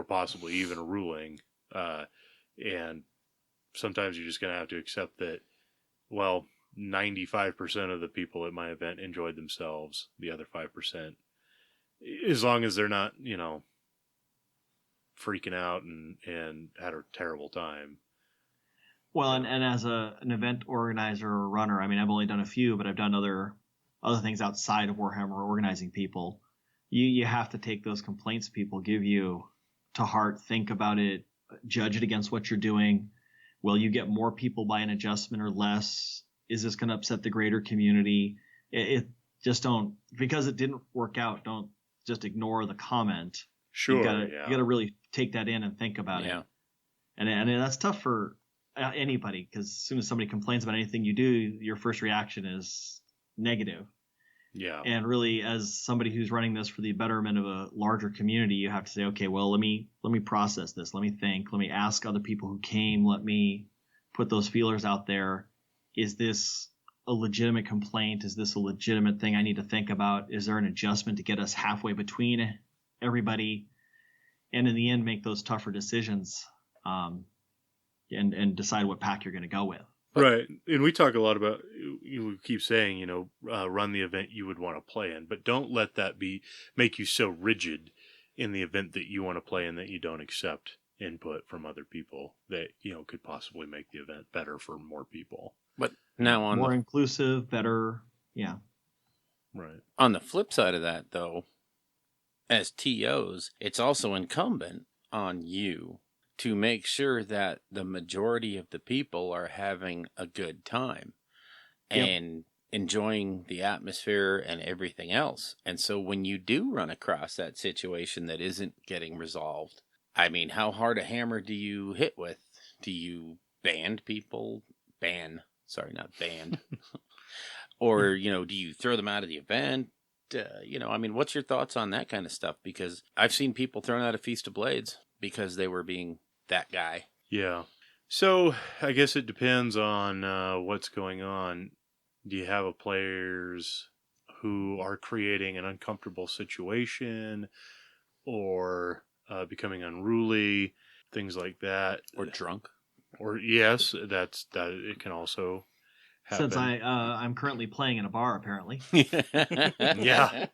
Speaker 3: possibly even a ruling. And sometimes you're just going to have to accept that, well, 95% of the people at my event enjoyed themselves. The other 5% as long as they're not, freaking out and had a terrible time.
Speaker 6: Well, and as an event organizer or runner, I mean, I've only done a few, but I've done other things outside of Warhammer, organizing people. You have to take those complaints people give you to heart, think about it, judge it against what you're doing. Will you get more people by an adjustment or less? Is this going to upset the greater community? It just don't, because it didn't work out, don't just ignore the comment.
Speaker 3: Sure.
Speaker 6: You gotta really take that in and think about it. And that's tough for anybody, because as soon as somebody complains about anything you do, your first reaction is negative.
Speaker 3: Yeah.
Speaker 6: And really, as somebody who's running this for the betterment of a larger community, you have to say, okay, well, let me process this. Let me think. Let me ask other people who came. Let me put those feelers out there. Is this a legitimate complaint? Is this a legitimate thing I need to think about? Is there an adjustment to get us halfway between everybody? And in the end, make those tougher decisions, and decide what pack you're going to go with.
Speaker 3: Right. And we talk a lot about, you keep saying, run the event you would want to play in, but don't let that make you so rigid in the event that you want to play in that you don't accept input from other people that, could possibly make the event better for more people.
Speaker 4: But now on
Speaker 6: more inclusive, better. Yeah.
Speaker 3: Right.
Speaker 4: On the flip side of that, though, as TOs, it's also incumbent on you to make sure that the majority of the people are having a good time and enjoying the atmosphere and everything else. And so when you do run across that situation that isn't getting resolved, I mean, how hard a hammer do you hit with? Do you ban people? Not banned. Or, do you throw them out of the event? What's your thoughts on that kind of stuff? Because I've seen people thrown out of Feast of Blades because they were being that guy.
Speaker 3: Yeah. So I guess it depends on what's going on. Do you have players who are creating an uncomfortable situation or becoming unruly, things like that?
Speaker 4: Or drunk?
Speaker 3: Or yes, that it can also happen.
Speaker 6: Since I'm currently playing in a bar, apparently.
Speaker 3: Yeah,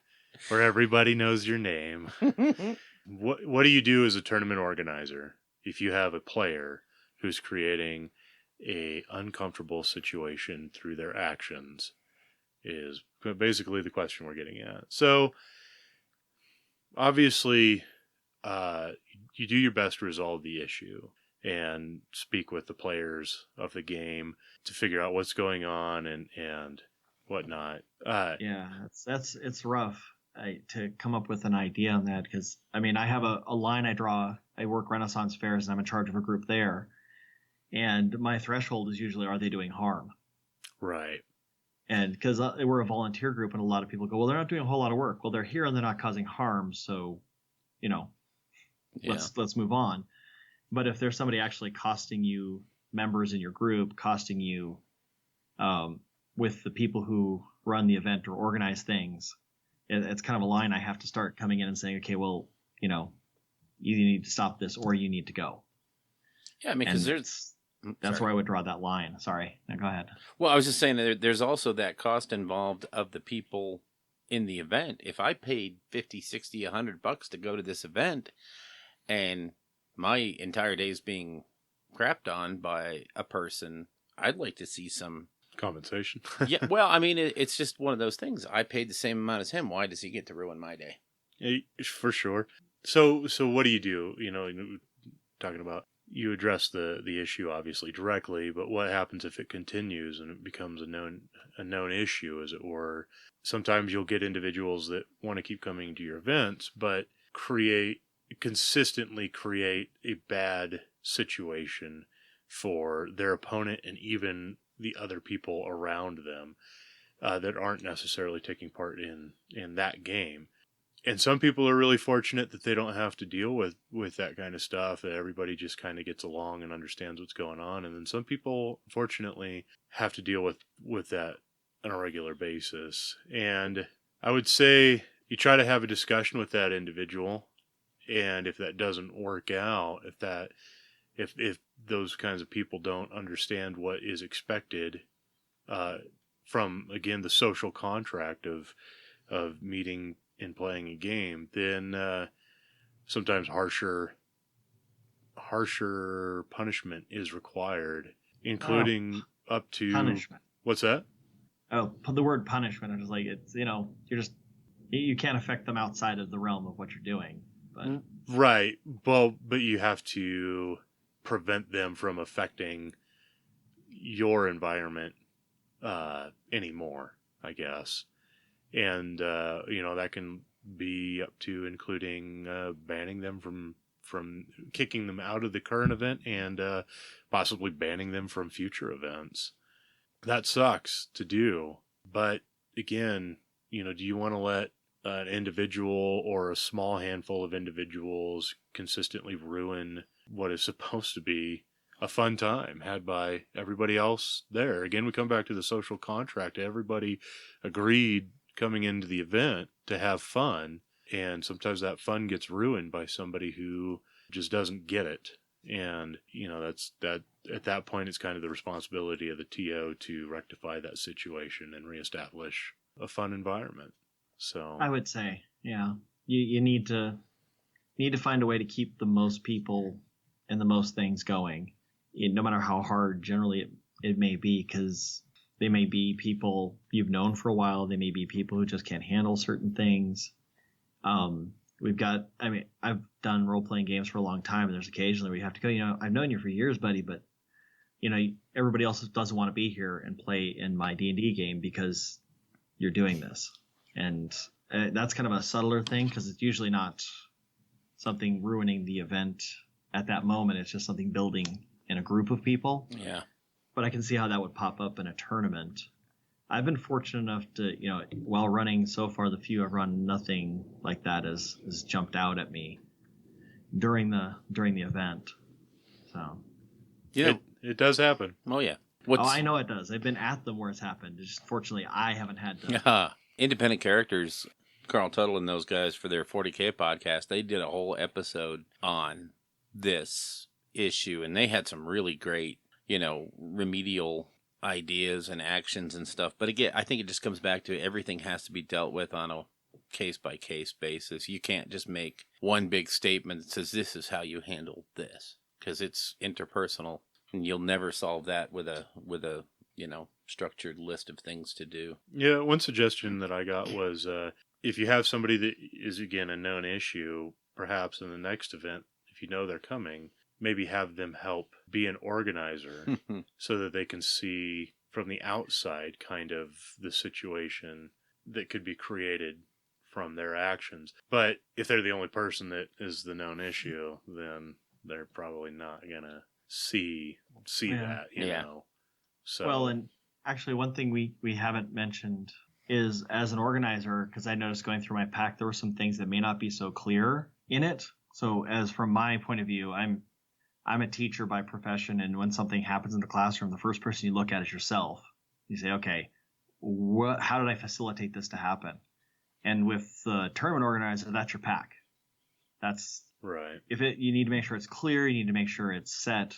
Speaker 3: where everybody knows your name. What do you do as a tournament organizer if you have a player who's creating a uncomfortable situation through their actions? Is basically the question we're getting at. So obviously, you do your best to resolve the issue and speak with the players of the game to figure out what's going on and whatnot.
Speaker 6: It's rough to come up with an idea on that, because I have a line I draw. I work Renaissance fairs and I'm in charge of a group there, and my threshold is usually, are they doing harm?
Speaker 3: Right.
Speaker 6: And because we're a volunteer group, and a lot of people go, well, they're not doing a whole lot of work. Well, they're here and they're not causing harm, so let's move on. But if there's somebody actually costing you members in your group, costing you with the people who run the event or organize things, it's kind of a line I have to start coming in and saying, okay, well, you need to stop this or you need to go.
Speaker 4: Yeah, because
Speaker 6: that's where I would draw that line. Sorry. Now go ahead.
Speaker 4: Well, I was just saying there's also that cost involved of the people in the event. If I paid $50, $60, $100 to go to this event and my entire day is being crapped on by a person, I'd like to see some
Speaker 3: compensation.
Speaker 4: Yeah, well, it's just one of those things. I paid the same amount as him. Why does he get to ruin my day?
Speaker 3: Yeah, for sure. So what do you do? Talking about, you address the issue obviously directly, but what happens if it continues and it becomes a known issue, as it were? Sometimes you'll get individuals that want to keep coming to your events, but consistently create a bad situation for their opponent and even the other people around them that aren't necessarily taking part in that game. And some people are really fortunate that they don't have to deal with that kind of stuff, that everybody just kind of gets along and understands what's going on. And then some people, fortunately, have to deal with that on a regular basis. And I would say you try to have a discussion with that individual. And if that doesn't work out, if those kinds of people don't understand what is expected from, again, the social contract of meeting in playing a game, then sometimes harsher punishment is required, including up to
Speaker 6: Punishment.
Speaker 3: What's that?
Speaker 6: Oh, the word punishment. I'm just like, it's, you can't affect them outside of the realm of what you're doing. But
Speaker 3: Right. Well, but you have to prevent them from affecting your environment anymore, I guess. And, that can be up to including banning them from kicking them out of the current event and possibly banning them from future events. That sucks to do. But again, do you want to let an individual or a small handful of individuals consistently ruin what is supposed to be a fun time had by everybody else there? Again, we come back to the social contract. Everybody agreed coming into the event to have fun, and sometimes that fun gets ruined by somebody who just doesn't get it. And that's that. At that point, it's kind of the responsibility of the TO to rectify that situation and reestablish a fun environment. So
Speaker 6: I would say, yeah, you need to find a way to keep the most people and the most things going, no matter how hard generally it may be, because they may be people you've known for a while. They may be people who just can't handle certain things. I've done role-playing games for a long time, and there's occasionally where you have to go, I've known you for years, buddy, but, everybody else doesn't want to be here and play in my D&D game because you're doing this. And that's kind of a subtler thing, because it's usually not something ruining the event at that moment. It's just something building in a group of people.
Speaker 4: Yeah.
Speaker 6: But I can see how that would pop up in a tournament. I've been fortunate enough to, while running so far, the few I've run, nothing like that has jumped out at me during the event. So
Speaker 3: it does happen.
Speaker 4: Oh yeah.
Speaker 6: I know it does. I've been at them where it's happened. It's just, fortunately, I haven't had to.
Speaker 4: Independent Characters, Carl Tuttle and those guys for their 40K podcast, they did a whole episode on this issue, and they had some really great, remedial ideas and actions and stuff. But again, I think it just comes back to everything has to be dealt with on a case-by-case basis. You can't just make one big statement that says this is how you handle this, because it's interpersonal, and you'll never solve that with a structured list of things to do.
Speaker 3: Yeah, one suggestion that I got was if you have somebody that is, again, a known issue, perhaps in the next event, if you know they're coming, maybe have them help be an organizer so that they can see from the outside kind of the situation that could be created from their actions. But if they're the only person that is the known issue, then they're probably not going to see that, you know. So,
Speaker 6: well, and actually one thing we haven't mentioned is, as an organizer, because I noticed going through my pack, there were some things that may not be so clear in it. So as from my point of view, I'm a teacher by profession, and when something happens in the classroom, the first person you look at is yourself. You say, okay, how did I facilitate this to happen? And with the tournament organizer, that's your pack. That's
Speaker 3: right.
Speaker 6: You need to make sure it's clear. You need to make sure it's set.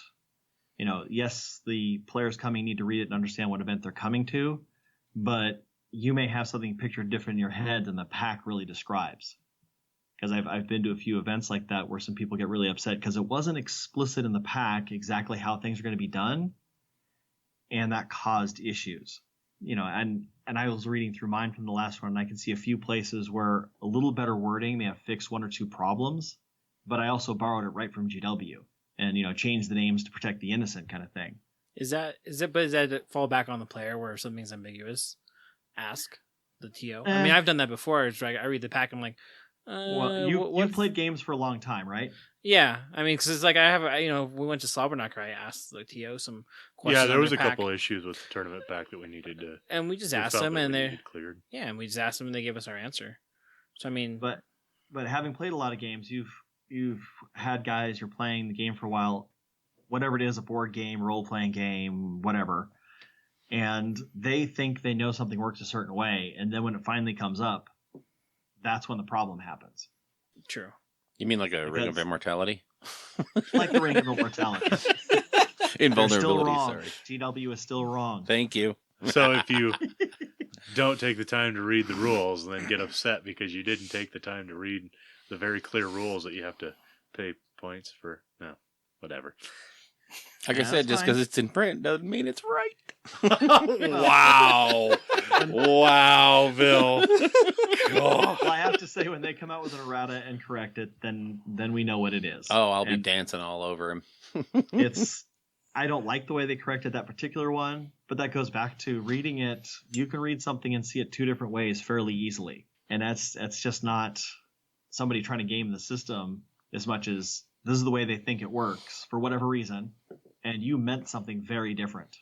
Speaker 6: Yes, the players coming need to read it and understand what event they're coming to, but you may have something pictured different in your head than the pack really describes. Because I've been to a few events like that where some people get really upset because it wasn't explicit in the pack exactly how things are going to be done, and that caused issues. And I was reading through mine from the last one, and I can see a few places where a little better wording may have fixed one or two problems, but I also borrowed it right from GW and changed the names to protect the innocent kind of thing.
Speaker 5: Does that fall back on the player where if something's ambiguous, ask the TO? I mean, I've done that before. It's like I read the pack, I'm like,
Speaker 6: well, you've played games for a long time, right?
Speaker 5: Yeah, I mean, because it's like we went to Slobberknocker. I asked the TO some questions.
Speaker 3: Yeah, there was a
Speaker 5: pack.
Speaker 3: couple issues with the tournament pack that we needed to,
Speaker 5: and we just asked them, and they
Speaker 3: cleared.
Speaker 5: Yeah, and we just asked them, and they gave us our answer. So I mean,
Speaker 6: but having played a lot of games, you've had guys, you're playing the game for a while, whatever it is, a board game, role playing game, whatever, and they think they know something works a certain way, and then when it finally comes up, that's when the problem happens.
Speaker 5: True.
Speaker 4: You mean like a Ring of Immortality?
Speaker 6: Like the Ring of Immortality.
Speaker 4: Invulnerability,
Speaker 6: still wrong.
Speaker 4: sorry.
Speaker 6: GW is still wrong.
Speaker 4: Thank you.
Speaker 3: So if you don't take the time to read the rules and then get upset because you didn't take the time to read the very clear rules that you have to pay points for, no, whatever.
Speaker 4: Like I said, just because it's in print doesn't mean it's right.
Speaker 3: Wow. Wow, Bill.
Speaker 6: Well, I have to say, when they come out with an errata and correct it, then we know what it is.
Speaker 4: Oh, I'll be dancing all over him.
Speaker 6: I don't like the way they corrected that particular one, but that goes back to reading it. You can read something and see it two different ways fairly easily. And that's just not somebody trying to game the system as much as this is the way they think it works for whatever reason. And you meant something very different.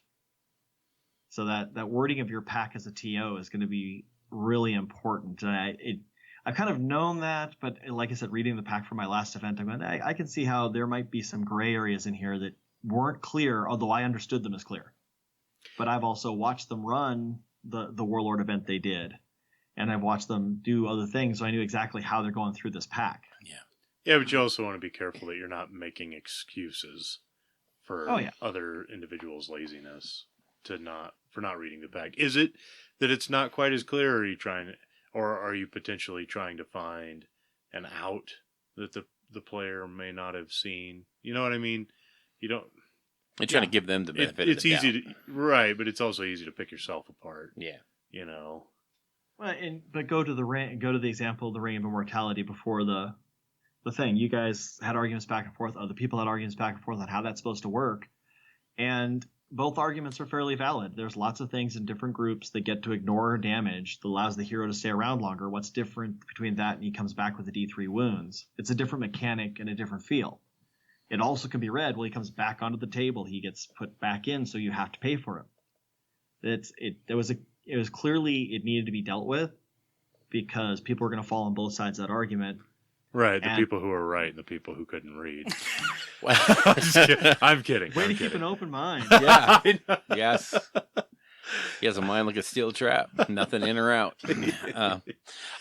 Speaker 6: So that wording of your pack as a TO is going to be really important. I've kind of known that, but like I said, reading the pack for my last event, I'm going, I can see how there might be some gray areas in here that weren't clear, although I understood them as clear. But I've also watched them run the Warlord event they did, and I've watched them do other things, so I knew exactly how they're going through this pack.
Speaker 3: Yeah, but you also want to be careful that you're not making excuses for other individuals' laziness for not reading the pack. Is it that it's not quite as clear, or are you potentially trying to find an out that the player may not have seen? You know what I mean? You don't.
Speaker 4: You're trying to give them the benefit. It's of the
Speaker 3: easy
Speaker 4: doubt.
Speaker 3: right? But it's also easy to pick yourself apart.
Speaker 4: Yeah.
Speaker 3: You know.
Speaker 6: Well, but go to the example of the Ring of Immortality before the thing. You guys had arguments back and forth. Other people had arguments back and forth on how that's supposed to work, and both arguments are fairly valid. There's lots of things in different groups that get to ignore damage that allows the hero to stay around longer. What's different between that and he comes back with the D3 wounds? It's a different mechanic and a different feel. It also can be read, well, he comes back onto the table, he gets put back in, so you have to pay for him. It was clearly it needed to be dealt with because people were going to fall on both sides of that argument.
Speaker 3: Right, the people who were right and the people who couldn't read. I'm kidding.
Speaker 6: Way to keep an open mind.
Speaker 4: Yeah. Yes. He has a mind like a steel trap. Nothing in or out.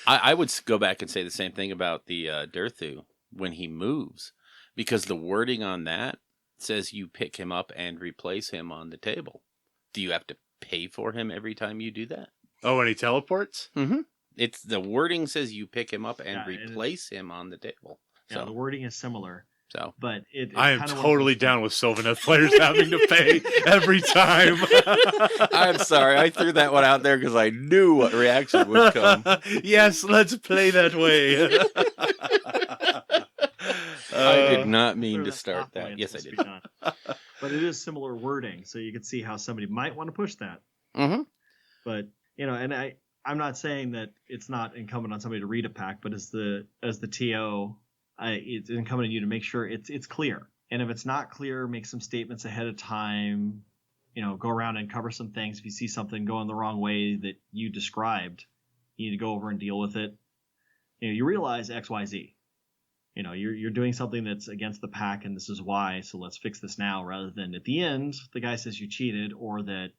Speaker 4: I would go back and say the same thing about the Durthu when he moves, because the wording on that says you pick him up and replace him on the table. Do you have to pay for him every time you do that?
Speaker 3: Oh, when he teleports?
Speaker 4: Mm-hmm. It's the wording says you pick him up and replace him on the table.
Speaker 6: Yeah, the wording is similar.
Speaker 4: So,
Speaker 6: but
Speaker 3: I am totally down with Sylvaneth players having to pay every time.
Speaker 4: I'm sorry, I threw that one out there because I knew what reaction would come.
Speaker 3: Yes, let's play that way.
Speaker 4: I did not mean to start that. Yes, I did.
Speaker 6: But it is similar wording, so you can see how somebody might want to push that.
Speaker 4: Mm-hmm.
Speaker 6: But and I'm not saying that it's not incumbent on somebody to read a pack, but as the TO, it's incumbent on you to make sure it's clear. And if it's not clear, make some statements ahead of time. Go around and cover some things. If you see something going the wrong way that you described, you need to go over and deal with it. You realize X, Y, Z. You're doing something that's against the pack, and this is why. So let's fix this now, rather than at the end the guy says you cheated or that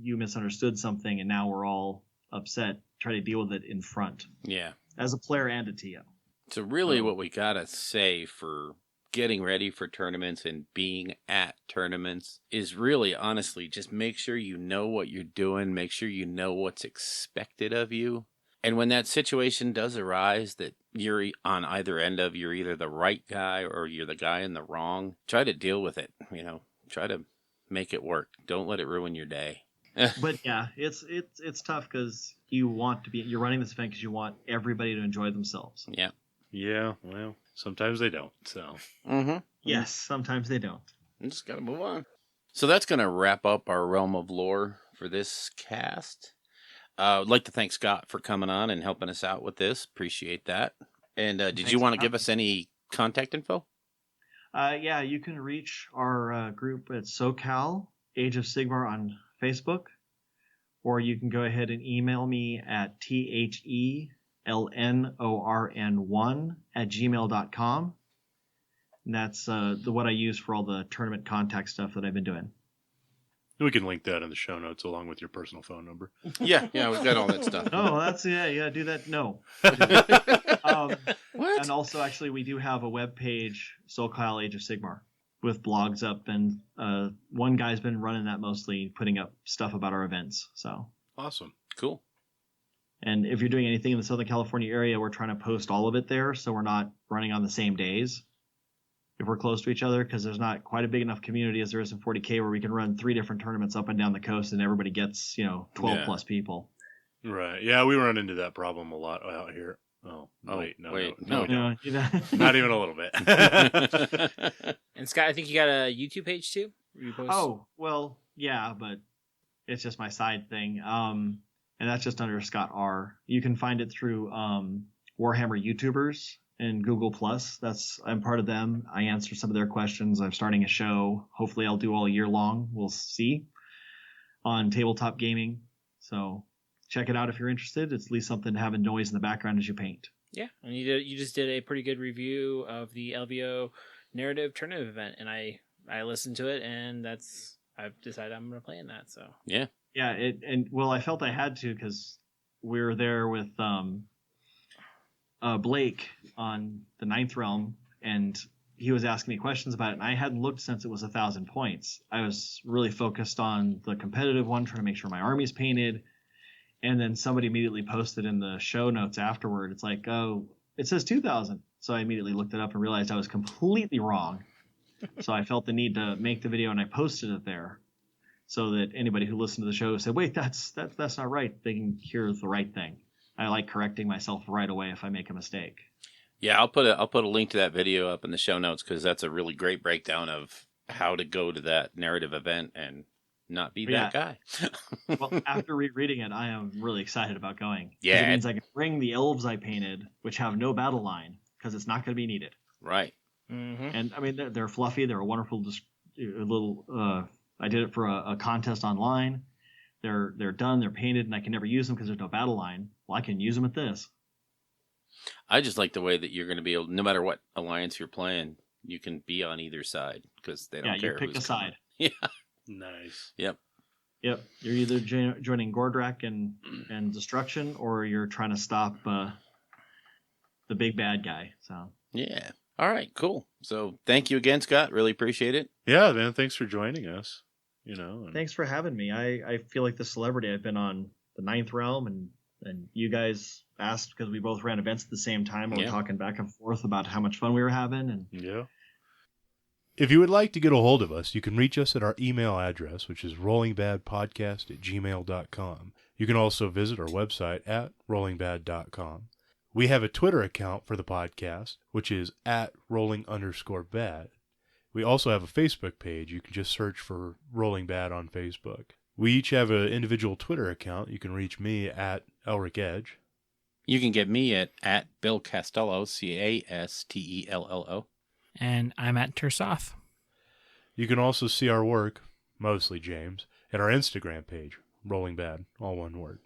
Speaker 6: you misunderstood something, and now we're all upset. Try to deal with it in front.
Speaker 4: Yeah.
Speaker 6: As a player and a TO.
Speaker 4: So really what we got to say for getting ready for tournaments and being at tournaments is really, honestly, just make sure you know what you're doing. Make sure you know what's expected of you. And when that situation does arise that you're on either end of, you're either the right guy or you're the guy in the wrong, try to deal with it. Try to make it work. Don't let it ruin your day.
Speaker 6: But yeah, it's tough because you're running this event because you want everybody to enjoy themselves.
Speaker 4: Yeah.
Speaker 3: Yeah. Well, sometimes they don't. So.
Speaker 4: Mm-hmm.
Speaker 6: Yes, sometimes they don't.
Speaker 4: You just gotta move on. So that's gonna wrap up our Realm of Lore for this cast. I'd like to thank Scott for coming on and helping us out with this. Appreciate that. And did you want to give us any contact info?
Speaker 6: Yeah, you can reach our group at SoCal Age of Sigmar on Facebook, or you can go ahead and email me at thelnorn1@gmail.com. And that's what I use for all the tournament contact stuff that I've been doing.
Speaker 3: We can link that in the show notes along with your personal phone number.
Speaker 4: Yeah, we've got all that stuff.
Speaker 6: Oh, that's you gotta do that. No.
Speaker 4: What?
Speaker 6: And also, actually, we do have a web page, SoCal Age of Sigmar. with blogs up, and one guy's been running that mostly, putting up stuff about our events. So
Speaker 3: Awesome.
Speaker 4: Cool.
Speaker 6: and if you're doing anything in the Southern California area, we're trying to post all of it there, so we're not running on the same days if we're close to each other, because there's not quite a big enough community as there is in 40K where we can run 3 different tournaments up and down the coast and everybody gets 12
Speaker 4: Yeah.
Speaker 6: plus people.
Speaker 3: Right. Yeah, we run into that problem a lot out here. Oh, wait. No.
Speaker 6: No,
Speaker 3: Not
Speaker 6: you know.
Speaker 3: even a little bit.
Speaker 5: And Scott, I think you got a YouTube page too? Where you post...
Speaker 6: Oh, well, yeah, but it's just my side thing. And that's just under Scott R. You can find it through Warhammer YouTubers and Google Plus. I'm part of them. I answer some of their questions. I'm starting a show. Hopefully I'll do all year long. We'll see. On tabletop gaming. So check it out if you're interested. It's at least something to have a noise in the background as you paint.
Speaker 5: Yeah, and you just did a pretty good review of the LVO narrative tournament event, and I listened to it, and I've decided I'm going to play in that. So
Speaker 4: Yeah.
Speaker 6: Yeah, I felt I had to because we were there with Blake on the 9th Realm, and he was asking me questions about it, and I hadn't looked since it was 1,000 points. I was really focused on the competitive one, trying to make sure my army's painted. And then somebody immediately posted in the show notes afterward, it's like, oh, it says 2,000. So I immediately looked it up and realized I was completely wrong. So I felt the need to make the video, and I posted it there so that anybody who listened to the show said, wait, that's not right. They can hear the right thing. I like correcting myself right away if I make a mistake.
Speaker 4: Yeah, I'll put a link to that video up in the show notes because that's a really great breakdown of how to go to that narrative event and not be that guy.
Speaker 6: Well, after rereading it, I am really excited about going. 'Cause
Speaker 4: Yeah.
Speaker 6: It means I can bring the elves I painted, which have no battle line, because it's not going to be needed.
Speaker 4: Right.
Speaker 5: mm-hmm.
Speaker 6: And I mean, they're fluffy. They're a wonderful little. I did it for a contest online. They're done. They're painted, and I can never use them because there's no battle line. Well, I can use them at this.
Speaker 4: I just like the way that you're going to be able, no matter what alliance you're playing, you can be on either side because they don't care.
Speaker 6: You pick
Speaker 4: who's
Speaker 6: a side.
Speaker 4: coming. Yeah.
Speaker 3: Nice.
Speaker 4: Yep.
Speaker 6: Yep. You're either joining Gordrak and Destruction, or you're trying to stop the big bad guy. So.
Speaker 4: Yeah. All right. Cool. So thank you again, Scott. Really appreciate it.
Speaker 3: Yeah, man. Thanks for joining us.
Speaker 6: Thanks for having me. I feel like the celebrity. I've been on the 9th Realm, and you guys asked because we both ran events at the same time. And we're talking back and forth about how much fun we were having. And
Speaker 3: yeah. If you would like to get a hold of us, you can reach us at our email address, which is rollingbadpodcast@gmail.com. You can also visit our website at rollingbad.com. We have a Twitter account for the podcast, which is at rolling_bad. We also have a Facebook page. You can just search for Rolling Bad on Facebook. We each have an individual Twitter account. You can reach me at Elric Edge.
Speaker 4: You can get me at Bill Castello, Castello.
Speaker 5: And I'm at Tersoth.
Speaker 3: You can also see our work, mostly James, at our Instagram page, Rolling Bad, all one word.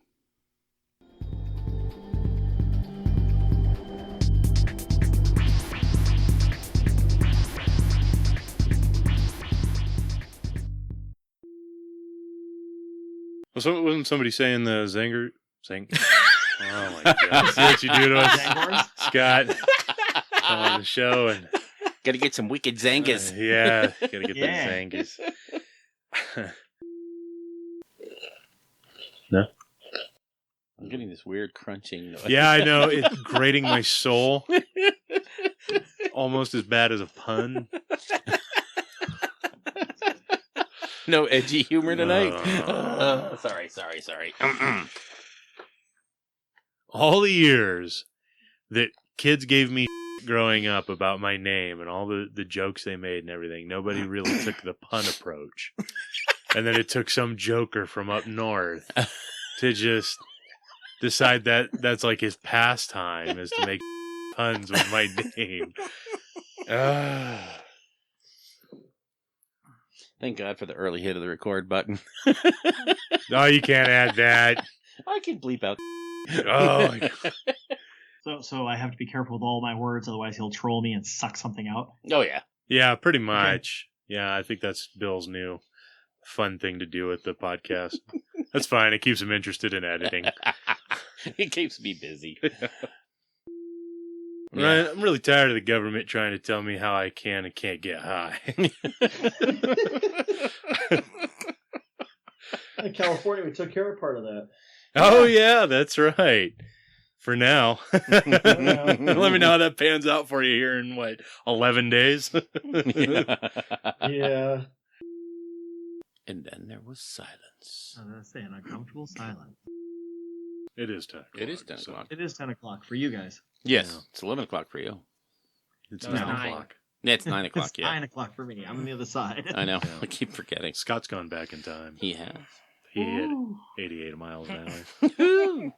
Speaker 3: Wasn't somebody saying the Zanger? Oh my God! See what you do to us, Scott? Come on the show and
Speaker 4: got to get some wicked Zangas.
Speaker 3: yeah, gotta get those Zangas. No,
Speaker 4: I'm getting this weird crunching noise.
Speaker 3: yeah, I know. It's grating my soul. Almost as bad as a pun.
Speaker 4: No edgy humor tonight. Sorry.
Speaker 3: All the years that kids gave me growing up about my name and all the jokes they made and everything, nobody really took the pun approach. And then it took some joker from up north to just decide that that's like his pastime is to make puns with my name.
Speaker 4: Thank God for the early hit of the record button.
Speaker 3: No, you can't add that.
Speaker 4: I can bleep out.
Speaker 3: Oh, my God.
Speaker 6: So I have to be careful with all my words, otherwise he'll troll me and suck something out.
Speaker 4: Oh, yeah.
Speaker 3: Yeah, pretty much. Okay. Yeah, I think that's Bill's new fun thing to do with the podcast. That's fine. It keeps him interested in editing.
Speaker 4: It keeps me busy.
Speaker 3: Ryan, I'm really tired of the government trying to tell me how I can and can't get high.
Speaker 7: In California, we took care of part of that.
Speaker 3: Oh, yeah, that's right. For now. Let me know how that pans out for you here in, 11 days?
Speaker 7: Yeah.
Speaker 4: And then there was silence.
Speaker 6: I was gonna say an uncomfortable silence.
Speaker 3: It is 10 o'clock.
Speaker 4: It is 10
Speaker 3: so
Speaker 4: o'clock.
Speaker 6: It is 10 o'clock for you guys.
Speaker 4: Yes,
Speaker 3: Yeah.
Speaker 4: it's 11 o'clock for you.
Speaker 3: It's
Speaker 5: No,
Speaker 3: 9
Speaker 5: 9.
Speaker 3: o'clock.
Speaker 4: Yeah, it's 9 o'clock,
Speaker 6: It's
Speaker 4: yeah.
Speaker 6: 9 o'clock for me. I'm on the other side.
Speaker 4: I know.
Speaker 3: Yeah.
Speaker 4: I keep forgetting.
Speaker 3: Scott's gone back in time.
Speaker 4: He has.
Speaker 3: He hit 88 miles an hour.